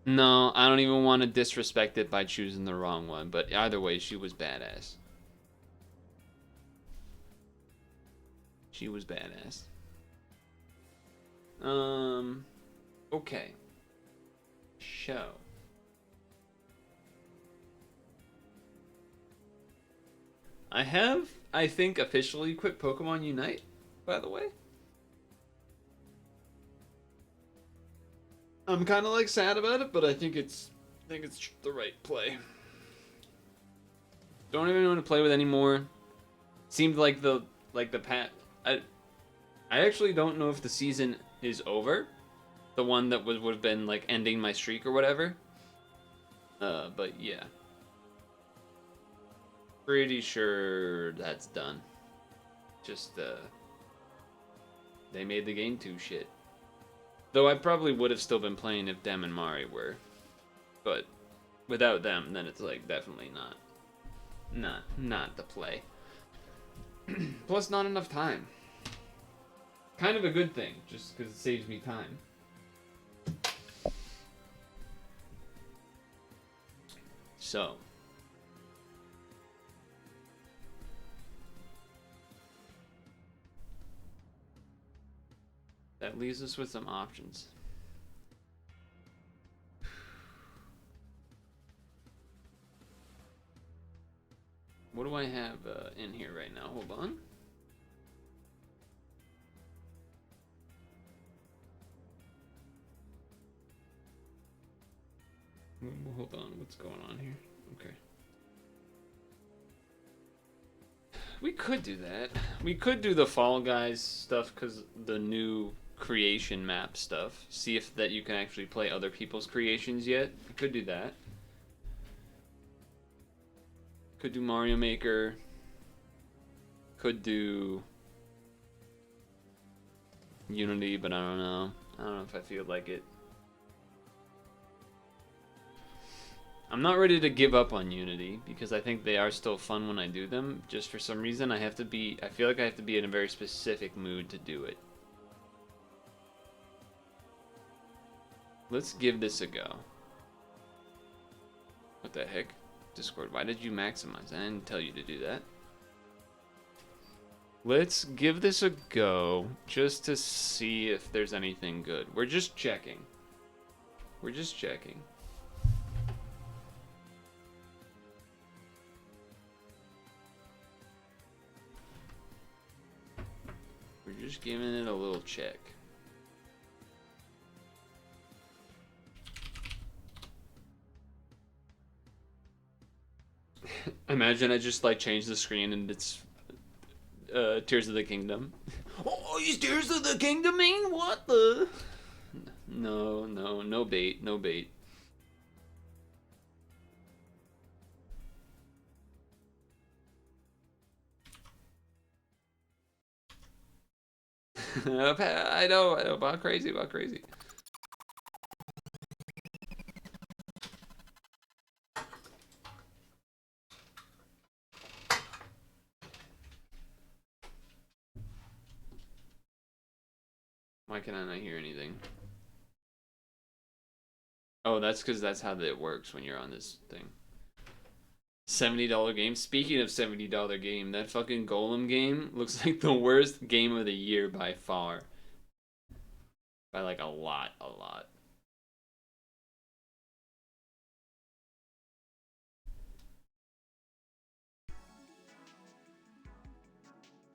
No, I don't even want to disrespect it by choosing the wrong one, but either way, she was badass. She was badass. Okay. Show. I have, I think, officially quit Pokemon Unite, by the way. I'm kind of like sad about it, but I think it's the right play. Don't even want to play with anymore. Seemed like the pat. I actually don't know if the season is over, the one that would have been like ending my streak or whatever. But yeah, pretty sure that's done. Just they made the game too shit. Though I probably would have still been playing if Dem and Mari were. But without them, then it's like definitely not the play. Plus not enough time. Kind of a good thing, just because it saves me time. So. That leaves us with some options. What do I have in here right now? Hold on. Hold on, what's going on here? Okay. We could do that. We could do the Fall Guys stuff because the new creation map stuff. See if that you can actually play other people's creations yet. We could do that. Could do Mario Maker. Could do Unity, but I don't know. I don't know if I feel like it. I'm not ready to give up on Unity because I think they are still fun when I do them. Just for some reason, I feel like I have to be in a very specific mood to do it. Let's give this a go. What the heck? Discord, why did you maximize? I didn't tell you to do that. Let's give this a go just to see if there's anything good. We're just checking. We're just checking. We're just giving it a little check. Imagine I just like change the screen and it's Tears of the Kingdom. Oh, is Tears of the Kingdom mean? What the? No bait, no bait. I know, about crazy. Why can I not hear anything? Oh, that's because that's how it works when you're on this thing. $70 game. Speaking of $70 game, that fucking Golem game looks like the worst game of the year by far. By like a lot.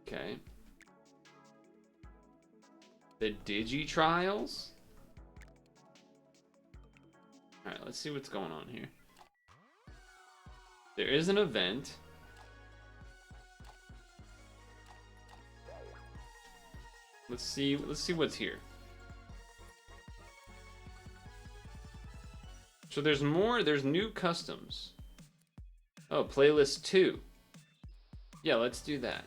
Okay. The Digi Trials? Alright, let's see what's going on here. There is an event. Let's see what's here. So there's new customs. Oh, playlist 2. Yeah, let's do that.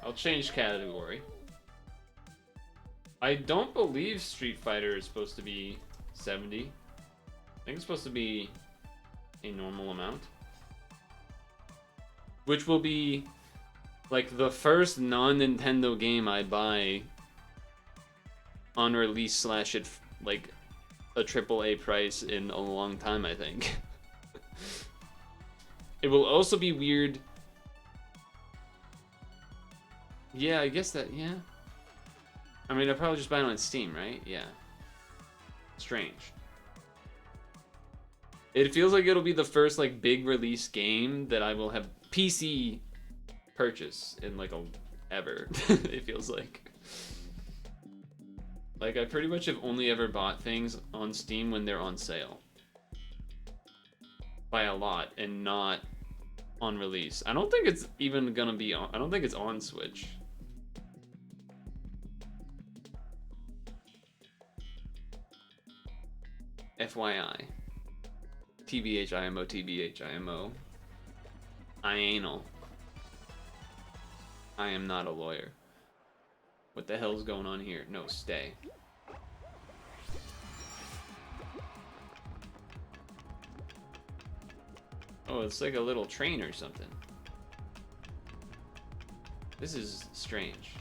I'll change category. I don't believe Street Fighter is supposed to be 70. I think it's supposed to be a normal amount. Which will be like the first non-Nintendo game I buy on release / it like a AAA price in a long time, I think. It will also be weird. Yeah, I guess that, yeah. I mean, I'll probably just buy it on Steam, right? Yeah. Strange. It feels like it'll be the first, like, big release game that I will have PC purchase in, like, ever. It feels like. Like, I pretty much have only ever bought things on Steam when they're on sale. By a lot, and not on release. I don't think it's even gonna be on, I don't think it's on Switch. FYI. TBH IMO, TBH IMO. I anal. I am not a lawyer. What the hell's going on here? No, stay. Oh, it's like a little train or something. This is strange.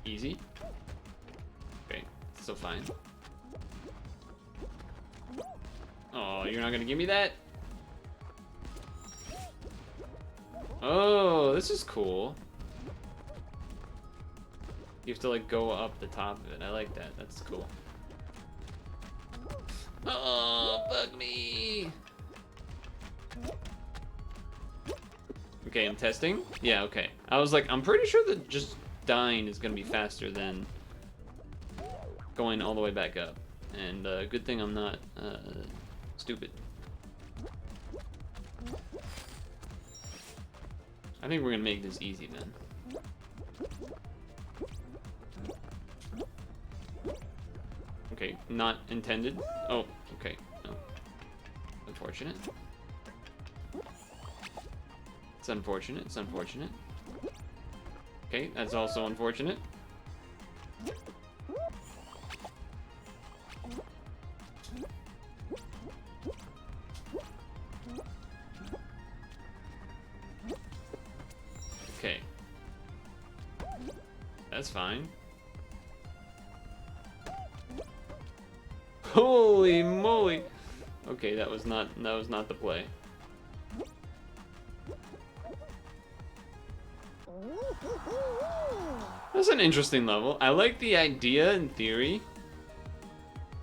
Easy. Okay, still fine. Oh, you're not gonna give me that? Oh, this is cool. You have to like go up the top of it. I like that. That's cool. Oh, bug me. Okay, I'm testing. Yeah, okay. I was like, I'm pretty sure that just dying is gonna be faster than going all the way back up. And good thing I'm not stupid. I think we're gonna make this easy then. Okay, not intended. Oh, okay. No. Unfortunate. It's unfortunate. It's unfortunate. Okay, that's also unfortunate. Okay. That's fine. Holy moly! Okay, that was not the play. That's an interesting level. I like the idea in theory.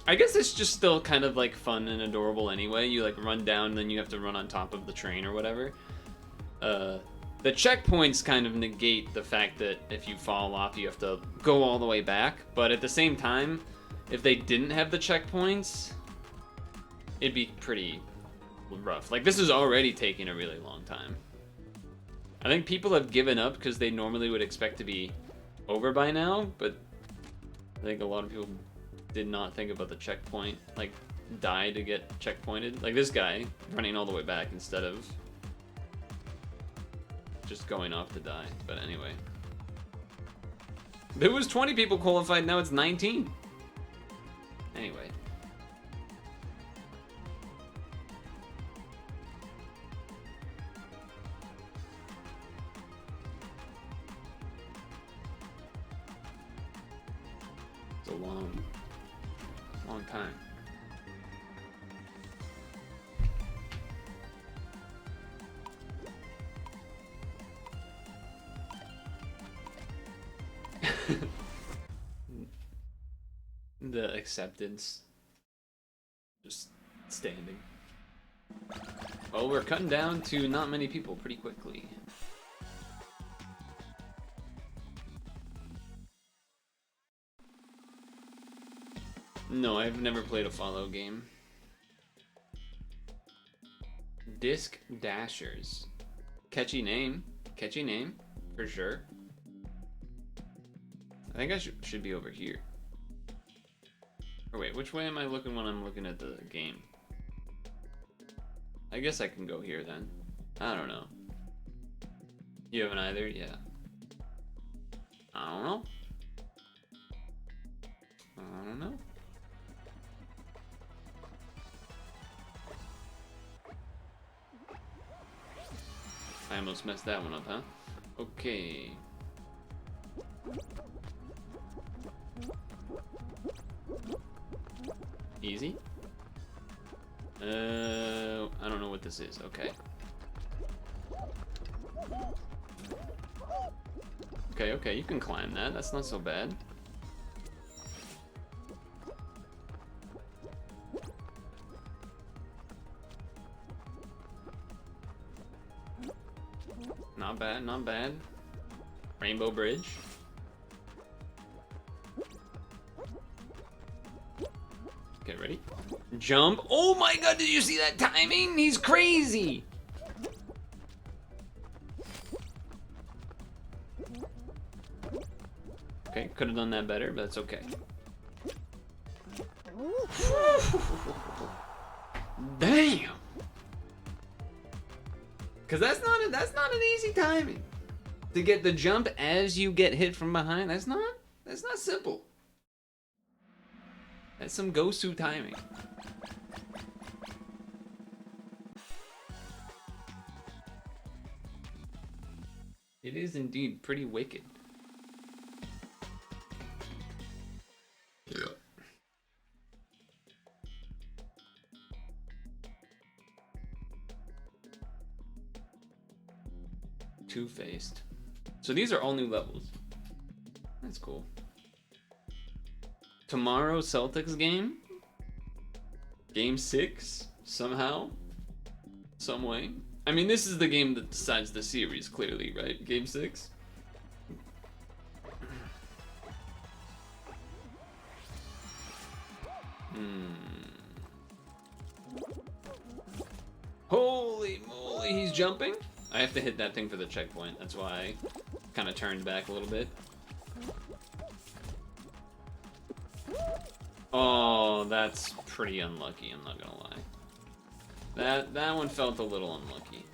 I guess it's just still kind of like fun and adorable anyway. You like run down and then you have to run on top of the train or whatever. The checkpoints kind of negate the fact that if you fall off you have to go all the way back, but at the same time, if they didn't have the checkpoints, it'd be pretty rough. Like, this is already taking a really long time. I think people have given up because they normally would expect to be over by now, but I think a lot of people did not think about the checkpoint, like, die to get checkpointed. Like this guy, running all the way back instead of just going off to die. But anyway. There was 20 people qualified, now it's 19. Anyway. Long time. The acceptance. Just standing. Well, we're cutting down to not many people pretty quickly. No, I've never played a Fallout game. Disc Dashers. Catchy name. Catchy name, for sure. I think I should be over here. Or wait, which way am I looking when I'm looking at the game? I guess I can go here then. I don't know. You haven't either? Yeah. I don't know. I don't know. I almost messed that one up, huh? Okay. Easy. I don't know what this is. Okay. Okay, you can climb that. That's not so bad. Not bad, not bad. Rainbow Bridge. Okay, ready? Jump. Oh my god, did you see that timing? He's crazy! Okay, could have done that better, but it's okay. Damn! Cause that's not an easy timing. To get the jump as you get hit from behind, that's not simple. That's some Gosu timing. It is indeed pretty wicked. Yeah. Two-faced. So these are all new levels. That's cool. Tomorrow Celtics game? Game 6? Somehow? Some way? I mean, this is the game that decides the series, clearly, right? Game 6? Holy moly, he's jumping? I have to hit that thing for the checkpoint. That's why I kind of turned back a little bit. Oh, that's pretty unlucky, I'm not gonna lie. That one felt a little unlucky.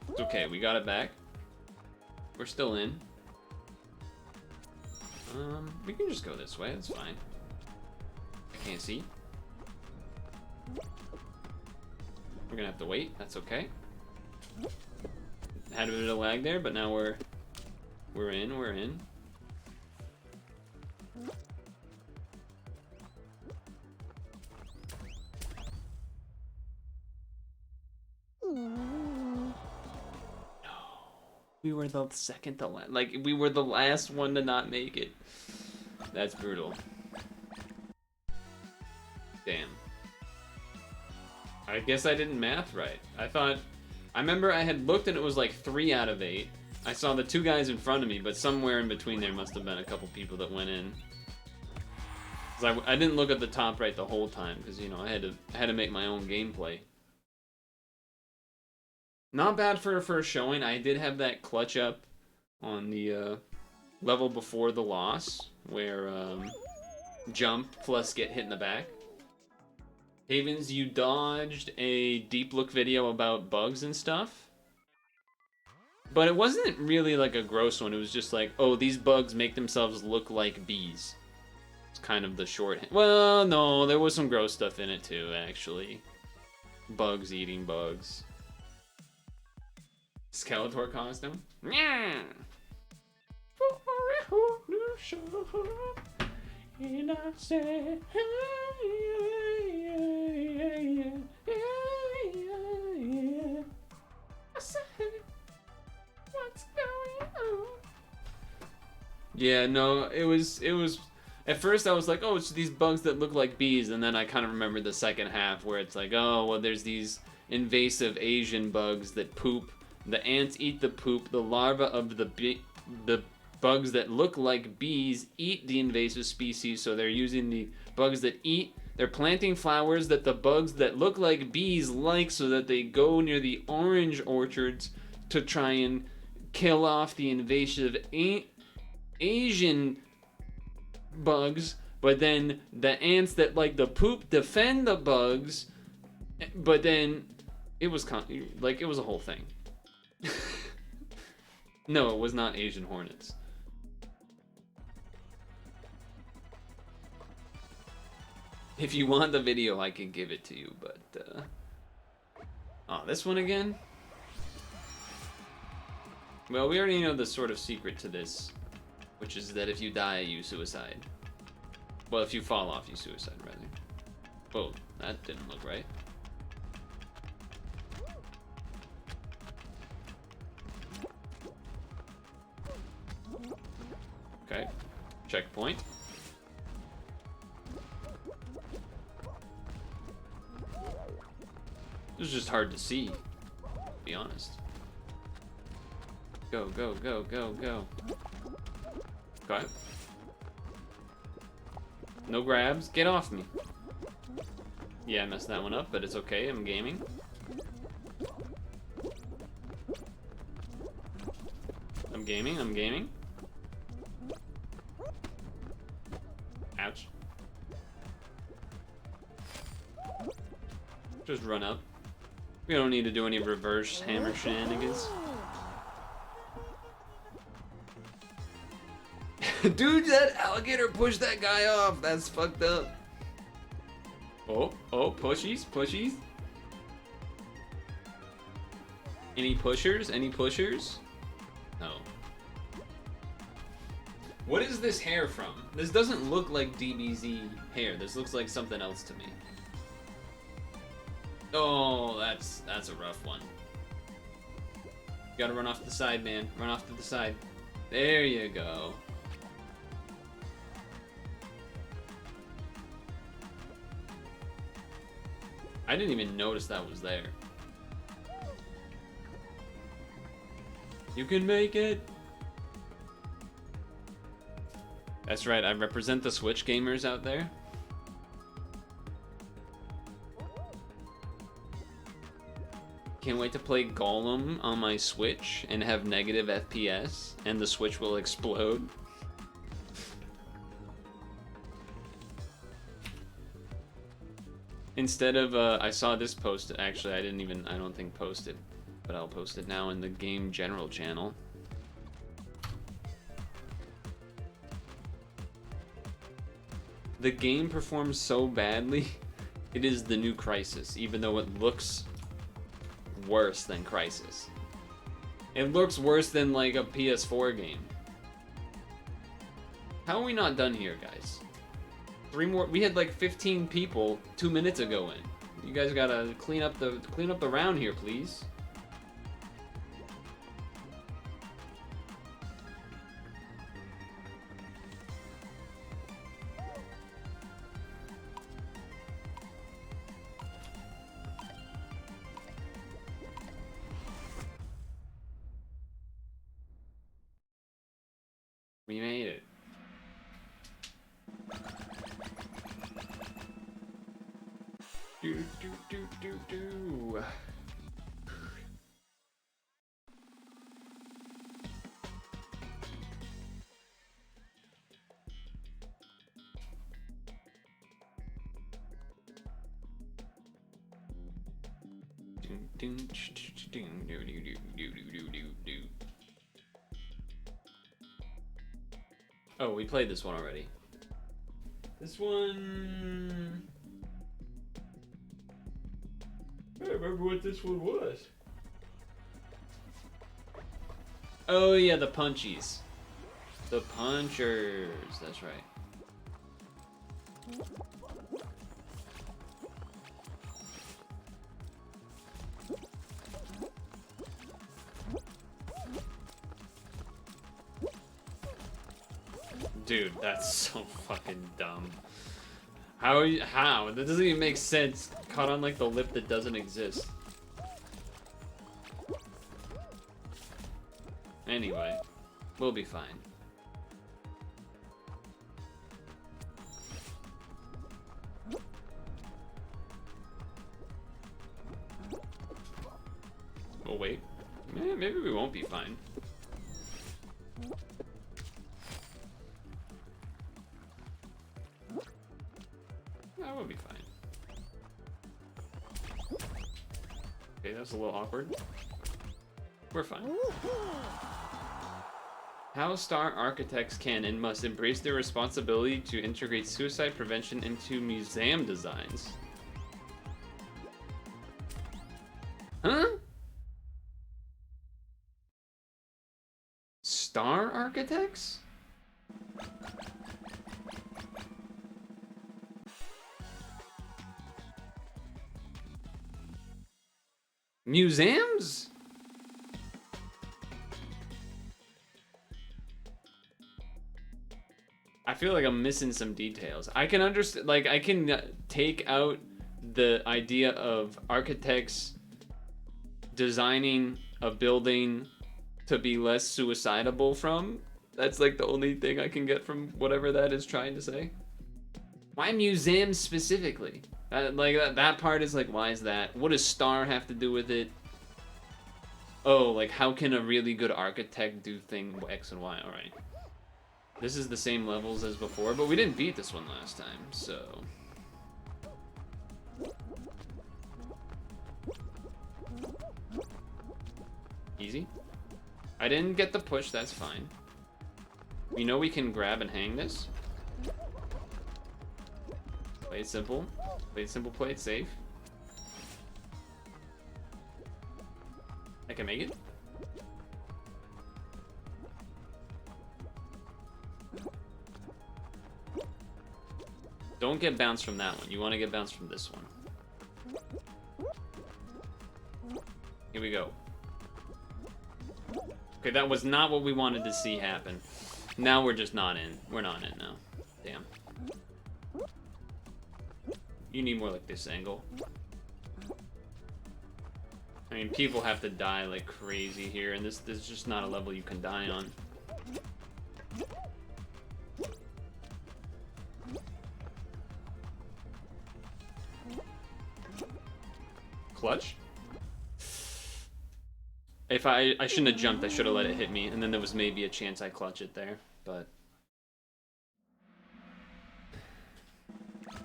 It's okay, we got it back. We're still in. We can just go this way, that's fine. I can't see. We're gonna have to wait, that's okay. Had a bit of lag there, but now we're in. No. We were the second to last. Like, we were the last one to not make it. That's brutal. Damn. I guess I didn't math right. I remember I had looked and it was like 3 out of 8. I saw the 2 guys in front of me, but somewhere in between there must have been a couple people that went in. 'Cause I didn't look at the top right the whole time, because, you know, I had to make my own gameplay. Not bad for a first showing. I did have that clutch up on the level before the loss, where jump plus get hit in the back. Havens, you dodged a deep look video about bugs and stuff. But it wasn't really like a gross one. It was just like, oh, these bugs make themselves look like bees. It's kind of the short... Well, no, there was some gross stuff in it too, actually. Bugs eating bugs. Skeletor costume? Yeah. show up, and I say, I say, what's going on? Yeah, no, it was. At first, I was like, oh, it's these bugs that look like bees, and then I kind of remembered the second half where it's like, oh, well, there's these invasive Asian bugs that poop. The ants eat the poop. The larvae of the bugs that look like bees eat the invasive species, so they're using the bugs that eat. They're planting flowers that the bugs that look like bees like, so that they go near the orange orchards to try and kill off the invasive Asian bugs. But then the ants that like the poop defend the bugs. But then it was like it was a whole thing. No, it was not Asian hornets. If you want the video, I can give it to you, but oh, this one again? Well, we already know the sort of secret to this, which is that if you die, you suicide. Well, if you fall off, you suicide, rather. Whoa, that didn't look right. Okay, checkpoint. This is just hard to see, to be honest. Go, go, go, go, go. Okay. No grabs. Get off me. Yeah, I messed that one up, but it's okay. I'm gaming. I'm gaming. I'm gaming. Ouch. Just run up. We don't need to do any reverse hammer shenanigans. Dude, that alligator pushed that guy off. That's fucked up. Oh, oh, pushies, pushies. Any pushers? Any pushers? No. What is this hair from? This doesn't look like DBZ hair. This looks like something else to me. Oh, that's a rough one. You gotta run off to the side, man. Run off to the side. There you go. I didn't even notice that was there. You can make it! That's right, I represent the Switch gamers out there. Can't wait to play Golem on my Switch and have negative FPS, and the Switch will explode. Instead of, I saw this post, actually, I don't think post it, but I'll post it now in the Game General channel. The game performs so badly, it is the new Crysis, even though it looks worse than Crysis. It looks worse than like a PS4 game. How are we not done here, guys? 3 more. We had like 15 people 2 minutes ago in. You guys gotta clean up the round here, please. We made it. Do. Oh, we played this one already. This one... I don't remember what this one was. Oh yeah, the punchies. The punchers. That's right. Dude, that's so fucking dumb. How? That doesn't even make sense. Caught on like the lip that doesn't exist. Anyway, we'll be fine. Oh wait, maybe we won't be fine. I will be fine. Okay, that's a little awkward. We're fine. How star architects can and must embrace their responsibility to integrate suicide prevention into museum designs. Huh? Star architects? Museums? I feel like I'm missing some details. I can understand, like, I can take out the idea of architects designing a building to be less suicidable from. That's like the only thing I can get from whatever that is trying to say. Why museums specifically? That part is like, why is that? What does star have to do with it? Oh, like how can a really good architect do thing X and Y? All right. This is the same levels as before, but we didn't beat this one last time, so. Easy. I didn't get the push, that's fine. We know we can grab and hang this. Play it simple. Play it simple, play it safe. I can make it. Don't get bounced from that one. You want to get bounced from this one. Here we go. Okay, that was not what we wanted to see happen. Now we're just not in. We're not in now. Damn. You need more like this angle. I mean, people have to die like crazy here, and this is just not a level you can die on. Clutch? If I shouldn't have jumped, I should have let it hit me, and then there was maybe a chance I clutch it there, but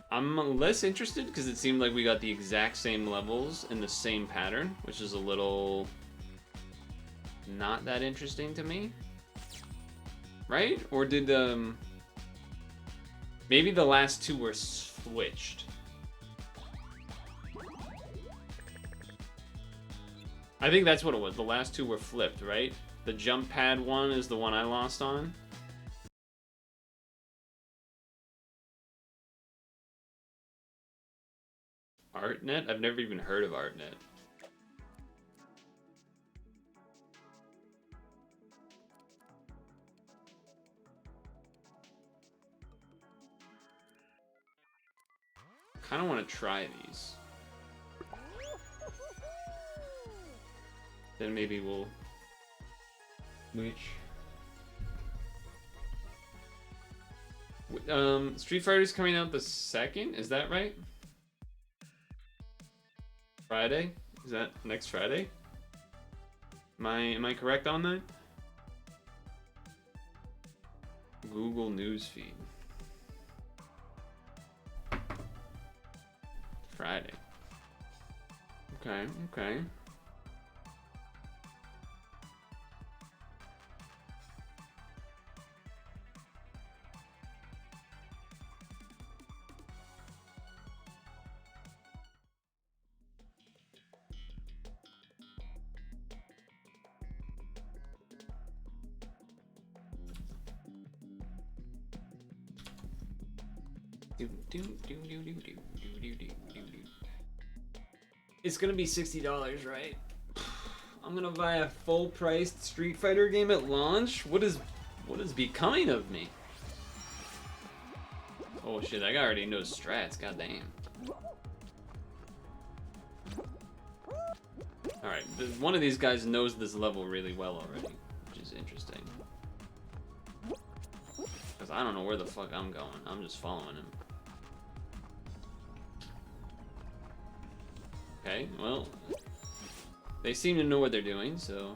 I'm less interested because it seemed like we got the exact same levels in the same pattern, which is a little not that interesting to me. Right? Or did maybe the last two were switched. I think that's what it was. The last two were flipped, right? The jump pad one is the one I lost on. ArtNet? I've never even heard of ArtNet. Kind of want to try these. Then maybe we'll Street Fighter's coming out the 2nd, is that right? Friday? Is that next Friday? Am I correct on that? Google Newsfeed. Friday. Okay, okay. It's gonna be $60, right? I'm gonna buy a full-priced Street Fighter game at launch? What is becoming of me? Oh shit, that guy already knows strats, goddamn. Alright, one of these guys knows this level really well already, which is interesting. Because I don't know where the fuck I'm going, I'm just following him. Okay, well, they seem to know what they're doing, so...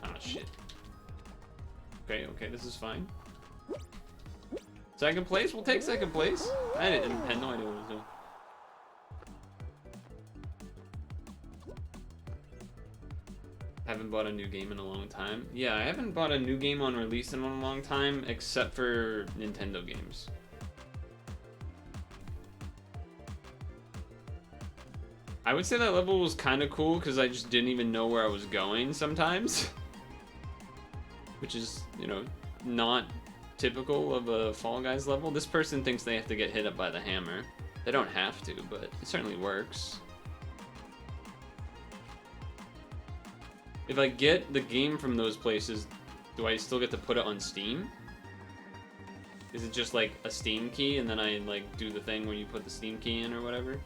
Ah, shit. Okay, this is fine. Second place? We'll take second place. I had no idea what I was doing. Haven't bought a new game in a long time. Yeah, I haven't bought a new game on release in a long time, except for Nintendo games. I would say that level was kind of cool because I just didn't even know where I was going sometimes. Which is, you know, not typical of a Fall Guys level. This person thinks they have to get hit up by the hammer. They don't have to, but it certainly works. If I get the game from those places, do I still get to put it on Steam? Is it just like a Steam key and then I like do the thing where you put the Steam key in or whatever?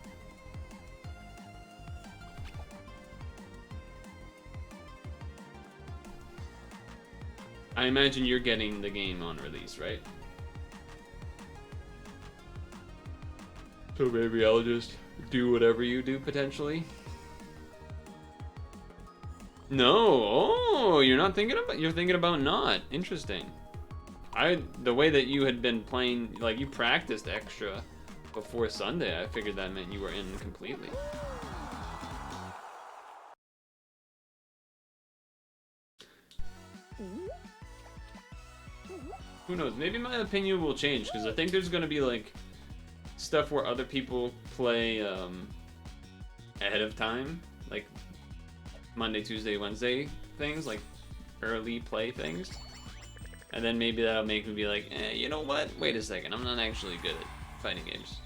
I imagine you're getting the game on release, right? So maybe I'll just do whatever you do potentially. No, oh, you're not thinking about, you're thinking about not. Interesting. The way that you had been playing, like you practiced extra before Sunday, I figured that meant you were in completely. Who knows, maybe my opinion will change, because I think there's going to be like stuff where other people play ahead of time, like Monday, Tuesday, Wednesday things, like early play things. And then maybe that'll make me be like, you know what? Wait a second, I'm not actually good at fighting games.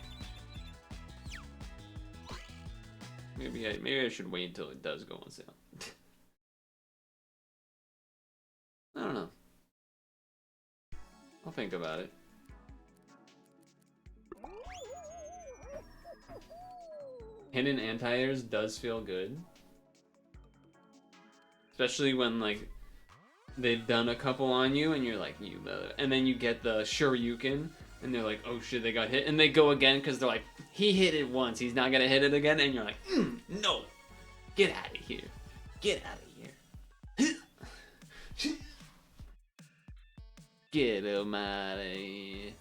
Maybe I should wait until it does go on sale. I don't know. I'll think about it. Hidden anti-airs does feel good. Especially when, like, they've done a couple on you and you're like, and then you get the Shoryuken and they're like, oh shit, they got hit. And they go again because they're like, he hit it once, he's not gonna hit it again. And you're like, no, get out of here. Get out of here. Get him out of here.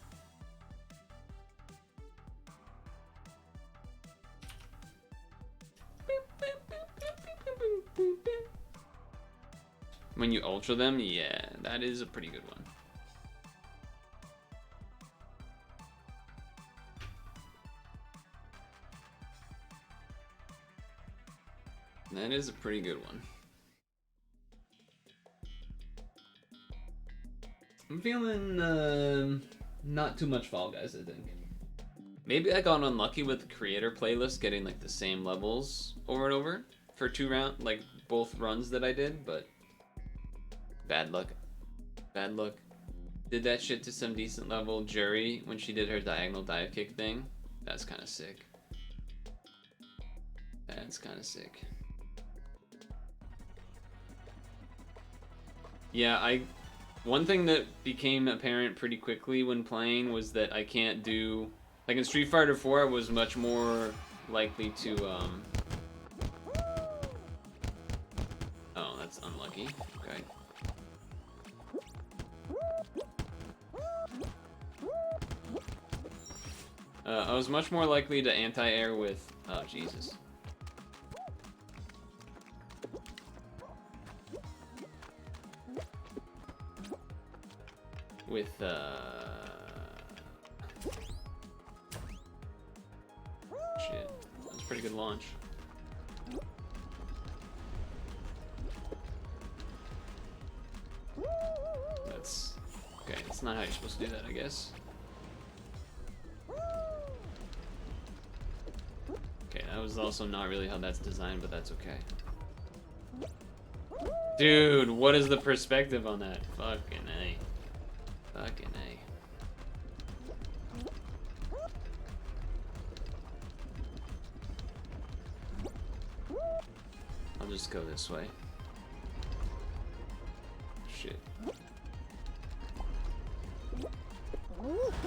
When you ultra them, yeah, that is a pretty good one. That is a pretty good one. I'm feeling not too much Fall Guys, I think. Maybe I got unlucky with the creator playlist getting like the same levels over and over for both runs that I did, but bad luck. Bad luck. Did that shit to some decent level. Jury, when she did her diagonal dive kick thing, that's kind of sick. That's kind of sick. Yeah, one thing that became apparent pretty quickly when playing was that I can't do, like in Street Fighter 4, I was much more likely to, oh, that's unlucky. Okay. I was much more likely to anti-air with, oh, Jesus. With, shit. That's a pretty good launch. That's... Okay, that's not how you're supposed to do that, I guess. Okay, that was also not really how that's designed, but that's okay. Dude, what is the perspective on that? Fucking A. Fucking A. I'll just go this way. Shit.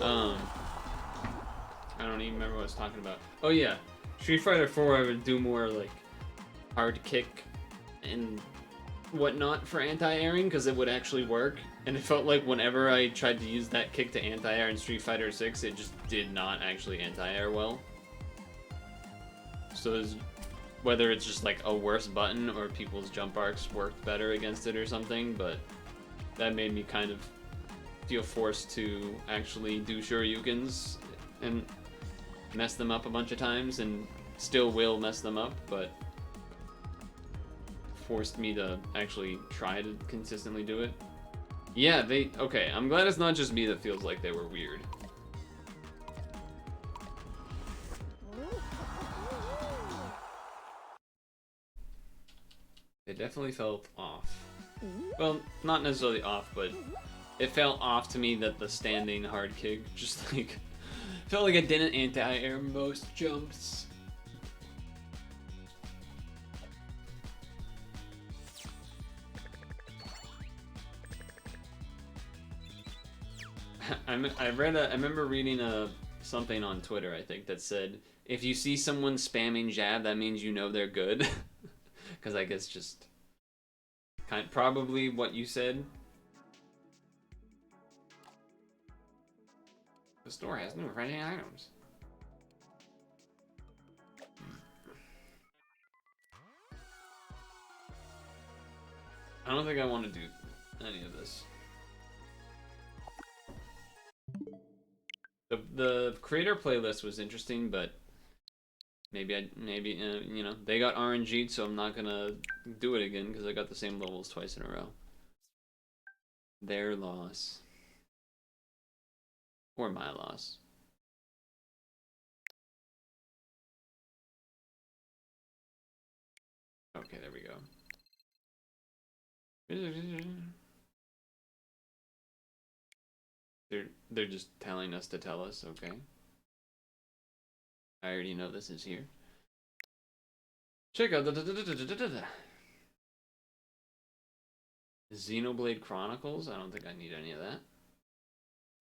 I don't even remember what I was talking about. Oh yeah, Street Fighter 4 I would do more like hard kick and whatnot for anti-airing because it would actually work. And it felt like whenever I tried to use that kick to anti-air in Street Fighter 6, it just did not actually anti-air well. So whether it's just like a worse button or people's jump arcs worked better against it or something, but that made me kind of feel forced to actually do Shoryukens and mess them up a bunch of times, and still will mess them up, but forced me to actually try to consistently do it. Yeah, okay, I'm glad it's not just me that feels like they were weird. It definitely felt off. Well, not necessarily off, but it felt off to me that the standing hard kick just like felt like it didn't anti-air most jumps. I remember reading something on Twitter, I think, that said if you see someone spamming jab, that means you know they're good. Because I guess just probably what you said. The store has new friendly items. I don't think I want to do any of this. The creator playlist was interesting, but maybe you know, they got RNG'd, so I'm not gonna do it again because I got the same levels twice in a row. Their loss. Or my loss. Okay, there we go. They're just telling us to tell us, okay. I already know this is here. Check out the Xenoblade Chronicles. I don't think I need any of that.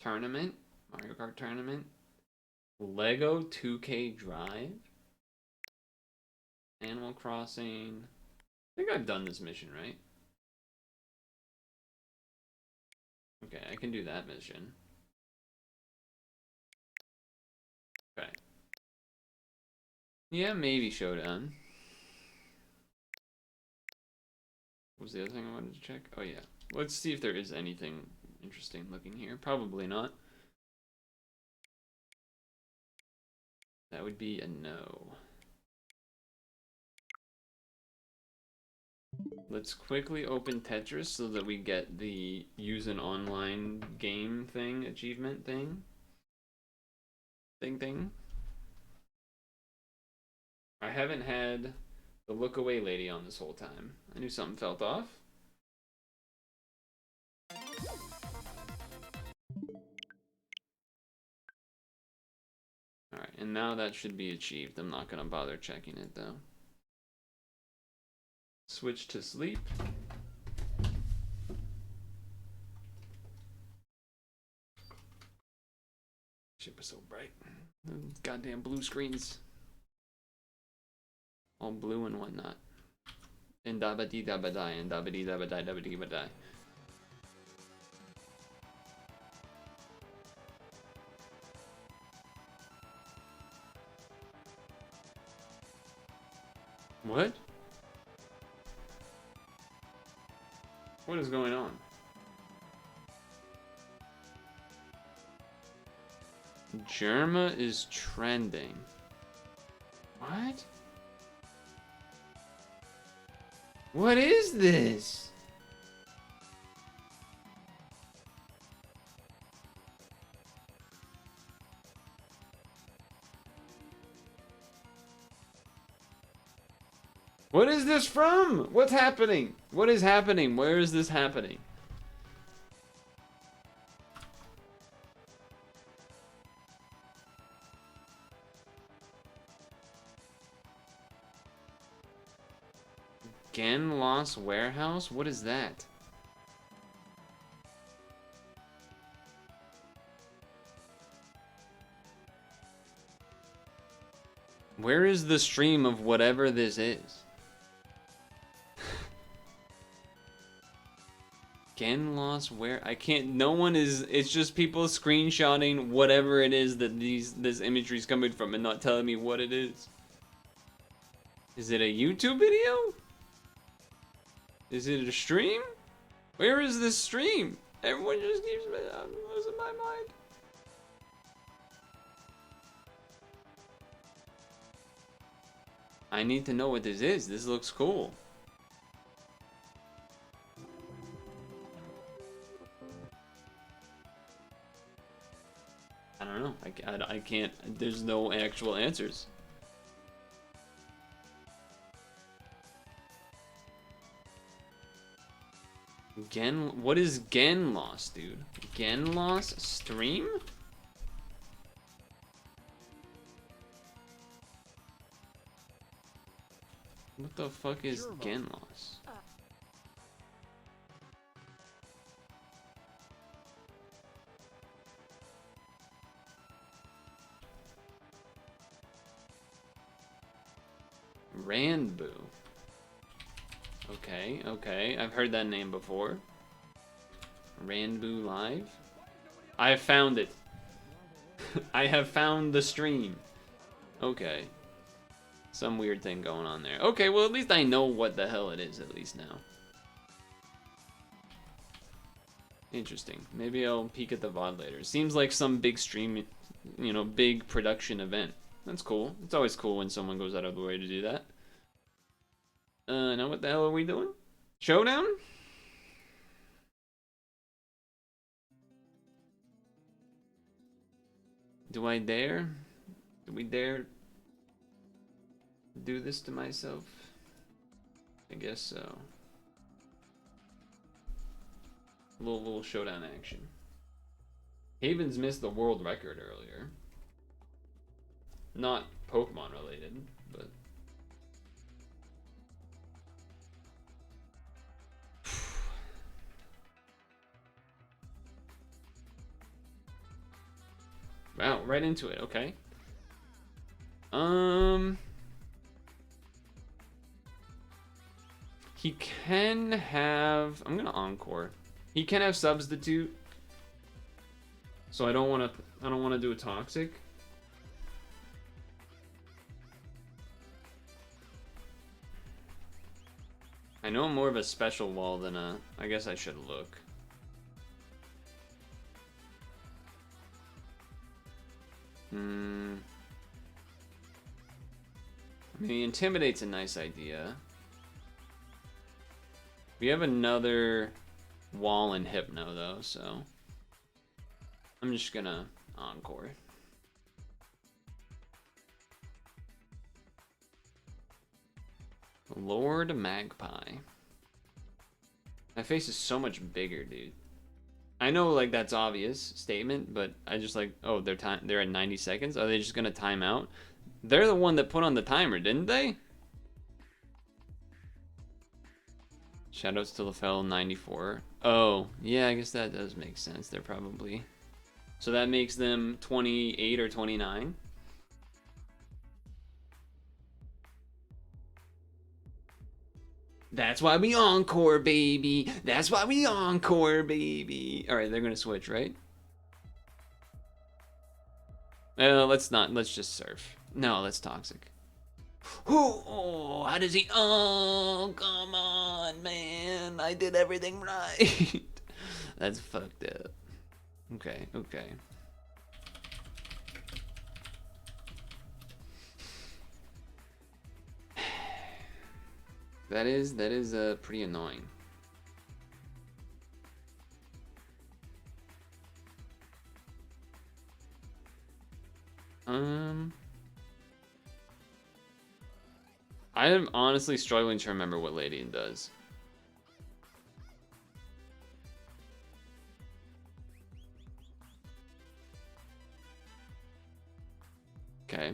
Tournament. Mario Kart Tournament. Lego 2K Drive. Animal Crossing. I think I've done this mission, right? Okay, I can do that mission. Okay. Yeah, maybe Showdown. What was the other thing I wanted to check? Oh yeah. Let's see if there is anything interesting looking here. Probably not. That would be a no. Let's quickly open Tetris so that we get the use an online game thing, achievement thing. Thing. I haven't had the look away lady on this whole time. I knew something felt off. Alright, and now that should be achieved. I'm not gonna bother checking it though. Switch to sleep. Shit was so bright. Goddamn blue screens. All blue and whatnot. And dabba dee dabba die, and dabba dee dabba die, dabba dee dabba die. What? What is going on? Germa is trending. What? What is this? What is this from? What's happening? What is happening? Where is this happening? Gen Lost Warehouse? What is that? Where is the stream of whatever this is? Gen Lost Where? I can't. No one is. It's just people screenshotting whatever it is that this imagery is coming from and not telling me what it is. Is it a YouTube video? Is it a stream? Where is this stream? Everyone just keeps. I'm losing my mind. I need to know what this is. This looks cool. I don't know. I can't. There's no actual answers. What is Gen Lost, dude? Gen Lost stream? What the fuck is Gen Lost? Randboo. Okay, okay. I've heard that name before. Randboo Live? I have found it. I have found the stream. Okay. Some weird thing going on there. Okay, well at least I know what the hell it is at least now. Interesting. Maybe I'll peek at the VOD later. Seems like some big stream, you know, big production event. That's cool. It's always cool when someone goes out of the way to do that. Now what the hell are we doing? Showdown? Do I dare? Do we dare do this to myself? I guess so. Little showdown action. Havens missed the world record earlier. Not Pokemon related, but wow, right into it, okay. He can have, I'm gonna encore. He can have substitute. So I don't wanna do a toxic. I know I'm more of a special wall than a, I guess I should look. I mean, Intimidate's a nice idea. We have another wall in Hypno, though, so I'm just gonna encore. Lord Magpie. My face is so much bigger, dude. I know, like, that's obvious statement, but I just like, oh, they're at 90 seconds. Are they just gonna time out? They're the one that put on the timer, didn't they? Shoutouts to LaFell 94. Oh, yeah, I guess that does make sense. They're probably, so that makes them 28 or 29. That's why we encore, baby. That's why we encore, baby. All right, they're gonna switch, right? Let's not. Let's just surf. No, that's toxic. Oh, how does he? Oh, come on, man. I did everything right. That's fucked up. Okay, okay. That is pretty annoying. I am honestly struggling to remember what Ladian does. Okay.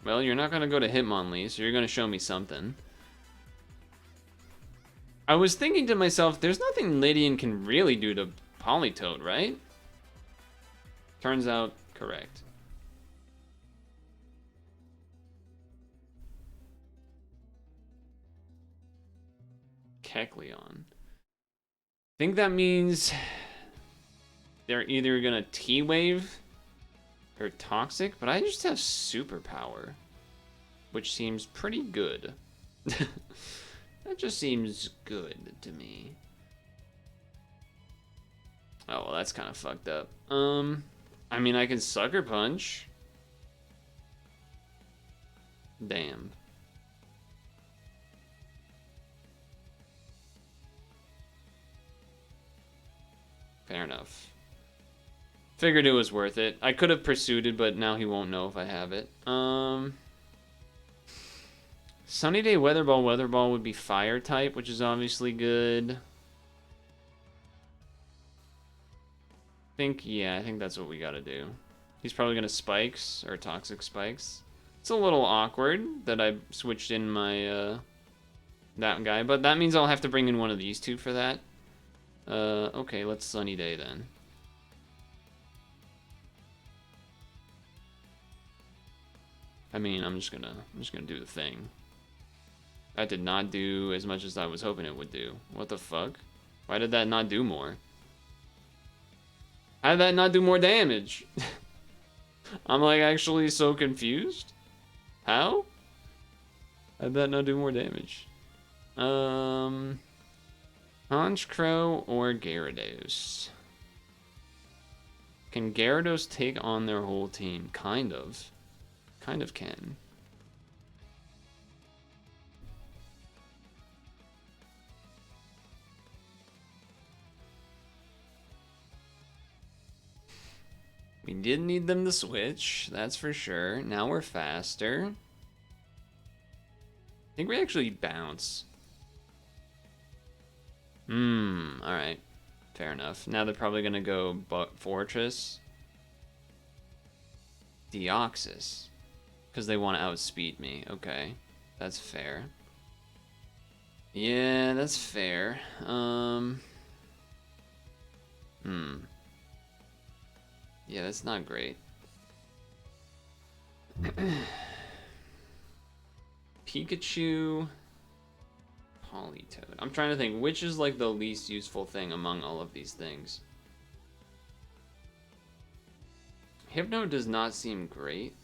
Well, you're not gonna go to Hitmonlee, so you're gonna show me something. I was thinking to myself, there's nothing Lydian can really do to Politoed, right? Turns out, correct. Kecleon. Think that means they're either gonna T-Wave or Toxic, but I just have Superpower, which seems pretty good. That just seems good to me. Oh, well, that's kind of fucked up. I mean, I can Sucker Punch. Damn. Fair enough. Figured it was worth it. I could have pursued it, but now he won't know if I have it. Sunny Day Weather Ball would be Fire type, which is obviously good. I think that's what we gotta do. He's probably gonna Spikes, or Toxic Spikes. It's a little awkward that I switched in my, that guy, but that means I'll have to bring in one of these two for that. Okay, let's Sunny Day then. I mean, I'm just gonna do the thing. That did not do as much as I was hoping it would do. What the fuck? Why did that not do more? How did that not do more damage? I'm like actually so confused. How? How did that not do more damage? Honchkrow or Gyarados? Can Gyarados take on their whole team? Kind of. Kind of can. We did need them to switch, that's for sure. Now we're faster. I think we actually bounce. Alright. Fair enough. Now they're probably gonna go Fortress. Deoxys. Because they want to outspeed me. Okay. That's fair. Yeah, that's fair. Yeah, that's not great. Pikachu, Politoed. I'm trying to think which is like the least useful thing among all of these things. Hypno does not seem great.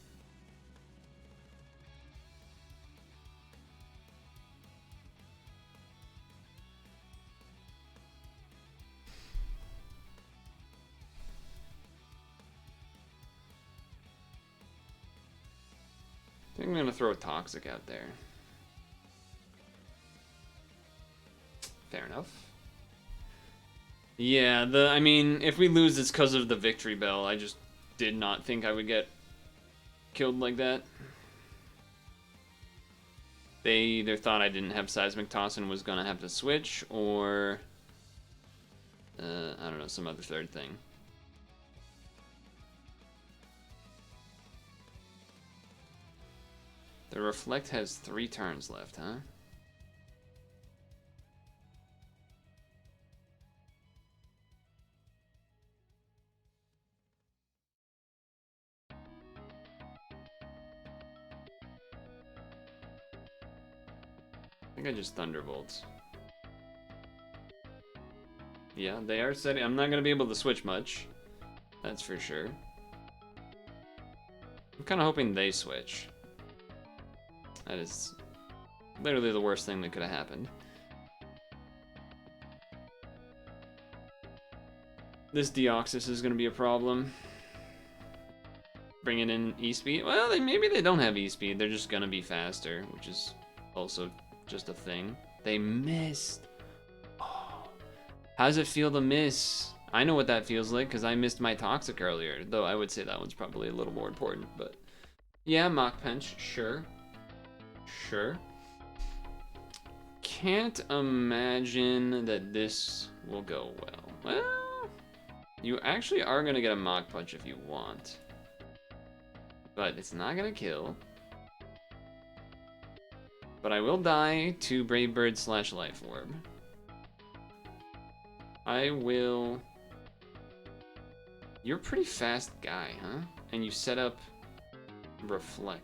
I think I'm gonna throw a Toxic out there. Fair enough. Yeah, I mean, if we lose, it's because of the Victory Bell. I just did not think I would get killed like that. They either thought I didn't have Seismic Toss and was gonna have to switch, or I don't know, some other third thing. The Reflect has 3 turns left, huh? I think I just Thunderbolts. Yeah, they are setting. I'm not going to be able to switch much. That's for sure. I'm kind of hoping they switch. That is literally the worst thing that could have happened. This Deoxys is going to be a problem. Bringing in E-Speed. Well, maybe they don't have E-Speed. They're just going to be faster, which is also just a thing. They missed. Oh. How does it feel to miss? I know what that feels like because I missed my Toxic earlier. Though I would say that one's probably a little more important. But yeah, Mach Punch, sure. Sure. Can't imagine that this will go well. Well, you actually are gonna get a Mach Punch if you want. But it's not gonna kill. But I will die to Brave Bird / Life Orb. I will... You're a pretty fast guy, huh? And you set up Reflect.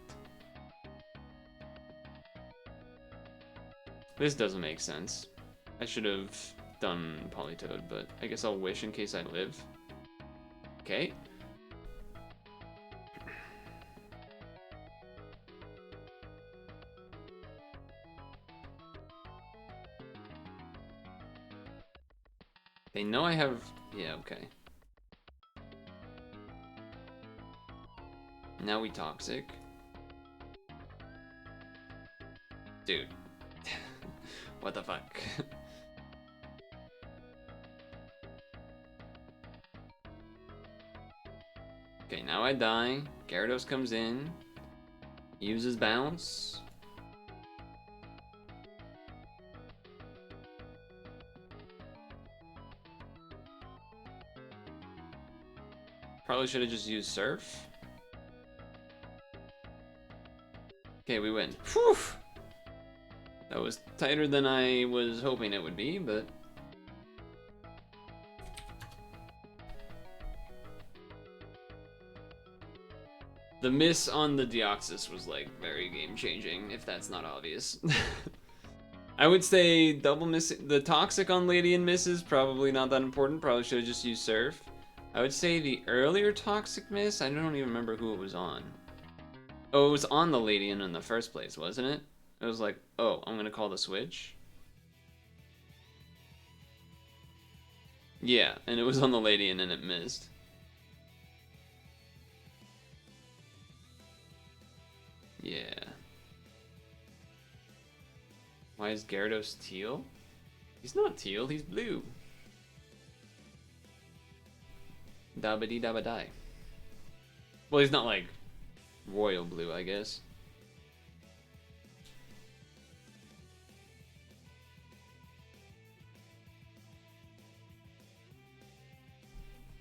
This doesn't make sense. I should have done Polytoad, but I guess I'll wish in case I live. Okay. They know I have... Yeah, okay. Now we Toxic. Dude. What the fuck? Okay, now I die. Gyarados comes in. Uses Bounce. Probably should have just used Surf. Okay, we win. Whew! That was tighter than I was hoping it would be, but... The miss on the Deoxys was, like, very game-changing, if that's not obvious. I would say double miss... The Toxic on Lady and misses, probably not that important. Probably should have just used Surf. I would say the earlier Toxic miss, I don't even remember who it was on. Oh, it was on the Ladian in the first place, wasn't it? It was like, oh, I'm gonna call the switch. Yeah, and it was on the Ladian and it missed. Yeah. Why is Gyarados teal? He's not teal, he's blue. Dabba-dee dabba-die. Well, he's not like royal blue, I guess.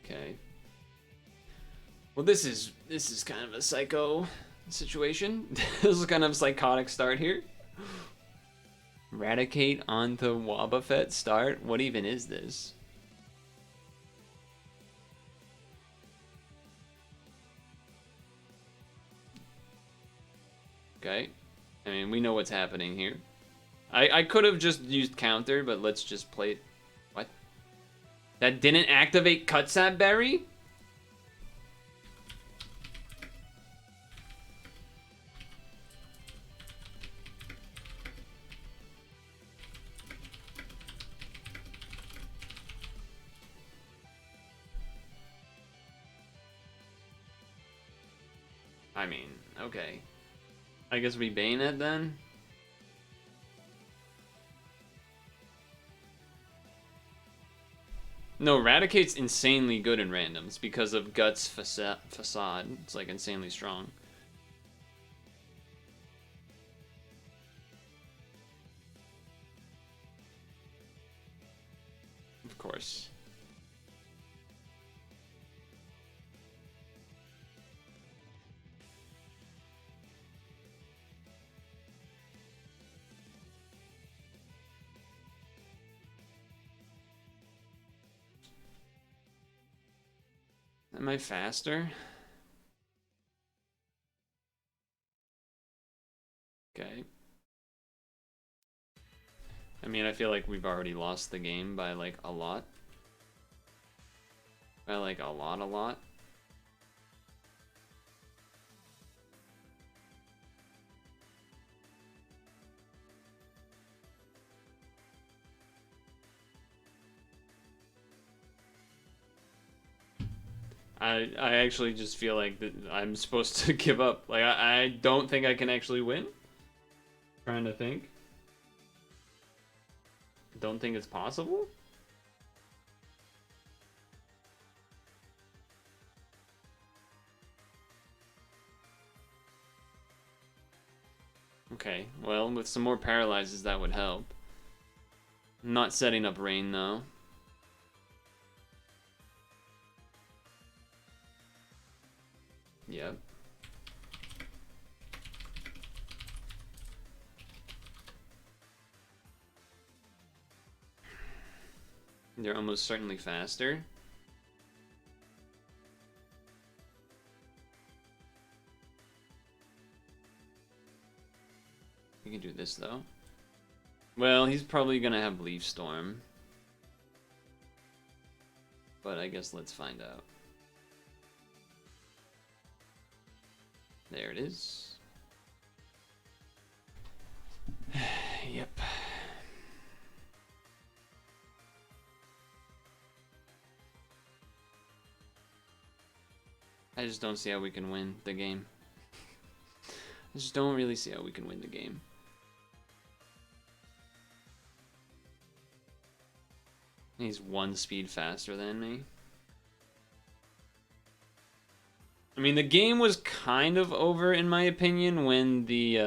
Okay. Well, this is kind of a psycho situation. This is kind of a psychotic start here. Raticate onto Wobbuffet start? What even is this? Okay. I mean, we know what's happening here. I could have just used counter, but let's just play it. What? That didn't activate Cutsap Berry? I mean, okay. I guess we bane it then? No, Raticate's insanely good in randoms because of Guts Facade. It's like insanely strong. Of course. Am I faster? Okay. I mean, I feel like we've already lost the game by like a lot. By like a lot. I actually just feel like that I'm supposed to give up. Like, I don't think I can actually win. Trying to think. Don't think it's possible? Okay, well, with some more paralyzes, that would help. I'm not setting up rain, though. Yep. They're almost certainly faster. We can do this, though. Well, he's probably gonna have Leaf Storm. But I guess let's find out. There it is. Yep. I just don't see how we can win the game. I just don't really see how we can win the game. He's 1 speed faster than me. I mean, the game was kind of over, in my opinion, when the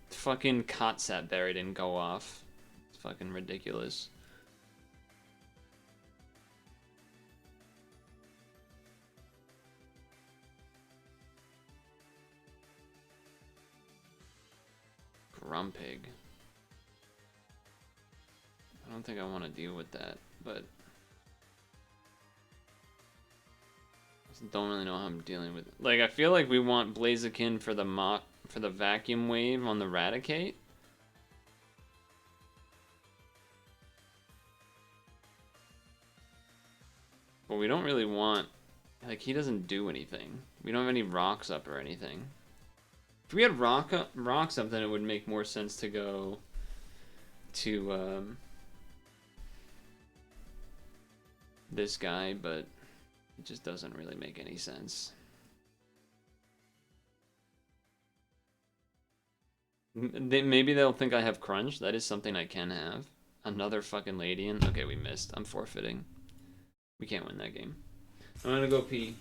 fucking Kotsat berry didn't go off. It's fucking ridiculous. Grumpig. I don't think I want to deal with that, but I don't really know how I'm dealing with it. Like, I feel like we want Blaziken for the vacuum wave on the Raticate. But we don't really want, like, he doesn't do anything. We don't have any rocks up or anything. If we had rocks up, then it would make more sense to go to this guy, but it just doesn't really make any sense. Maybe they'll think I have Crunch. That is something I can have. Another fucking Ladian. Okay, we missed. I'm forfeiting. We can't win that game. I'm gonna go pee.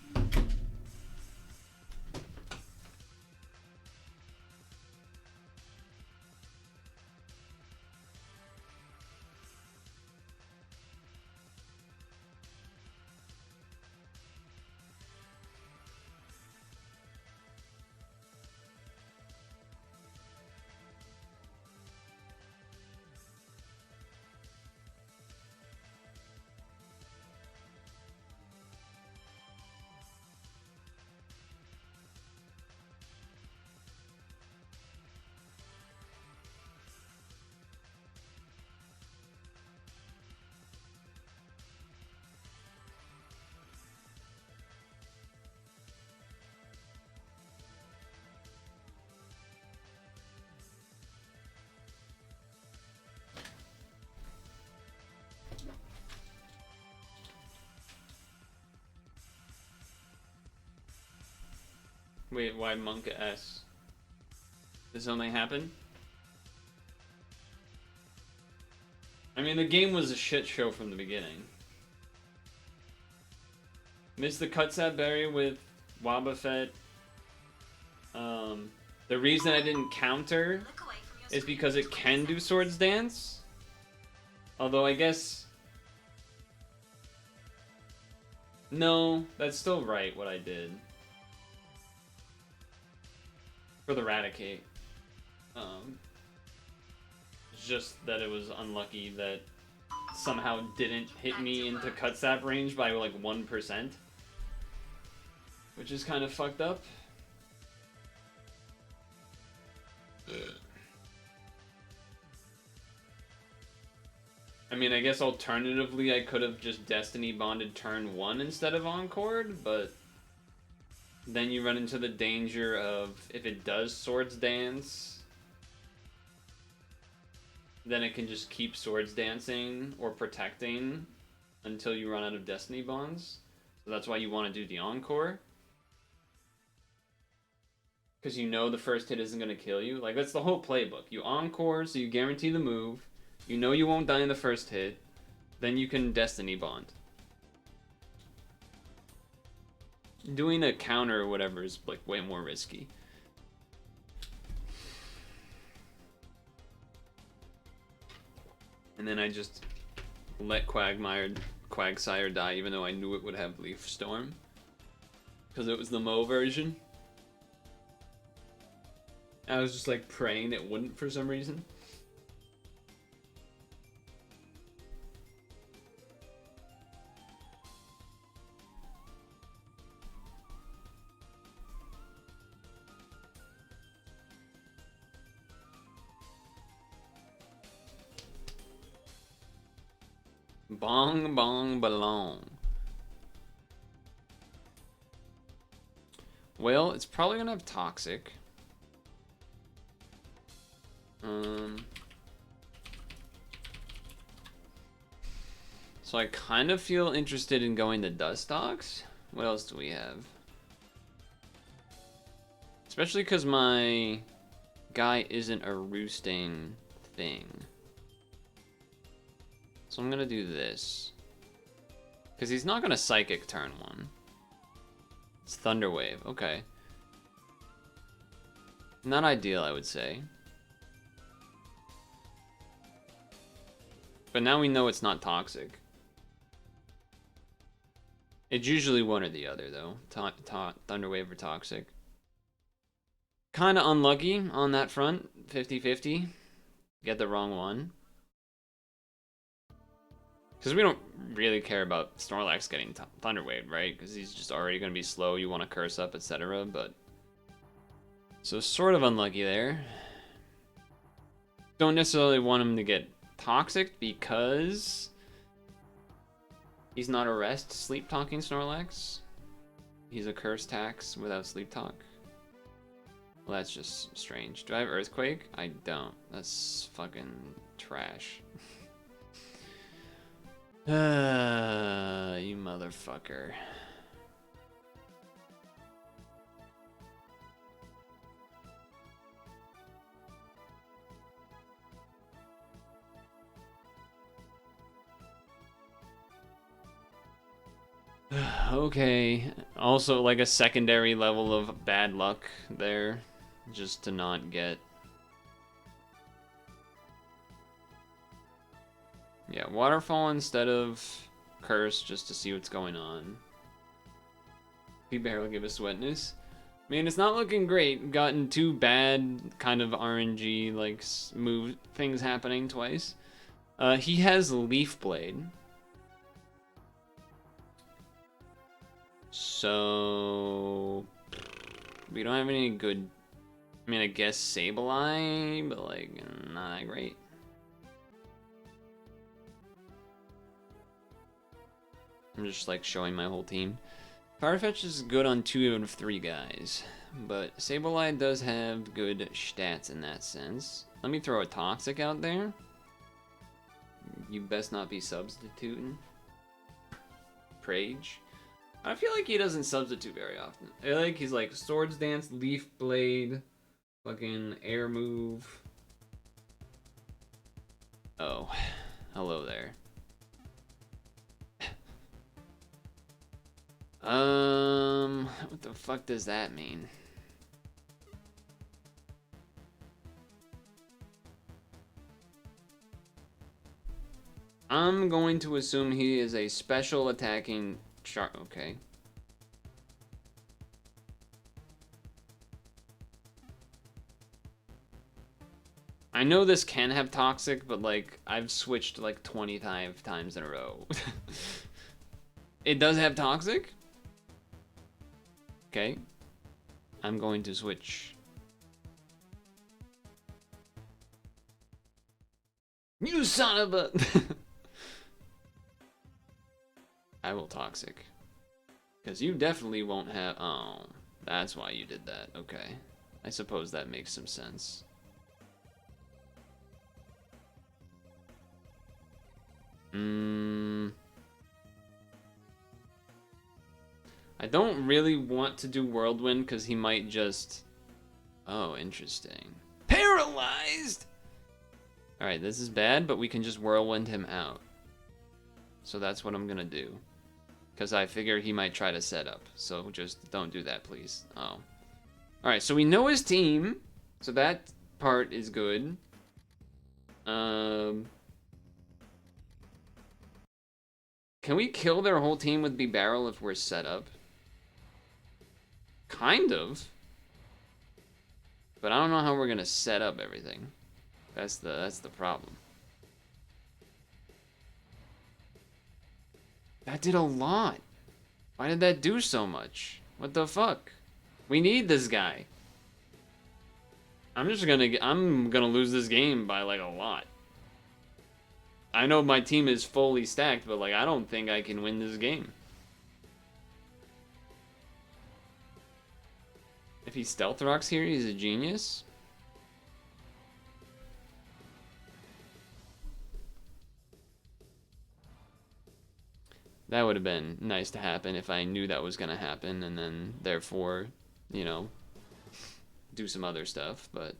Wait, why Monk S? Did something happen? I mean, the game was a shit show from the beginning. Missed the Kutsat Berry with Wobbuffet. The reason I didn't counter is because it can do Swords Dance. Although I guess... No, that's still right what I did. For the Raticate. It's just that it was unlucky that somehow didn't hit me into Cutsap range by like 1%. Which is kind of fucked up. I mean, I guess alternatively I could have just Destiny Bonded turn 1 instead of Encored, but then you run into the danger of, if it does Swords Dance, then it can just keep Swords Dancing or protecting until you run out of Destiny Bonds. So that's why you want to do the Encore. Because you know the first hit isn't going to kill you. Like, that's the whole playbook. You Encore, so you guarantee the move. You know you won't die in the first hit. Then you can Destiny Bond. Doing a counter or whatever is like way more risky. And then I just let Quagsire die, even though I knew it would have Leaf Storm. Because it was the Mo version. I was just like praying it wouldn't for some reason. Bong bong belong. Well, it's probably gonna have Toxic. So I kind of feel interested in going to Dustox. What else do we have? Especially because my guy isn't a roosting thing. So I'm gonna do this. Because he's not gonna Psychic turn 1. It's Thunder Wave, okay. Not ideal, I would say. But now we know it's not Toxic. It's usually one or the other, though. Thunder Wave or Toxic. Kind of unlucky on that front. 50-50. Get the wrong one. Because we don't really care about Snorlax getting Thunder Wave, right? Because he's just already going to be slow. You want to curse up, etc. But so sort of unlucky there. Don't necessarily want him to get Toxic because he's not a rest sleep talking Snorlax. He's a curse tax without sleep talk. Well, that's just strange. Do I have Earthquake? I don't. That's fucking trash. You motherfucker. Okay. Also, like a secondary level of bad luck there, just to not get. Yeah, Waterfall instead of Curse, just to see what's going on. He barely give us Wetness. I mean, it's not looking great. We've gotten 2 bad kind of RNG, like, move things happening twice. He has Leaf Blade. So we don't have any good. I mean, I guess Sableye, but like not that great. I'm just like showing my whole team. Farfetch is good on 2 out of 3 guys, but Sableye does have good stats in that sense. Let me throw a Toxic out there. You best not be substituting. Prage. I feel like he doesn't substitute very often. I feel like he's like Swords Dance, Leaf Blade, fucking Air Move. Oh, hello there. What the fuck does that mean? I'm going to assume he is a special attacking shark. Okay. I know this can have Toxic, but like I've switched like 25 times in a row. It does have Toxic? Okay. I'm going to switch. You son of a... I will Toxic. Because you definitely won't have... Oh, that's why you did that. Okay. I suppose that makes some sense. I don't really want to do Whirlwind because he might just... Oh, interesting. Paralyzed! Alright, this is bad, but we can just Whirlwind him out. So that's what I'm gonna do. Because I figure he might try to set up. So just don't do that, please. Oh. Alright, so we know his team. So that part is good. Can we kill their whole team with B-Barrel if we're set up? Kind of. But I don't know how we're gonna set up everything. That's the problem. That did a lot. Why did that do so much? What the fuck? We need this guy. I'm gonna lose this game by like a lot. I know my team is fully stacked, but like I don't think I can win this game. If he stealth rocks here, he's a genius. That would have been nice to happen if I knew that was gonna happen, and then therefore, you know, do some other stuff, but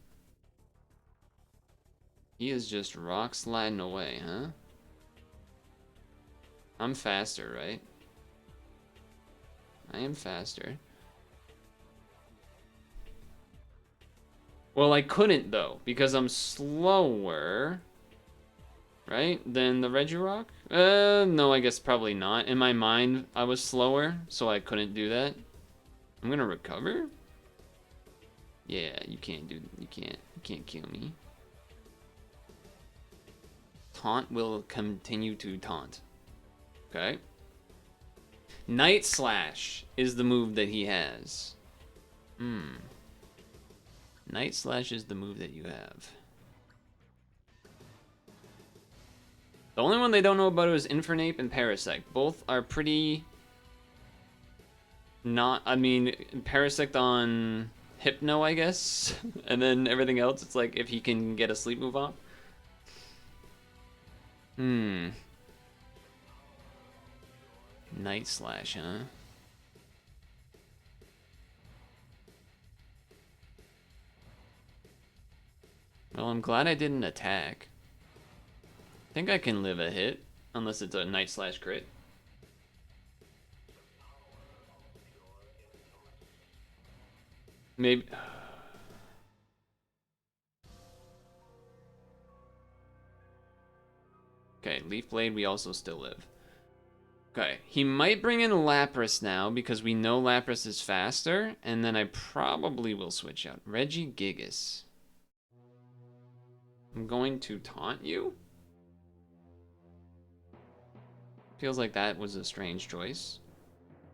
he is just rock sliding away, huh? I'm faster, right? I am faster. Well, I couldn't, though, because I'm slower, right, than the Regirock? No, I guess probably not. In my mind, I was slower, so I couldn't do that. I'm gonna recover? Yeah, you can't kill me. Taunt will continue to taunt. Okay. Night Slash is the move that he has. Night Slash is the move that you have. The only one they don't know about is Infernape and Parasect. Both are pretty... not... I mean, Parasect on Hypno, I guess. And then everything else, it's like if he can get a sleep move off. Night Slash, huh? Well, I'm glad I didn't attack. I think I can live a hit, unless it's a Night Slash crit. Maybe... Okay, Leaf Blade, we also still live. Okay, he might bring in Lapras now, because we know Lapras is faster, and then I probably will switch out. Regigigas. I'm going to taunt you? Feels like that was a strange choice.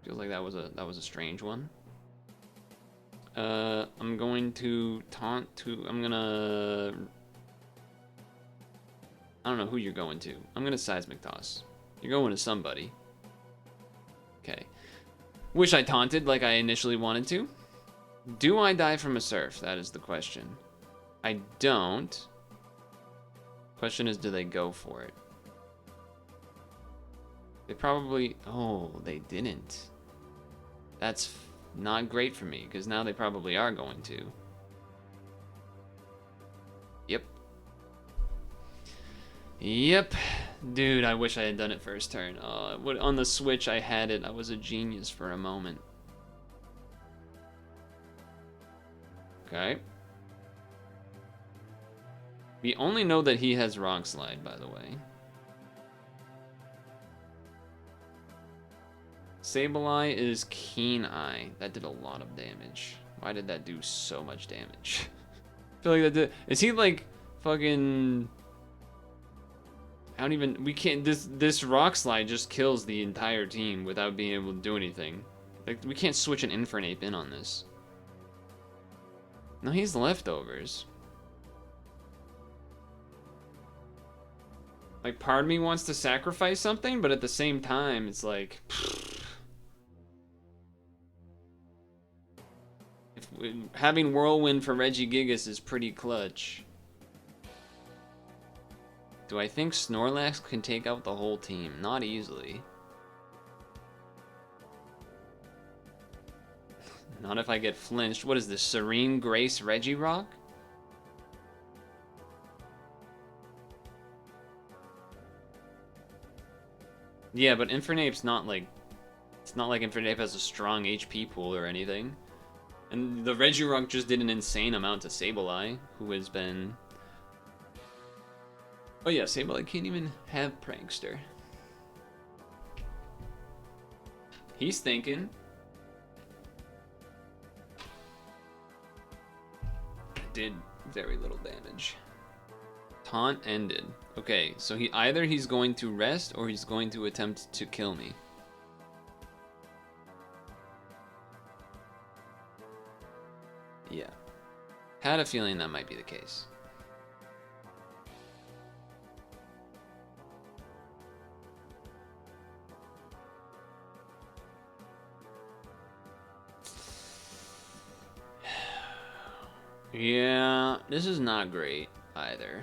Feels like that was a strange one. I'm going to taunt to... I'm gonna... I don't know who you're going to. I'm gonna Seismic Toss. You're going to somebody. Okay. Wish I taunted like I initially wanted to. Do I die from a Surf? That is the question. I don't. Question is, do they go for it? They probably... Oh, they didn't. That's not great for me, because now they probably are going to. Yep. Yep. Dude, I wish I had done it first turn. On the Switch, I had it. I was a genius for a moment. Okay. We only know that he has Rock Slide, by the way. Sableye is Keen Eye. That did a lot of damage. Why did that do so much damage? I feel like that did... Is he like fucking... I don't even... We can't... This Rock Slide just kills the entire team without being able to do anything. Like, we can't switch an Infernape in on this. No, he's leftovers. Like, part of me wants to sacrifice something, but at the same time, it's like... Having Whirlwind for Regigigas is pretty clutch. Do I think Snorlax can take out the whole team? Not easily. Not if I get flinched. What is this? Serene Grace Regirock? Yeah, but Infernape's not like It's not like Infinite Ape has a strong HP pool or anything. And the Regirock just did an insane amount to Sableye, who has been... Oh yeah, Sableye can't even have Prankster. He's thinking. Did very little damage. Taunt ended. Okay, so either he's going to rest or he's going to attempt to kill me. Yeah. Had a feeling that might be the case. Yeah, this is not great either.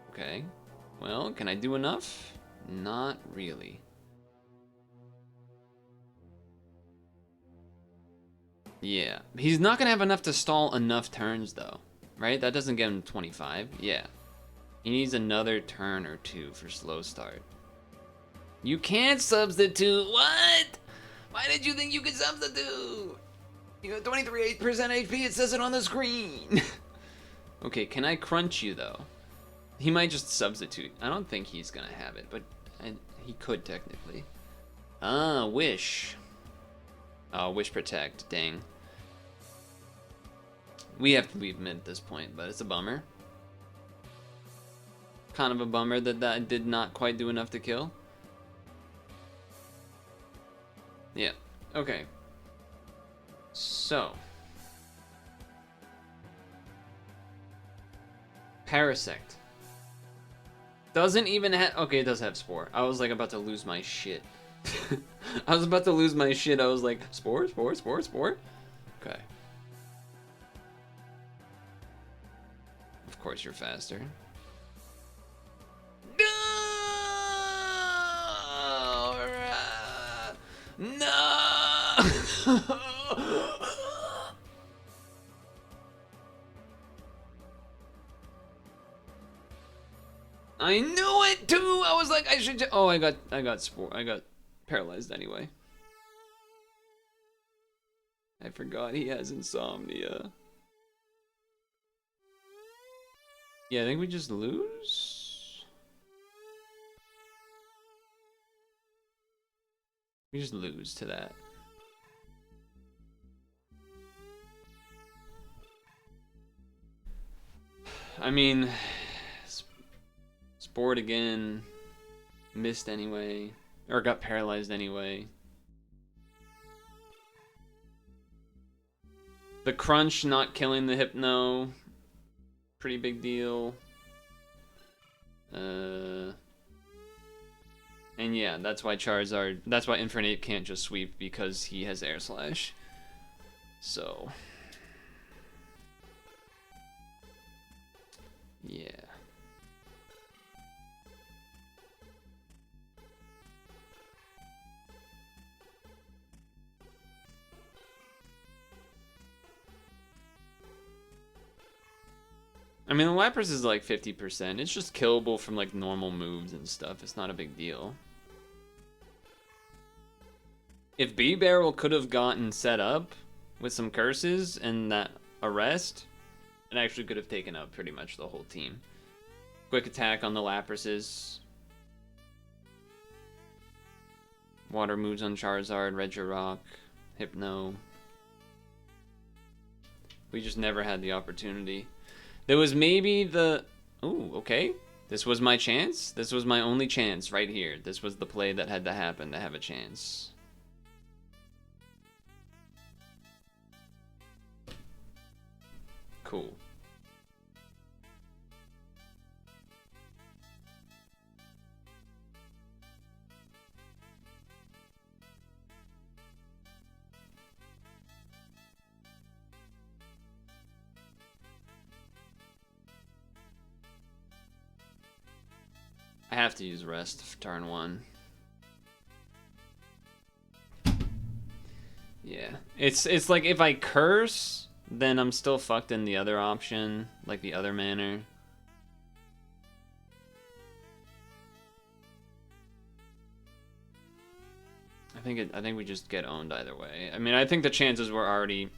Okay. Well, can I do enough? Not really. Yeah. He's not going to have enough to stall enough turns, though. Right? That doesn't get him 25. Yeah. He needs another turn or two for slow start. You can't substitute. What? Why did you think you could substitute? You have 23% HP. It says it on the screen. Okay, can I crunch you, though? He might just substitute. I don't think he's going to have it, but he could technically. Ah, Wish. Oh, Wish Protect. Dang. We have to leave mid at this point, but it's a bummer. Kind of a bummer that did not quite do enough to kill. Yeah. Okay. So. Parasect. Doesn't even have... Okay, it does have Spore. I was like about to lose my shit. I was about to lose my shit. I was like, Spore, Spore, Spore, Spore? Okay. Of course you're faster. No! I knew it too. I was like, I should. Oh, I got paralyzed anyway. I forgot he has insomnia. Yeah, I think we just lose. We just lose to that. I mean, Spored again, missed anyway, or got paralyzed anyway. The crunch not killing the Hypno, pretty big deal. And yeah, that's why Infinite Ape can't just sweep, because he has Air Slash. So, yeah. I mean, the Lapras is like 50%. It's just killable from like normal moves and stuff. It's not a big deal. If B-Barrel could have gotten set up with some curses and that arrest, it actually could have taken out pretty much the whole team. Quick attack on the Laprases. Water moves on Charizard, Regirock, Hypno. We just never had the opportunity. There was maybe the... Ooh, okay. This was my chance. This was my only chance right here. This was the play that had to happen to have a chance. Cool. I have to use rest for turn 1. Yeah. It's like if I curse, then I'm still fucked in the other option, like the other manner. I think we just get owned either way. I mean, I think the chances were already...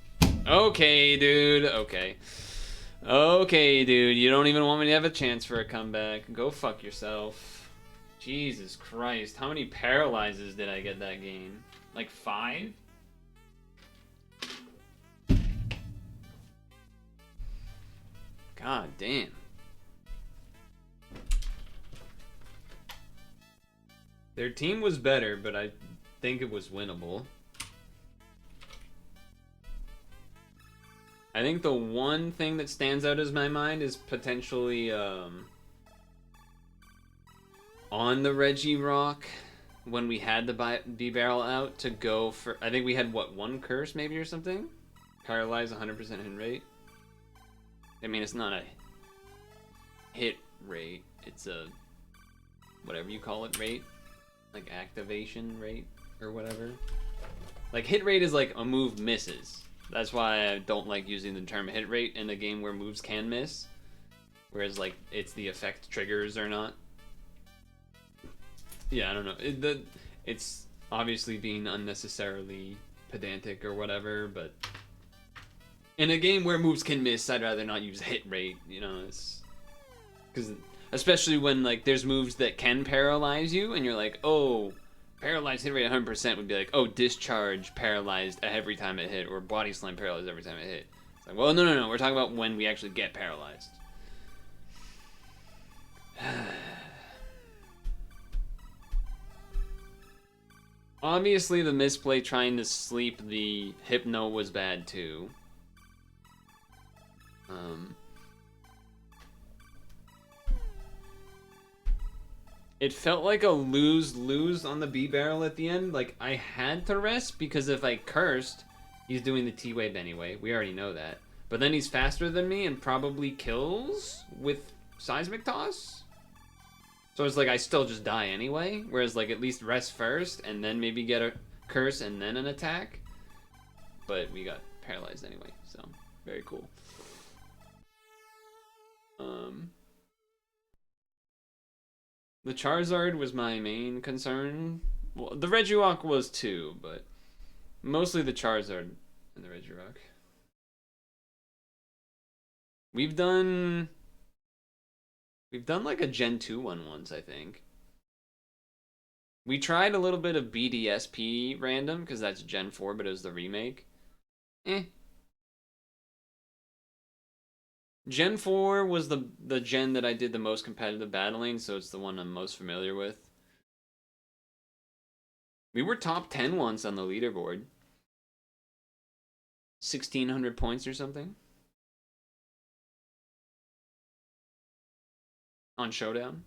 Okay, dude. Okay. Okay, dude. You don't even want me to have a chance for a comeback. Go fuck yourself. Jesus Christ. How many paralyzes did I get that game? Like 5? God damn. Their team was better, but I think it was winnable. I think the one thing that stands out as my mind is potentially on the Reggie Rock when we had the B-Barrel out to go for... I think we had, what, 1 curse maybe or something? Paralyze 100% hit rate. I mean, it's not a hit rate. It's a... whatever you call it rate. Like activation rate or whatever. Like hit rate is like a move misses. That's why I don't like using the term hit rate in a game where moves can miss. Whereas like it's the effect triggers or not. Yeah, I don't know. It's obviously being unnecessarily pedantic or whatever, but in a game where moves can miss, I'd rather not use hit rate, you know, it's because especially when like there's moves that can paralyze you and you're like, oh, paralyzed hit rate 100% would be like, oh, discharge paralyzed every time it hit, or body slam paralyzed every time it hit. It's like, well, no, we're talking about when we actually get paralyzed. Obviously, the misplay trying to sleep the Hypno was bad too. It felt like a lose-lose on the B-Barrel at the end. Like, I had to rest because if I cursed, he's doing the T-Wave anyway. We already know that. But then he's faster than me and probably kills with Seismic Toss. So it's like I still just die anyway. Whereas, like, at least rest first and then maybe get a curse and then an attack. But we got paralyzed anyway, so very cool. The Charizard was my main concern. Well, the Regirock was too, but mostly the Charizard and the Regirock. We've done like a Gen 2 one once, I think. We tried a little bit of BDSP random, because that's Gen 4, but it was the remake. Gen 4 was the gen that I did the most competitive battling, so it's the one I'm most familiar with. We were top 10 once on the leaderboard. 1,600 points or something. On Showdown.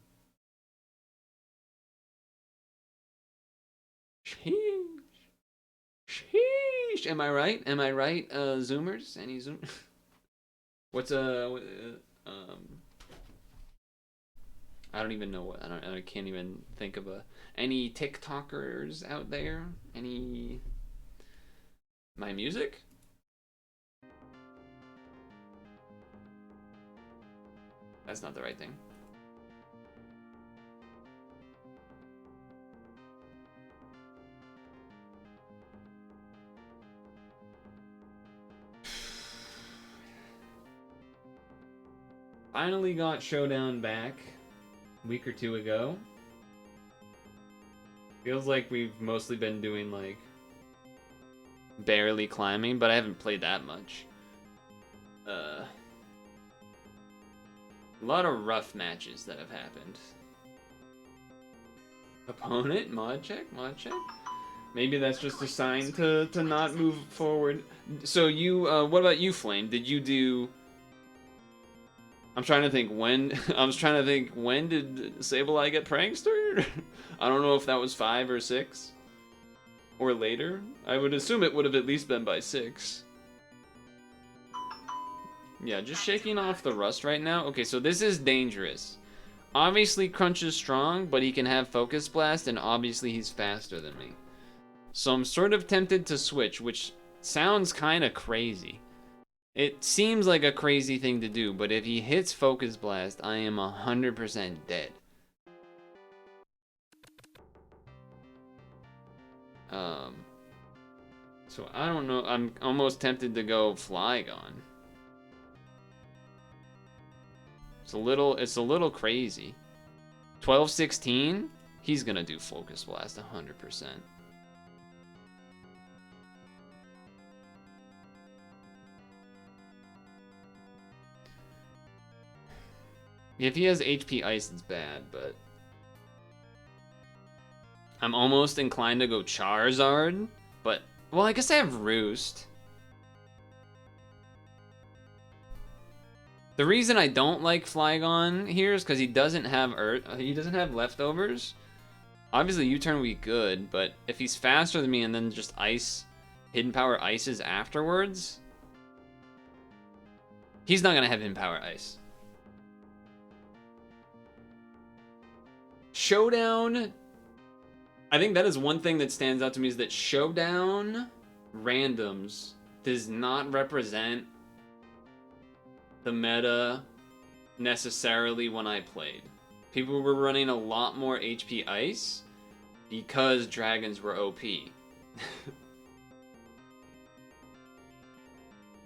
Sheesh. Sheesh. Am I right? Am I right, Zoomers? Any Zoom? What's I don't even know what I can't even think of any TikTokers out there. Any my music? That's not the right thing. Finally got Showdown back a week or 2 ago. Feels like we've mostly been doing like barely climbing, but I haven't played that much. A lot of rough matches that have happened. Opponent, mod check. Maybe that's just a sign to not move forward. So you, what about you, Flame? Did you do... I'm trying to think when. I was trying to think when did Sableye get prankster? I don't know if that was 5 or 6 or later. I would assume it would have at least been by 6. Yeah, just shaking off the rust right now. Okay, so this is dangerous. Obviously, Crunch is strong, but he can have Focus Blast, and obviously he's faster than me. So I'm sort of tempted to switch, which sounds kind of crazy. It seems like a crazy thing to do, but if he hits Focus Blast, I am 100% dead. So I don't know. I'm almost tempted to go Flygon. It's a little crazy. 12-16? He's gonna do Focus Blast 100%. If he has HP Ice, it's bad, but I'm almost inclined to go Charizard, but well, I guess I have Roost. The reason I don't like Flygon here is because he doesn't have leftovers. Obviously, U-turn would be good, but if he's faster than me and then just Hidden Power Ices afterwards, he's not gonna have Hidden Power Ice. Showdown, I think that is one thing that stands out to me, is that Showdown randoms does not represent the meta necessarily when I played. People were running a lot more HP Ice because dragons were OP.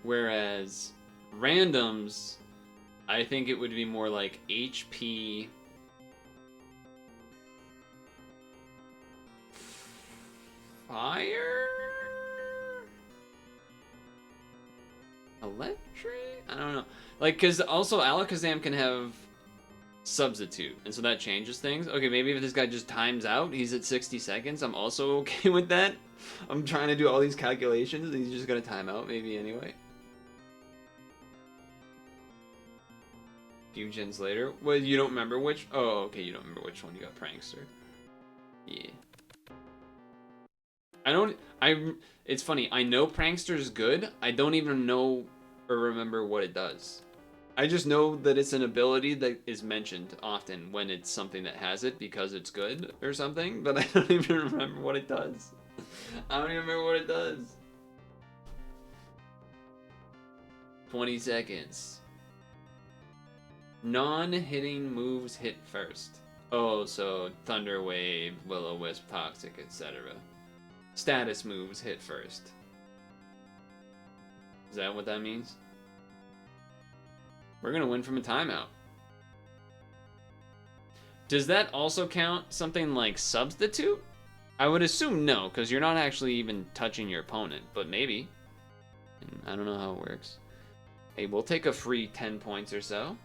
Whereas randoms, I think it would be more like HP Fire? Electric? I don't know. Like, because also Alakazam can have Substitute, and so that changes things. Okay, maybe if this guy just times out, he's at 60 seconds, I'm also okay with that. I'm trying to do all these calculations, and he's just gonna time out maybe anyway. Few gens later. Well, you don't remember which? Oh, okay, you don't remember which one you got, Prankster. Yeah. It's funny, I know Prankster is good, I don't even know or remember what it does. I just know that it's an ability that is mentioned often when it's something that has it because it's good or something, but I don't even remember what it does. I don't even remember what it does. 20 seconds. Non-hitting moves hit first. Oh, so Thunder Wave, Will-O-Wisp, Toxic, etc. Status moves hit first. Is that what that means? We're gonna win from a timeout. Does that also count something like Substitute? I would assume no, because you're not actually even touching your opponent, but maybe. I don't know how it works. Hey, we'll take a free 10 points or so.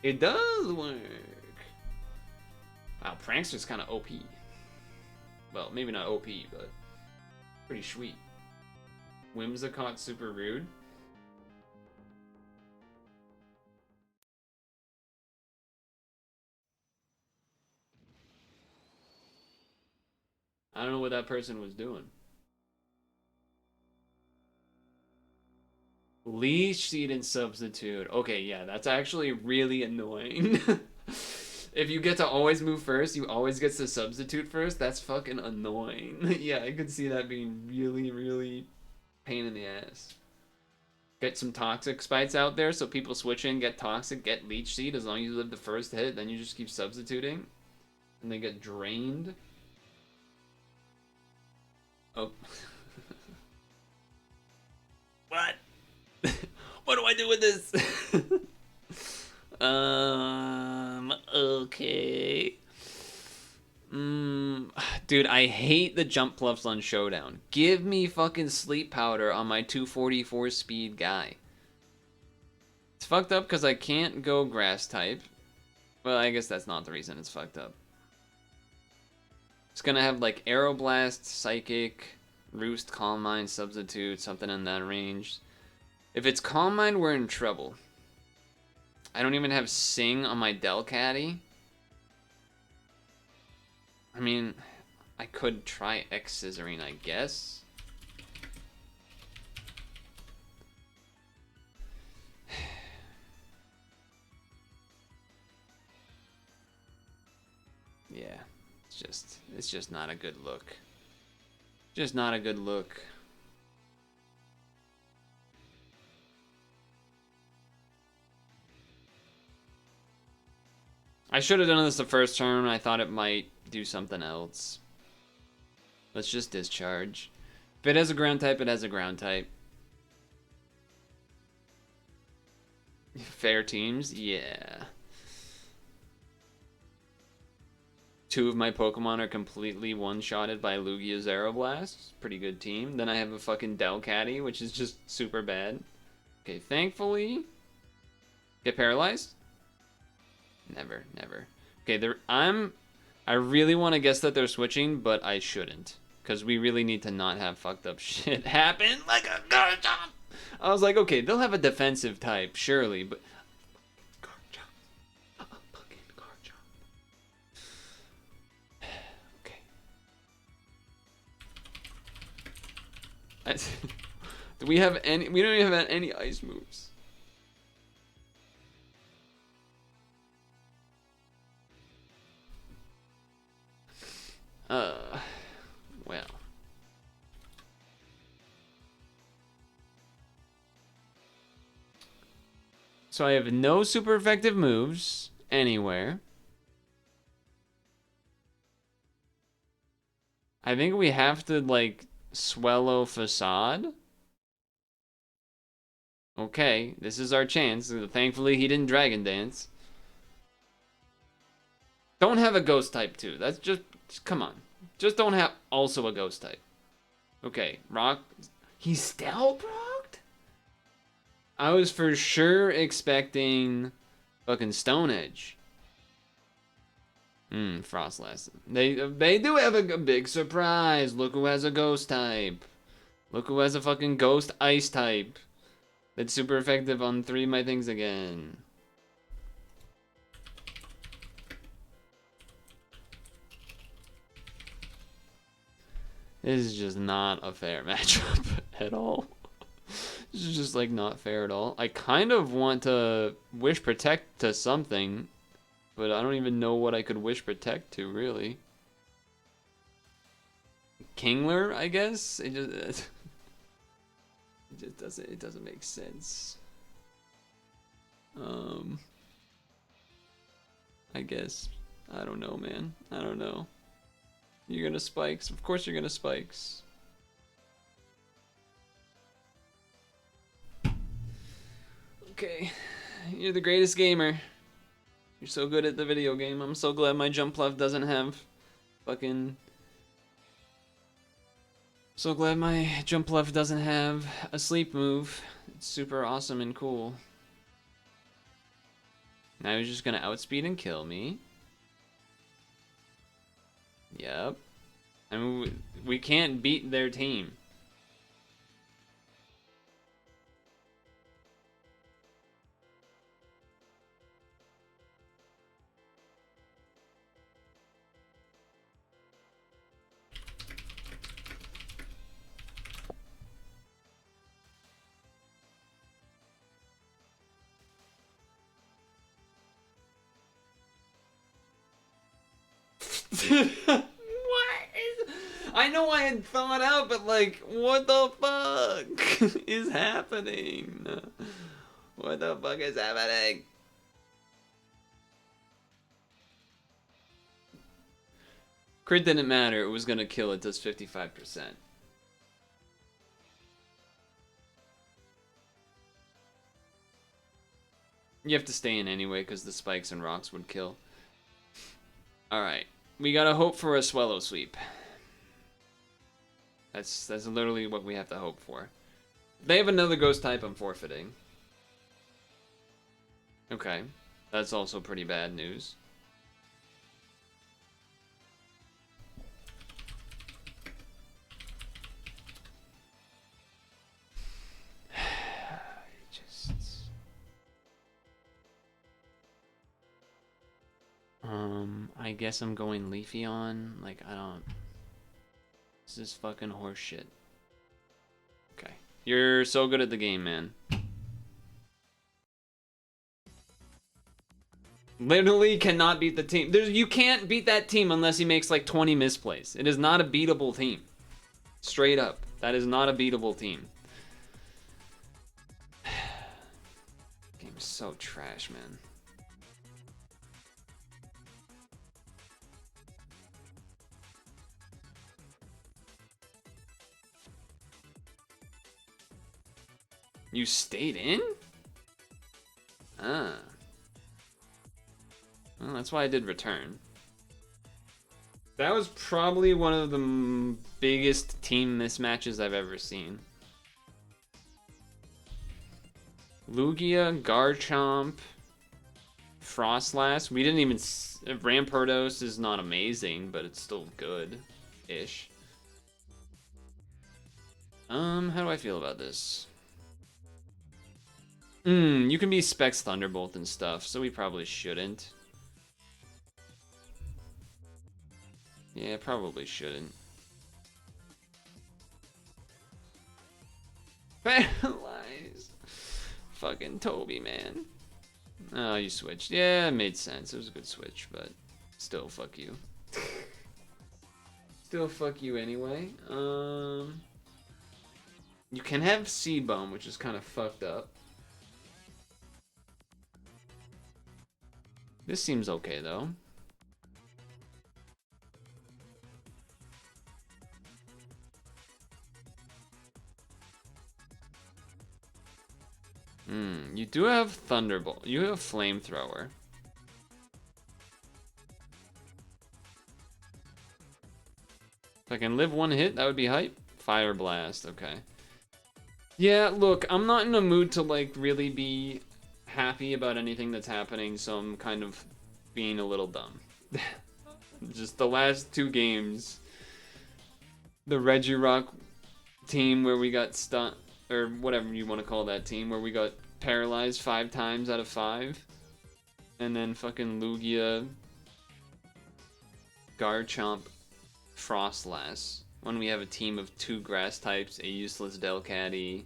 It does work. Wow, Prankster's kind of OP. Well, maybe not OP, but pretty sweet. Whimsicott super rude. I don't know what that person was doing. Leash Seed and Substitute. Okay, yeah, that's actually really annoying. If you get to always move first, you always get to substitute first, that's fucking annoying. Yeah, I could see that being really, really pain in the ass. Get some Toxic Spites out there so people switch in, get Toxic, get Leech Seed. As long as you live the first hit, then you just keep substituting. And they get drained. Oh. What? What do I do with this? Okay. Dude, I hate the jump fluffs on Showdown. Give me fucking Sleep Powder on my 244 speed guy. It's fucked up because I can't go Grass type. Well, I guess that's not the reason it's fucked up. It's gonna have like Aeroblast, Psychic, Roost, Calm Mind, Substitute, something in that range. If it's Calm Mind, we're in trouble. I don't even have Sing on my Delcatty. I mean, I could try X-Scissoring, I guess. Yeah, it's just not a good look. Just not a good look. I should have done this the first turn. I thought it might do something else. Let's just discharge. If it has a ground type, it has a ground type. Fair teams? Yeah. 2 of my Pokemon are completely one-shotted by Lugia's Aeroblast. Pretty good team. Then I have a fucking Delcatty, which is just super bad. Okay, thankfully... Get paralyzed? Never, never. Okay, I really want to guess that they're switching, but I shouldn't. Because we really need to not have fucked up shit happen like a Garchomp. I was like, okay, they'll have a defensive type, surely, but... Garchomp. Fucking Garchomp. Okay. Do we have any... We don't even have any ice moves. Well. So I have no super effective moves anywhere. I think we have to, like, swallow Facade. Okay, this is our chance. Thankfully, he didn't Dragon Dance. Don't have a Ghost type, too. That's just come on. Just don't have also a Ghost type. Okay, Rock. He's Stealth Rocked? I was for sure expecting fucking Stone Edge. Frostlass. They do have a big surprise. Look who has a Ghost type. Look who has a fucking Ghost Ice type. That's super effective on 3 of my things again. This is just not a fair matchup at all. This is just, like, not fair at all. I kind of want to Wish Protect to something, but I don't even know what I could Wish Protect to, really. Kingler, I guess? It doesn't make sense. I guess. I don't know, man. I don't know. You're gonna Spikes. Of course you're gonna Spikes. Okay. You're the greatest gamer. You're so good at the video game. I'm so glad my jump left doesn't have fucking... So glad my jump left doesn't have a sleep move. It's super awesome and cool. Now he's just gonna outspeed and kill me. Yep. I mean, we can't beat their team. What is... I know I had thought out, but like, what the fuck is happening? What the fuck is happening? Crit didn't matter, it was gonna kill, it does 55%. You have to stay in anyway, because the spikes and rocks would kill. Alright. We gotta hope for a Swallow Sweep. That's literally what we have to hope for. If they have another ghost type, I'm forfeiting. Okay. That's also pretty bad news. I guess I'm going Leafeon. Like, I don't... This is fucking horseshit. Okay. You're so good at the game, man. Literally cannot beat the team. You can't beat that team unless he makes like 20 misplays. It is not a beatable team. Straight up. That is not a beatable team. Game is so trash, man. You stayed in? Ah. Well, that's why I did return. That was probably one of the biggest team mismatches I've ever seen. Lugia, Garchomp, Frostlass. We didn't even... Rampardos is not amazing, but it's still good-ish. How do I feel about this? You can be Specs Thunderbolt and stuff, so we probably shouldn't. Yeah, probably shouldn't. Paralyze. Fucking Toby, man. Oh, you switched. Yeah, it made sense. It was a good switch, but still, fuck you. Still, fuck you anyway. You can have Seed Bomb, which is kind of fucked up. This seems okay, though. You do have Thunderbolt. You have Flamethrower. If I can live one hit, that would be hype. Fire Blast, okay. Yeah, look, I'm not in a mood to, like, really be happy about anything that's happening, so I'm kind of being a little dumb. Just the last two games. The Regirock team where we got stunned, or whatever you want to call that team, where we got paralyzed 5 times out of 5. And then fucking Lugia, Garchomp, Frostlass. When we have a team of 2 grass types, a useless Delcatty,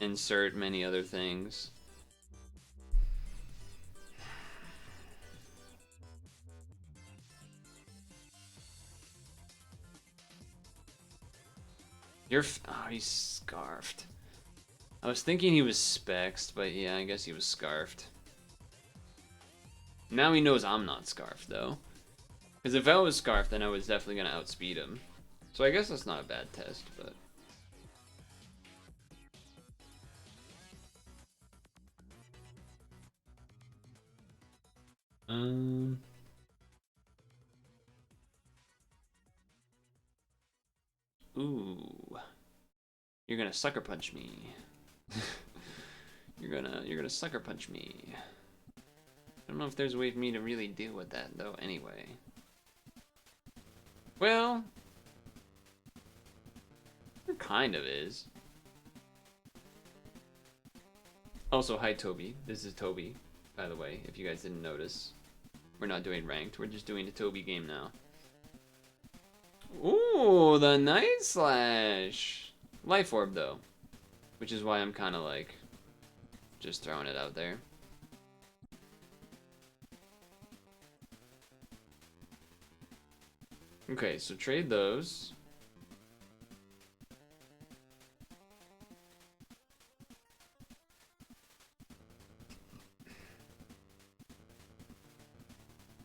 insert many other things. Oh, he's scarfed. I was thinking he was spexed, but yeah, I guess he was scarfed. Now he knows I'm not scarfed, though. Because if I was scarfed, then I was definitely going to outspeed him. So I guess that's not a bad test, but... Ooh. You're gonna sucker punch me. You're gonna sucker punch me. I don't know if there's a way for me to really deal with that, though, anyway. Well... there kind of is. Also, hi Toby. This is Toby, by the way, if you guys didn't notice. We're not doing ranked, we're just doing a Toby game now. Ooh, the Night Slash! Life Orb, though. Which is why I'm kind of like, just throwing it out there. Okay, so trade those.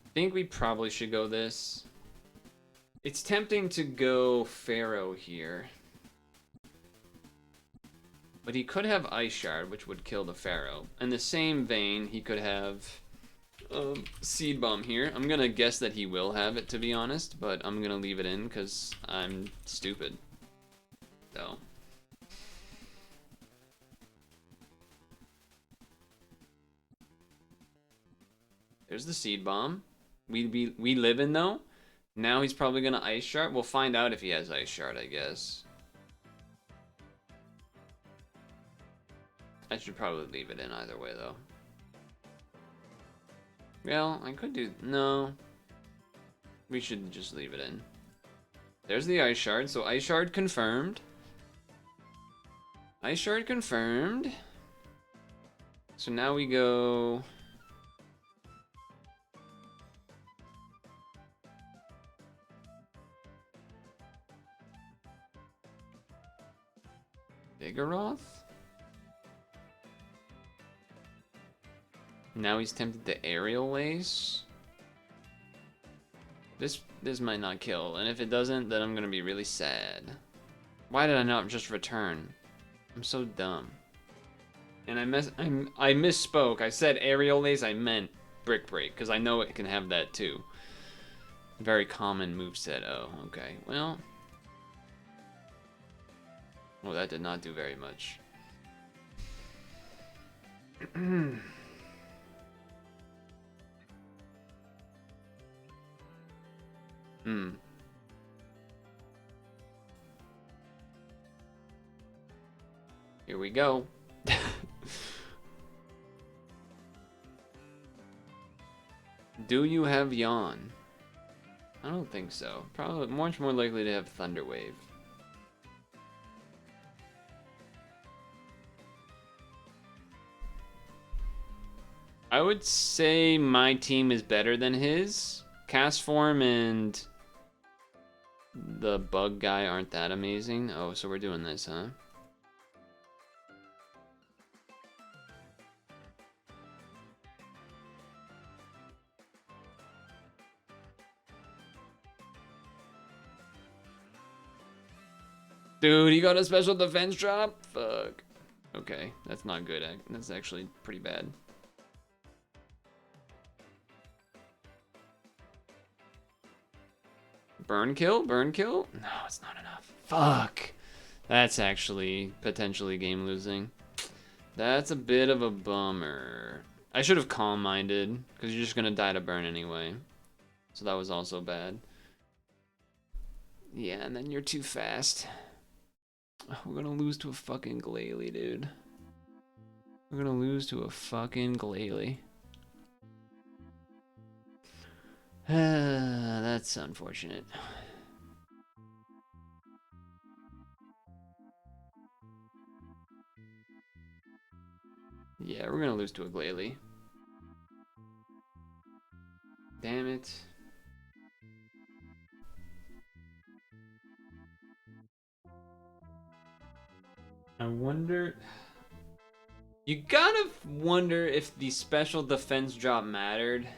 I think we probably should go this. It's tempting to go Pharaoh here. But he could have Ice Shard, which would kill the Pharaoh. In the same vein, he could have Seed Bomb here. I'm gonna guess that he will have it, to be honest, but I'm gonna leave it in because I'm stupid. So. There's the Seed Bomb. We live in, though. Now he's probably gonna Ice Shard. We'll find out if he has Ice Shard, I guess. I should probably leave it in either way, though. Well, I could do... no. We should just leave it in. There's the Ice Shard, so Ice Shard confirmed. Ice Shard confirmed. So now we go... Vigoroth? Now he's tempted to Aerial Lace. This might not kill, and if it doesn't, then I'm gonna be really sad. Why did I not just return? I'm so dumb. And I misspoke. I said aerial-ace, I meant brick break, because I know it can have that too. Very common moveset. Oh, okay. Well. Oh, that did not do very much. Here we go. Do you have Yawn? I don't think so. Probably much more likely to have Thunder Wave. I would say my team is better than his. Cast Form and the Bug guy aren't that amazing. Oh, so we're doing this, huh? Dude, he got a special defense drop? Fuck. Okay, that's not good. That's actually pretty bad. Burn kill? Burn kill? No, it's not enough. Fuck. That's actually potentially game losing. That's a bit of a bummer. I should have calm minded, because you're just gonna die to burn anyway. So that was also bad. Yeah, and then you're too fast. We're gonna lose to a fucking Glalie, dude. We're gonna lose to a fucking Glalie. That's unfortunate. Yeah, we're gonna lose to a Glalie. Damn it. I wonder... You gotta wonder if the special defense drop mattered.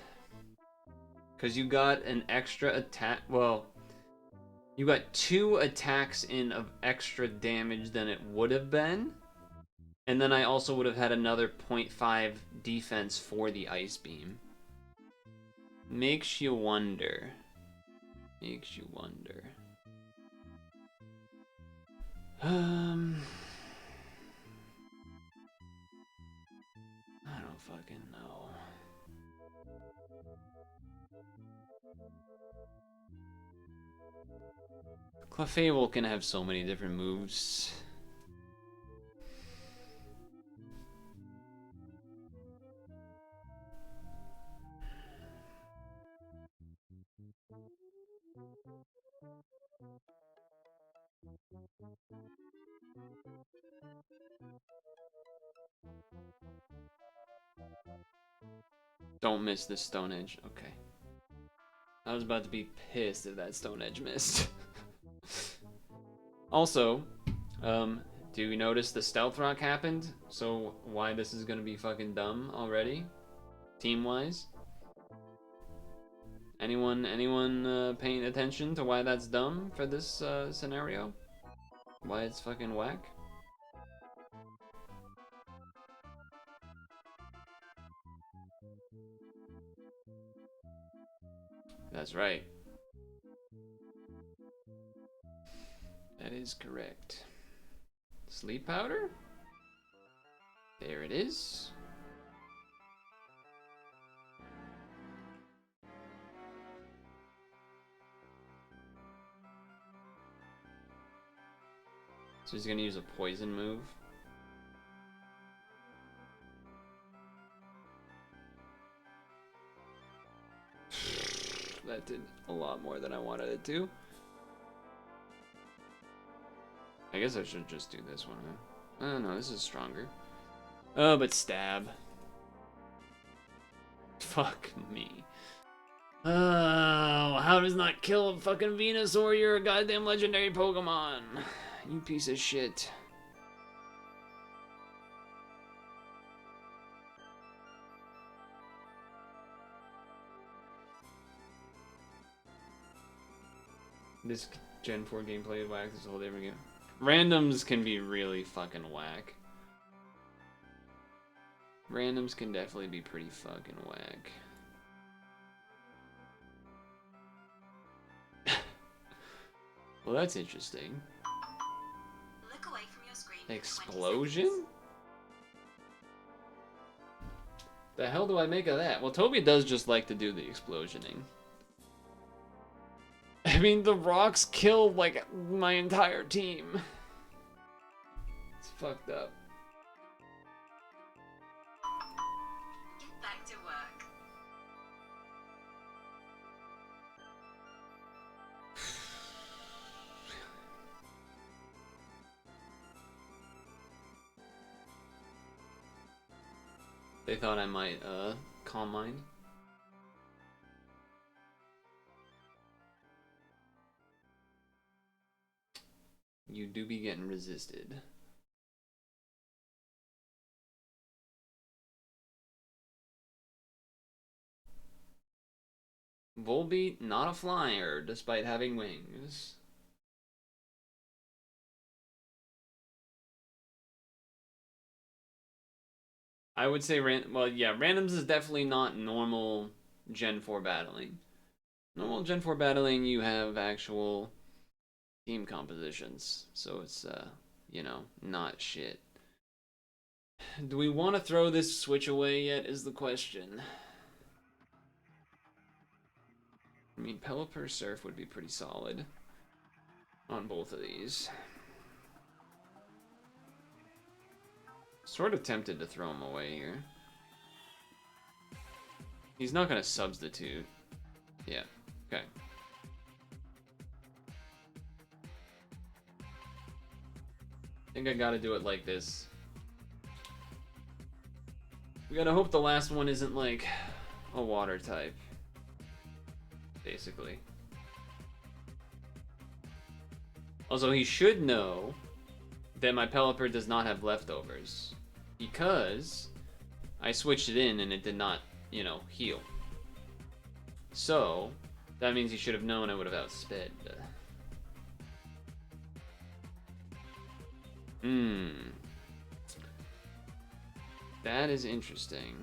Because you got an extra attack... Well, you got 2 attacks in of extra damage than it would have been. And then I also would have had another 0.5 defense for the Ice Beam. Makes you wonder. Makes you wonder. I don't fucking know. Clefable can have so many different moves. Don't miss the Stone Edge. Okay. I was about to be pissed if that Stone Edge missed. Also, do you notice the Stealth Rock happened? So why this is gonna be fucking dumb already? Team-wise? Anyone paying attention to why that's dumb for this scenario? Why it's fucking whack? That's right. That is correct. Sleep powder? There it is. So he's gonna use a poison move. That did a lot more than I wanted it to. I guess I should just do this one, huh? Oh no, this is stronger. Oh, but stab. Fuck me. Oh, how does not kill a fucking Venusaur? You're a goddamn legendary Pokemon. You piece of shit. This Gen 4 gameplay is whack. This is a whole different game. Randoms can be really fucking whack. Randoms can definitely be pretty fucking whack. Well, that's interesting. Look away from your screen. Explosion? The hell do I make of that? Well, Toby does just like to do the explosioning. I mean, the rocks killed, like, my entire team. It's fucked up. Get back to work. They thought I might, calm mind. You do be getting resisted. Volbeat, not a flyer, despite having wings. I would say, well, yeah, randoms is definitely not normal Gen 4 battling. Normal Gen 4 battling, you have actual team compositions, so it's, you know, not shit. Do we want to throw this switch away yet, is the question. I mean, Pelipper Surf would be pretty solid on both of these. Sort of tempted to throw him away here. He's not gonna substitute. Yeah, okay. I think I gotta do it like this. We gotta hope the last one isn't like a water type. Basically. Also, he should know that my Pelipper does not have leftovers, because I switched it in and it did not, you know, heal. So, that means he should have known I would have outsped. That is interesting.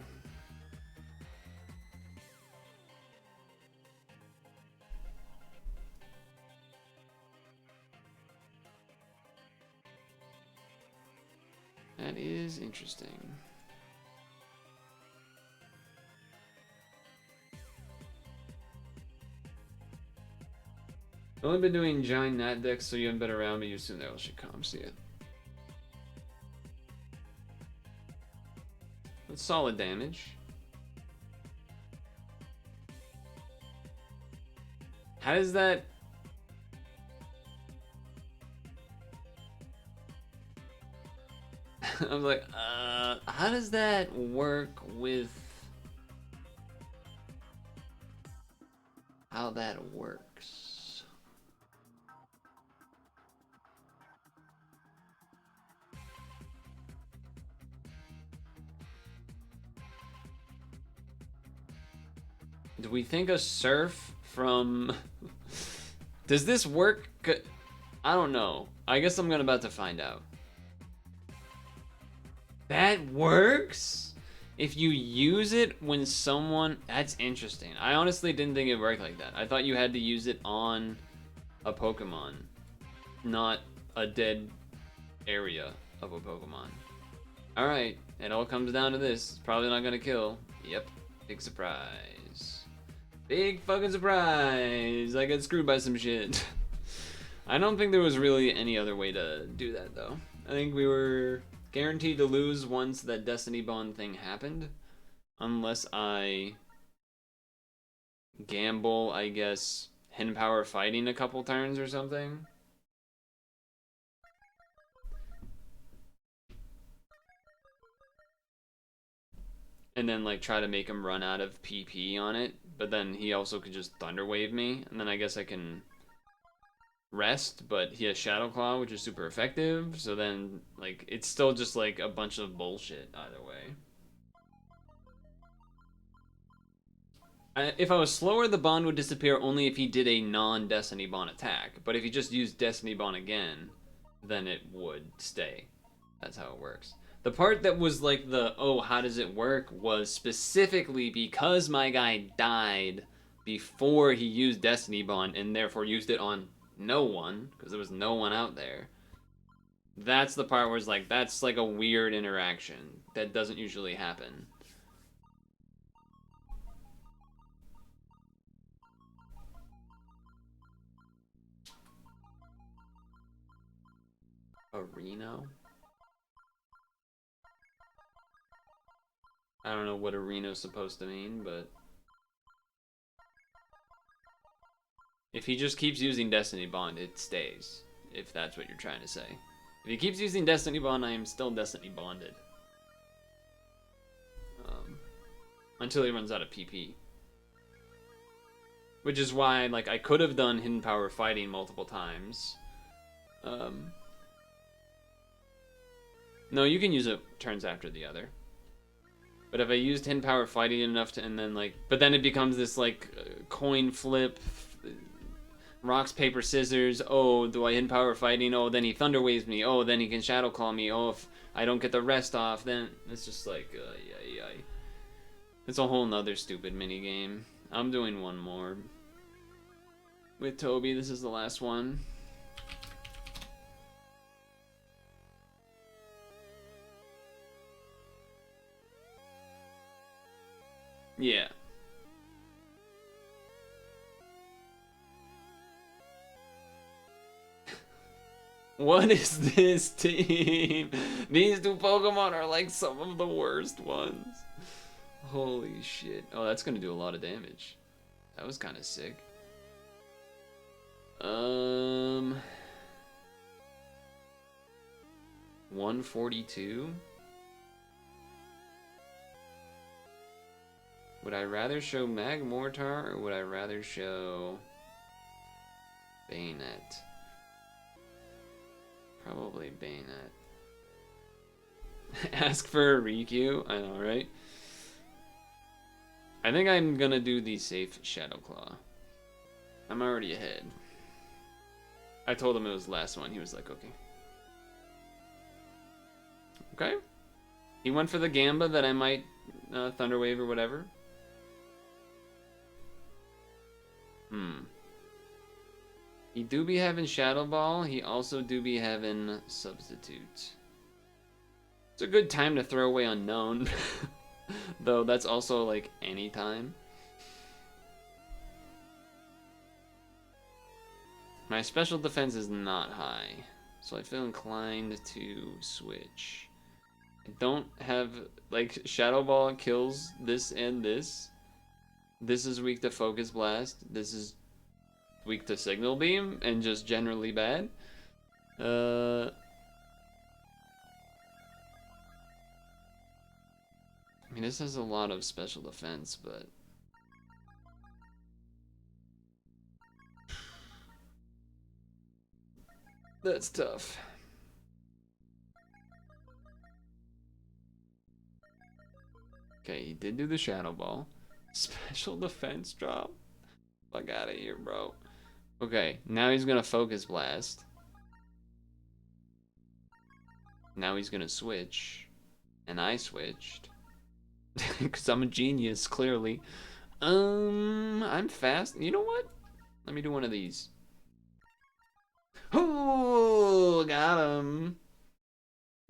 That is interesting. I've only been doing giant nat decks, so you haven't been around, but you assume that should come. See it. That's solid damage. How does that... I was like, how does that work with how that works? Do we think a surf from... Does this work? I don't know. I guess I'm about to find out. That works? If you use it when someone... That's interesting. I honestly didn't think it worked like that. I thought you had to use it on a Pokemon, not a dead area of a Pokemon. Alright, it all comes down to this. It's probably not gonna kill. Yep, big surprise. Big fucking surprise! I got screwed by some shit. I don't think there was really any other way to do that, though. I think we were... guaranteed to lose once that Destiny Bond thing happened. Unless I gamble, I guess, Hen Power fighting a couple turns or something. And then, like, try to make him run out of PP on it. But then he also could just Thunder Wave me. And then I guess I can... rest, but he has Shadow Claw, which is super effective, so then, like, it's still just, like, a bunch of bullshit either way. If I was slower, the bond would disappear only if he did a non-Destiny Bond attack, but if he just used Destiny Bond again, then it would stay. That's how it works. The part that was like the, oh, how does it work, was specifically because my guy died before he used Destiny Bond and therefore used it on no one, because there was no one out there. That's the part where it's like, that's like a weird interaction that doesn't usually happen. A Reno? I don't know what a Reno's supposed to mean, but if he just keeps using Destiny Bond, it stays, if that's what you're trying to say. If he keeps using Destiny Bond, I am still Destiny Bonded. Until he runs out of PP. Which is why, like, I could have done Hidden Power Fighting multiple times. No, you can use it turns after the other. But if I used Hidden Power Fighting enough to, and then, like, but then it becomes this, like, coin flip, rocks, paper, scissors. Oh, do I Hidden Power Fighting? Oh, then he Thunder Waves me. Oh, then he can Shadow Claw me. Oh, if I don't get the rest off, then it's just like, yeah. It's a whole nother stupid minigame. I'm doing one more. With Toby, this is the last one. Yeah. What is this team? These two Pokemon are like some of the worst ones. Holy shit. Oh, that's gonna do a lot of damage. That was kind of sick. 142? Would I rather show Magmortar or would I rather show Bayonet? Probably Bayonet. Ask for a Riku? I know, right? I think I'm gonna do the safe Shadow Claw. I'm already ahead. I told him it was the last one. He was like, okay. Okay. He went for the Gamba that I might Thunder Wave or whatever. He do be having Shadow Ball. He also do be having Substitute. It's a good time to throw away Unknown. Though that's also like any time. My special defense is not high, so I feel inclined to switch. I don't have, like, Shadow Ball kills this and this. This is weak to Focus Blast. This is weak to Signal Beam and just generally bad. I mean, this has a lot of special defense, but that's tough. Okay, he did do the Shadow Ball. Special defense drop? Fuck out of here, bro. Okay, now he's gonna Focus Blast. Now he's gonna switch. And I switched. Because I'm a genius, clearly. I'm fast. You know what? Let me do one of these. Oh, got him.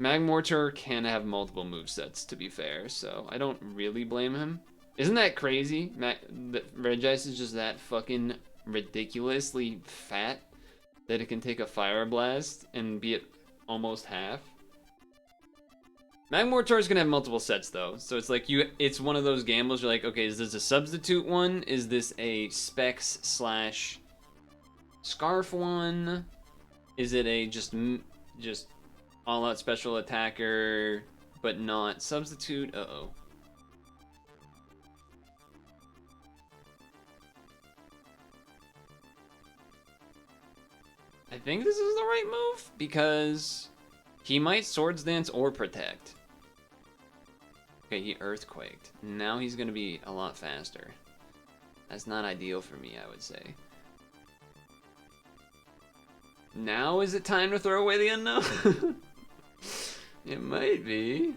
Magmortar can have multiple movesets, to be fair, so I don't really blame him. Isn't that crazy? Regice is just that fucking ridiculously fat that it can take a Fire Blast and be at almost half. Magmortar is gonna have multiple sets though, so it's like it's one of those gambles. You're like, okay, is this a substitute one? Is this a Specs / Scarf one? Is it a just all-out special attacker but not substitute? Uh-oh. I think this is the right move because he might Swords Dance or Protect. Okay, he Earthquaked. Now he's gonna be a lot faster. That's not ideal for me, I would say. Now is it time to throw away the Unknown? It might be.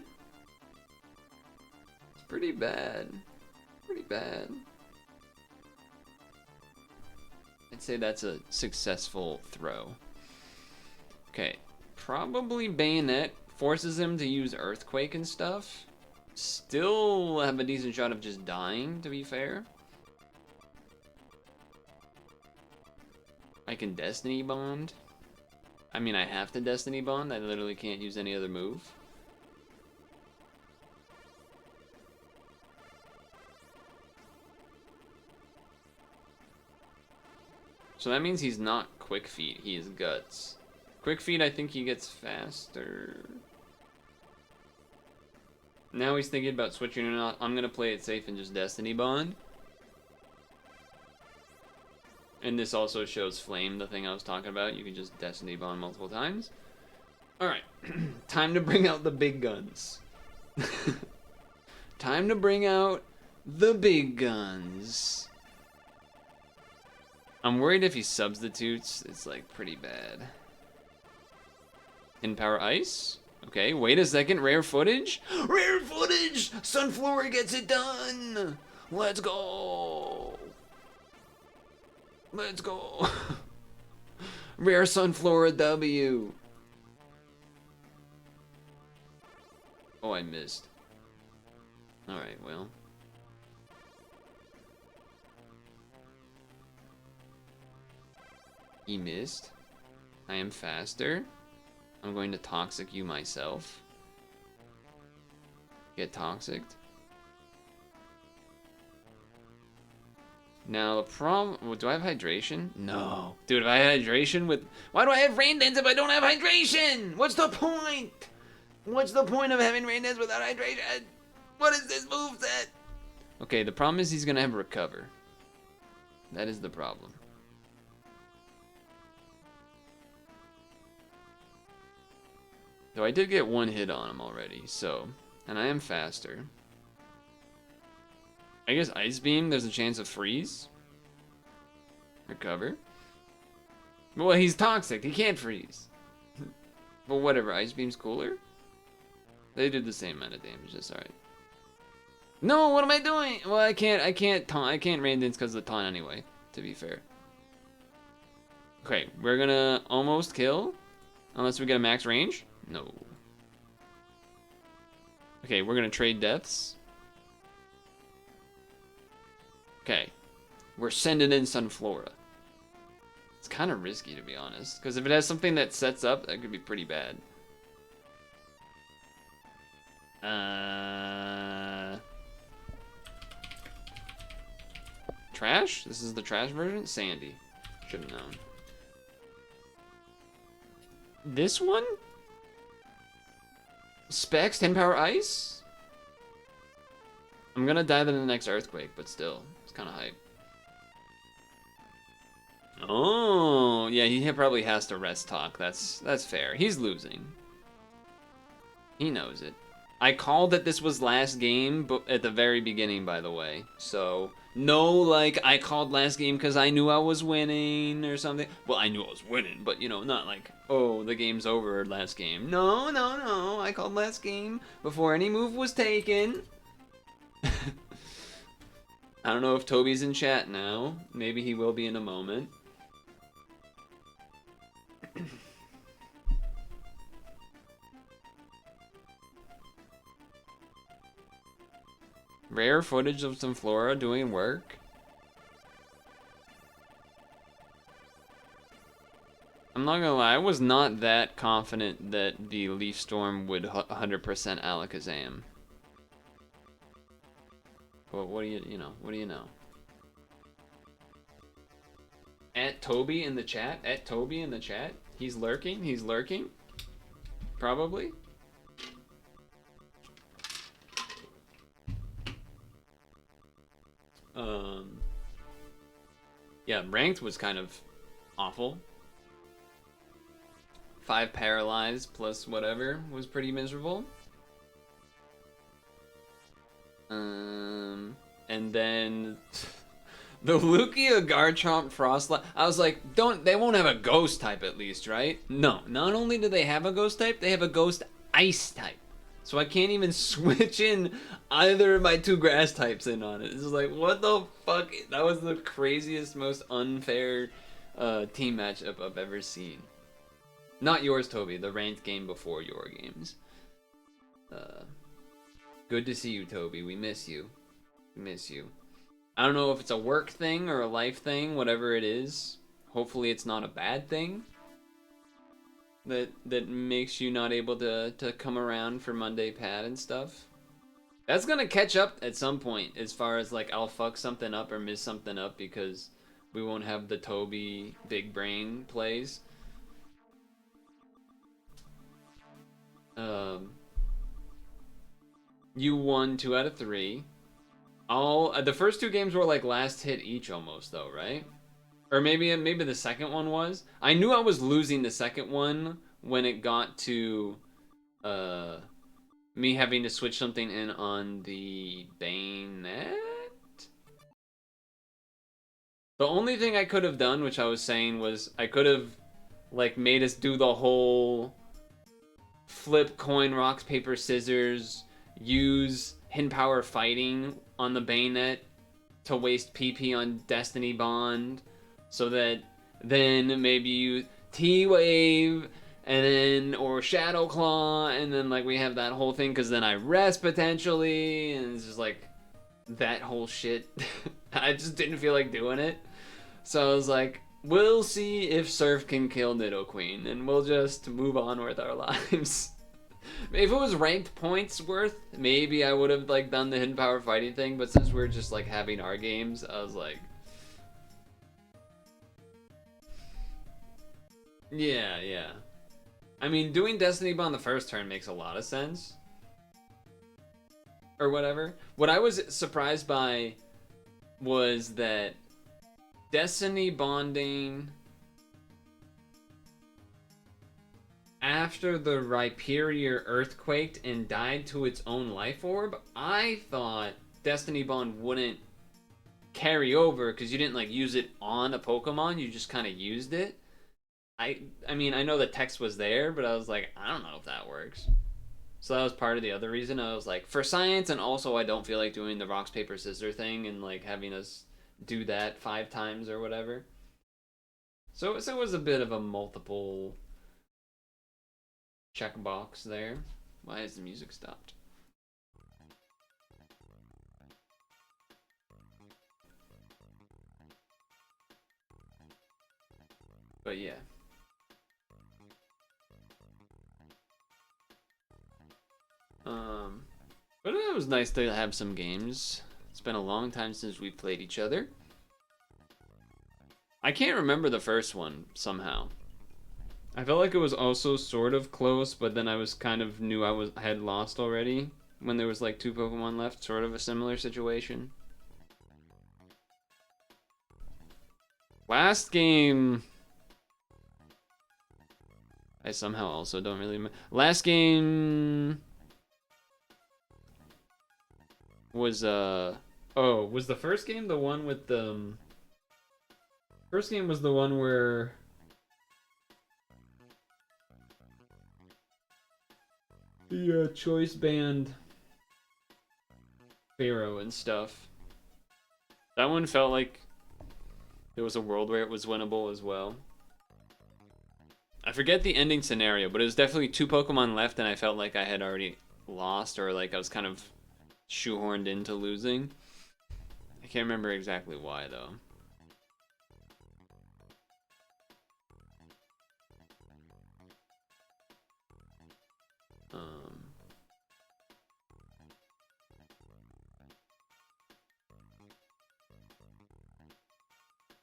It's pretty bad. Pretty bad. I'd say that's a successful throw. Okay. Probably Bayonet forces him to use Earthquake and stuff. Still have a decent shot of just dying, to be fair. I can Destiny Bond. I mean, I have to Destiny Bond. I literally can't use any other move. So that means he's not Quick Feet, he is Guts. Quick Feet, I think he gets faster. Now he's thinking about switching or not. I'm gonna play it safe and just Destiny Bond. And this also shows Flame, the thing I was talking about. You can just Destiny Bond multiple times. Alright, time to bring out the big guns. Time to bring out the big guns. I'm worried if he substitutes, it's like pretty bad. In Power Ice? Okay, wait a second, rare footage? Rare footage! Sunflower gets it done! Let's go! Let's go! Rare Sunflower W! Oh, I missed. Alright, well. He missed. I am faster. I'm going to Toxic you myself. Get Toxiced. Now the problem... Do I have hydration? No. Dude, if I had hydration with... Why do I have Rain Dance if I don't have hydration? What's the point? What's the point of having Rain Dance without hydration? What is this moveset? Okay, the problem is he's going to have Recover. That is the problem. Though I did get one hit on him already, so... And I am faster. I guess Ice Beam, there's a chance of freeze. Recover. Well, he's toxic, he can't freeze. But whatever, Ice Beam's cooler. They did the same amount of damage, that's alright. No, what am I doing? Well, I can't Rain Dance because of the taunt anyway, to be fair. Okay, we're gonna almost kill. Unless we get a max range. No. Okay, we're gonna trade deaths. Okay. We're sending in Sunflora. It's kind of risky, to be honest. Because if it has something that sets up, that could be pretty bad. Trash? This is the trash version? Sandy. Should have known. This one? Specs, 10 power ice? I'm gonna die to the next earthquake, but still, it's kind of hype. Oh, yeah, he probably has to rest talk. That's fair. He's losing. He knows it. I called that this was last game, but at the very beginning, by the way. So, no, like, I called last game because I knew I was winning or something. Well, I knew I was winning, but, you know, not like, oh, the game's over last game. No, no, no. I called last game before any move was taken. I don't know if Toby's in chat now. Maybe he will be in a moment. Rare footage of some Flora doing work. I'm not gonna lie, I was not that confident that the Leaf Storm would 100% Alakazam. But what do you know? What do you know? At Toby in the chat? At Toby in the chat? He's lurking? He's lurking? Probably? Yeah, ranked was kind of awful. 5 paralyzed plus whatever was pretty miserable. And then the Lugia Garchomp Frostlass. I was like, they won't have a ghost type at least, right? No, not only do they have a ghost type, they have a ghost ice type. So I can't even switch in either of my 2 grass types in on it. It's just like, what the fuck? That was the craziest, most unfair team matchup I've ever seen. Not yours, Toby. The ranked game before your games. Good to see you, Toby. We miss you. We miss you. I don't know if it's a work thing or a life thing, whatever it is. Hopefully it's not a bad thing that makes you not able to come around for Monday Pad and stuff. That's gonna catch up at some point as far as like I'll fuck something up or miss something up because we won't have the Toby big brain plays. You won 2 out of 3. The first 2 games were like last hit each almost though, right? Or maybe the second one was. I knew I was losing the second one when it got to me having to switch something in on the bayonet. The only thing I could have done, which I was saying, was I could have like made us do the whole flip coin, rocks, paper, scissors, use hidden power fighting on the bayonet to waste PP on Destiny Bond, so that then maybe you T-Wave and then or Shadow Claw and then like we have that whole thing because then I rest potentially and it's just like that whole shit. I just didn't feel like doing it. So I was like, we'll see if Surf can kill Nidoqueen and we'll just move on with our lives. If it was ranked points worth, maybe I would have like done the hidden power fighting thing, but since we're just like having our games, I was like, yeah. I mean, doing Destiny Bond the first turn makes a lot of sense. Or whatever. What I was surprised by was that Destiny Bonding after the Rhyperior earthquaked and died to its own life orb, I thought Destiny Bond wouldn't carry over because you didn't like use it on a Pokemon, you just kind of used it. I mean, I know the text was there, but I was like, I don't know if that works. So that was part of the other reason. I was like, for science, and also I don't feel like doing the rocks, paper, scissors thing and like having us do that 5 times or whatever. So it was a bit of a multiple checkbox there. Why has the music stopped? But yeah. But it was nice to have some games. It's been a long time since we played each other. I can't remember the first one somehow. I felt like it was also sort of close, but then I was kind of knew I had lost already when there was like 2 Pokemon left, sort of a similar situation. Last game, I somehow also don't really remember. Last game was was the first game the one with the first game was the one where the choice band Pharaoh and stuff. That one felt like there was a world where it was winnable as well. I forget the ending scenario, but it was definitely 2 Pokemon left and I felt like I had already lost or like I was kind of shoehorned into losing. I can't remember exactly why though.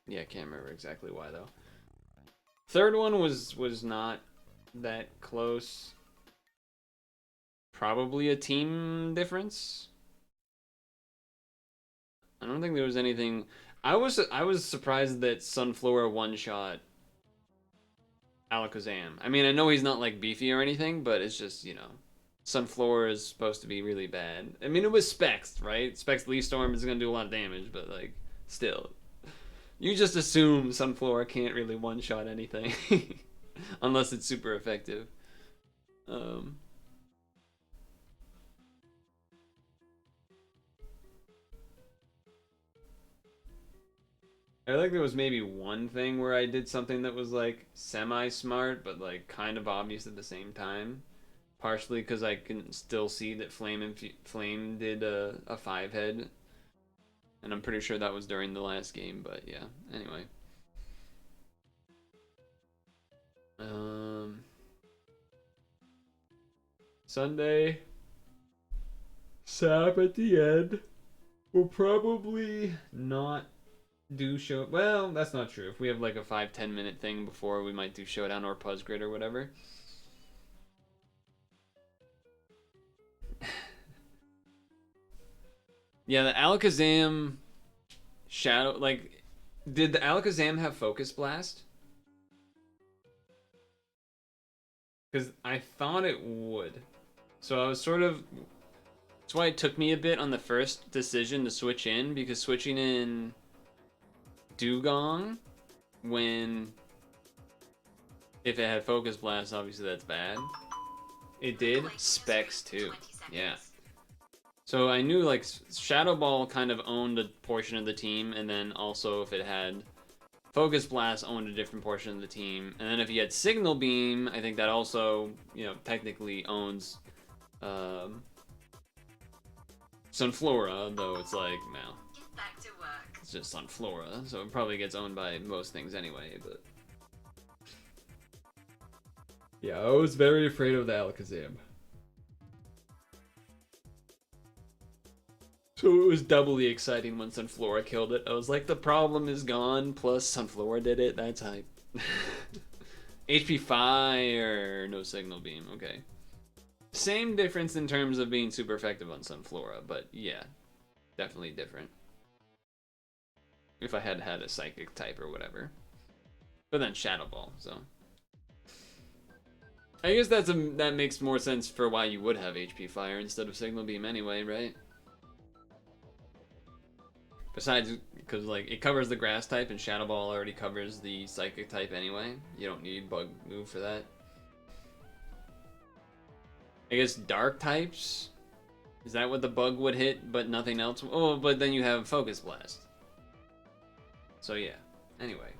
Yeah, I can't remember exactly why though. Third one was not that close. Probably a team difference. I don't think there was anything. I was surprised that Sunflora one-shot Alakazam. I mean, I know he's not like beefy or anything, but it's just, you know, Sunflora is supposed to be really bad. I mean, it was Specs, right? Specs Leaf Storm is gonna do a lot of damage, but like, still. You just assume Sunflora can't really one-shot anything. Unless it's super effective. I think there was maybe one thing where I did something that was like semi-smart, but like kind of obvious at the same time. Partially because I can still see that Flame did a 5-head. And I'm pretty sure that was during the last game, but yeah. Anyway. Sunday. Sap at the end. We'll probably not do show. Well, that's not true. If we have like a 5-10 minute thing before, we might do Showdown or Puzz Grid or whatever. Yeah, the Alakazam Shadow, like, did the Alakazam have Focus Blast? Because I thought it would. So I was sort of... That's why it took me a bit on the first decision to switch in, because switching in Dugong when... If it had Focus Blast, obviously that's bad. It did. Specs too. Yeah. So I knew like Shadow Ball kind of owned a portion of the team, and then also if it had Focus Blast owned a different portion of the team, and then if you had Signal Beam, I think that also, you know, technically owns Sunflora, though it's like, well, Get back to work. it's just Sunflora, so it probably gets owned by most things anyway, but... Yeah, I was very afraid of the Alakazam. So it was doubly exciting when Sunflora killed it. I was like, the problem is gone, plus Sunflora did it, that's hype. HP Fire, no Signal Beam, okay. Same difference in terms of being super effective on Sunflora, but yeah, definitely different. If I had had a Psychic type or whatever. But then Shadow Ball, so... I guess that makes more sense for why you would have HP Fire instead of Signal Beam anyway, right? Besides, because like it covers the Grass type and Shadow Ball already covers the Psychic type anyway. You don't need Bug Move for that. I guess Dark types? Is that what the Bug would hit, but nothing else? Oh, but then you have Focus Blast. So yeah, anyway.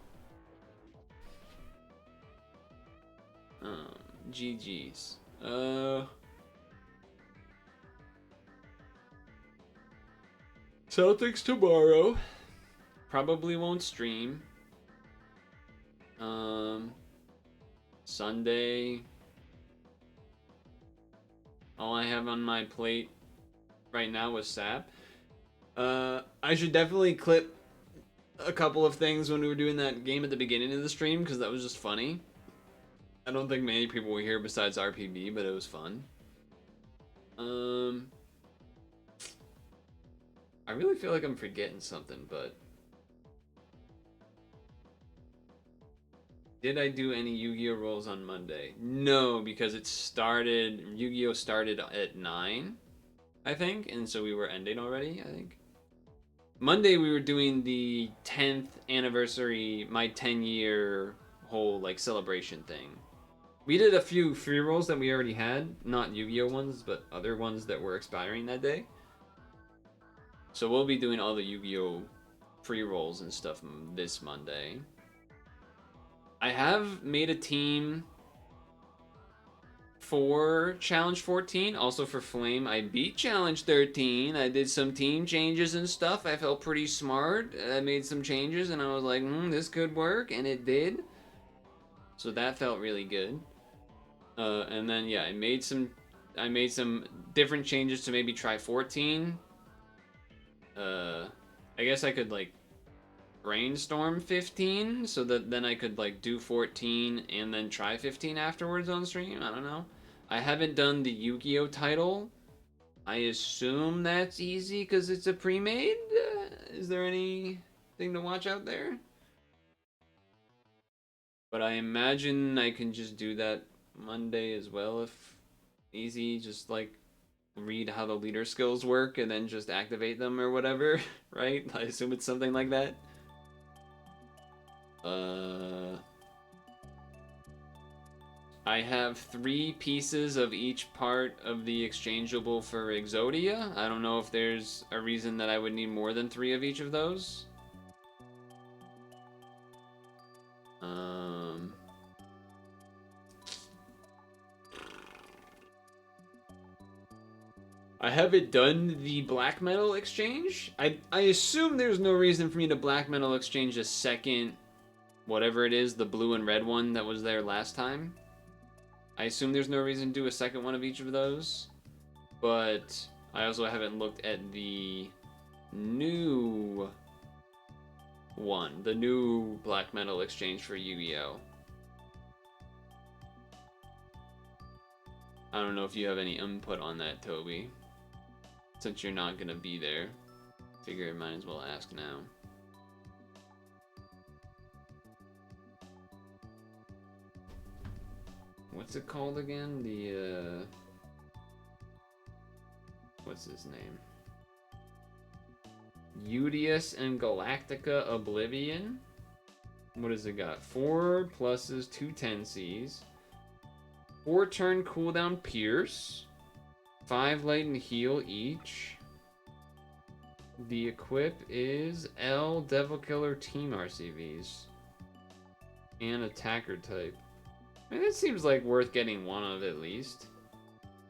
GG's. Celtics tomorrow. Probably won't stream. Sunday. All I have on my plate right now is Sap. I should definitely clip a couple of things when we were doing that game at the beginning of the stream, because that was just funny. I don't think many people were here besides RPB, but it was fun. I really feel like I'm forgetting something, but... Did I do any Yu-Gi-Oh! Rolls on Monday? No, because it started... Yu-Gi-Oh! Started at 9, I think, and so we were ending already, I think. Monday we were doing the 10th anniversary, my 10-year whole, like, celebration thing. We did a few free rolls that we already had, not Yu-Gi-Oh! Ones, but other ones that were expiring that day. So we'll be doing all the Yu-Gi-Oh! Free rolls and stuff this Monday. I have made a team for Challenge 14, also for Flame. I beat Challenge 13. I did some team changes and stuff. I felt pretty smart. I made some changes and I was like, this could work, and it did. So that felt really good. And then yeah, I made some different changes to maybe try 14. I guess I could like brainstorm 15 so that then I could like do 14 and then try 15 afterwards on stream. I don't know. I haven't done the Yu-Gi-Oh! Title. I assume that's easy because it's a pre-made. Is there anything to watch out there? But I imagine I can just do that Monday as well if easy. Just like read how the leader skills work and then just activate them or whatever, right? I assume it's something like that. I have 3 pieces of each part of the exchangeable for Exodia. I don't know if there's a reason that I would need more than 3 of each of those. I haven't done the black metal exchange. I assume there's no reason for me to black metal exchange a second, whatever it is, the blue and red one that was there last time. I assume there's no reason to do a second one of each of those. But I also haven't looked at the new one, the new black metal exchange for Yu-Gi-Oh! I don't know if you have any input on that, Toby. Since you're not gonna be there, figure I might as well ask now. What's it called again? The what's his name? Udius and Galactica Oblivion. What has it got? 4 pluses, 2 10Cs, 4 turn cooldown Pierce, 5 light and heal each. The equip is L Devil Killer Team RCVs and attacker type. I mean, it seems like worth getting one of at least.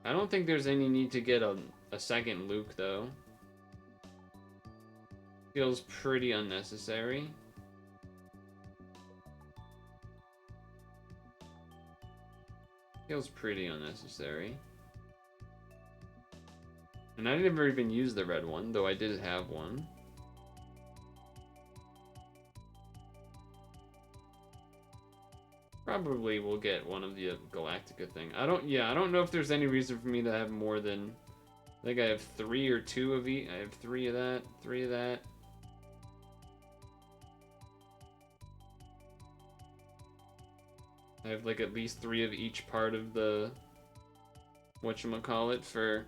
I don't think there's any need to get a second Luke though. Feels pretty unnecessary. Feels pretty unnecessary. And I never even used the red one, though I did have one. Probably will get one of the Galactica thing. I don't know if there's any reason for me to have more than, I think I have 3 or 2 of each. I have 3 of that, 3 of that. I have like at least 3 of each part of the whatchamacallit for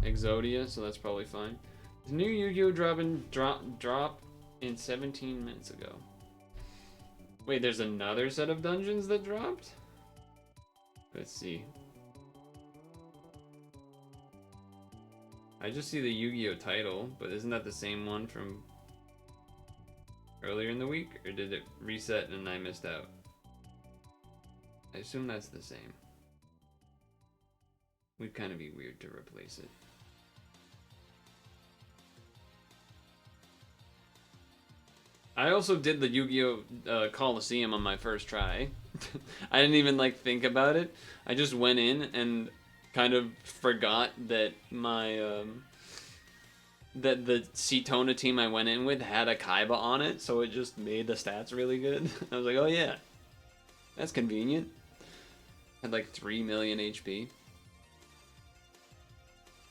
Exodia, so that's probably fine. The new Yu-Gi-Oh! Drop in 17 minutes ago. Wait, there's another set of dungeons that dropped? Let's see. I just see the Yu-Gi-Oh! Title, but isn't that the same one from earlier in the week? Or did it reset and I missed out? I assume that's the same. Would kind of be weird to replace it. I also did the Yu-Gi-Oh! Coliseum on my first try. I didn't even like think about it. I just went in and kind of forgot that my that the Cetona team I went in with had a Kaiba on it, so it just made the stats really good. I was like, oh yeah, that's convenient. Had like 3 million HP.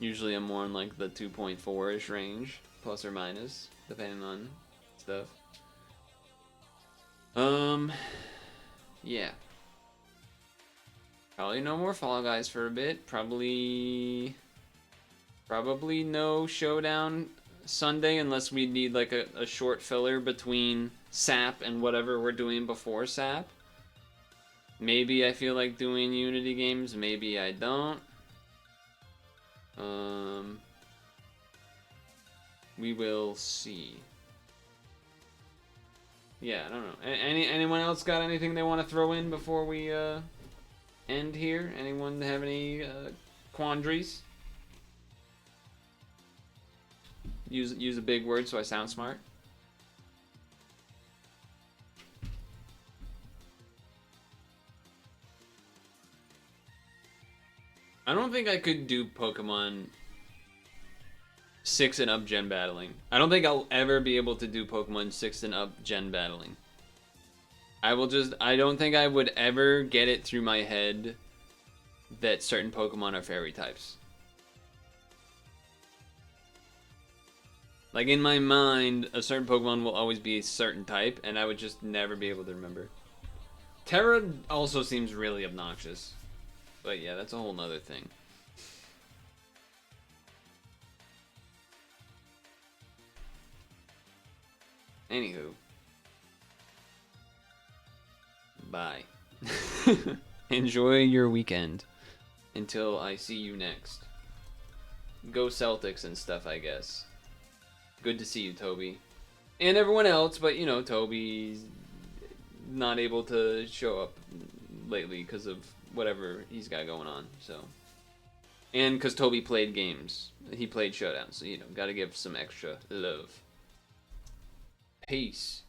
Usually I'm more in like the 2.4-ish range, plus or minus, depending on stuff. Yeah. Probably no more Fall Guys for a bit. Probably no Showdown Sunday unless we need like a short filler between SAP and whatever we're doing before SAP. Maybe I feel like doing Unity games, maybe I don't. We will see. Yeah, I don't know. Anyone else got anything they want to throw in before we end here? Anyone have any quandaries? Use a big word so I sound smart. I don't think I could do Pokemon 6 and up gen battling. I don't think I'll ever be able to do Pokemon 6 and up gen battling. I don't think I would ever get it through my head that certain Pokemon are fairy types. Like in my mind, a certain Pokemon will always be a certain type, and I would just never be able to remember. Terra also seems really obnoxious. But yeah, that's a whole nother thing. Anywho. Bye. Enjoy your weekend. Until I see you next. Go Celtics and stuff, I guess. Good to see you, Toby. And everyone else, but you know, Toby not able to show up lately because of whatever he's got going on. So, and because Toby played games, he played Showdown, so you know, got to give some extra love. Peace.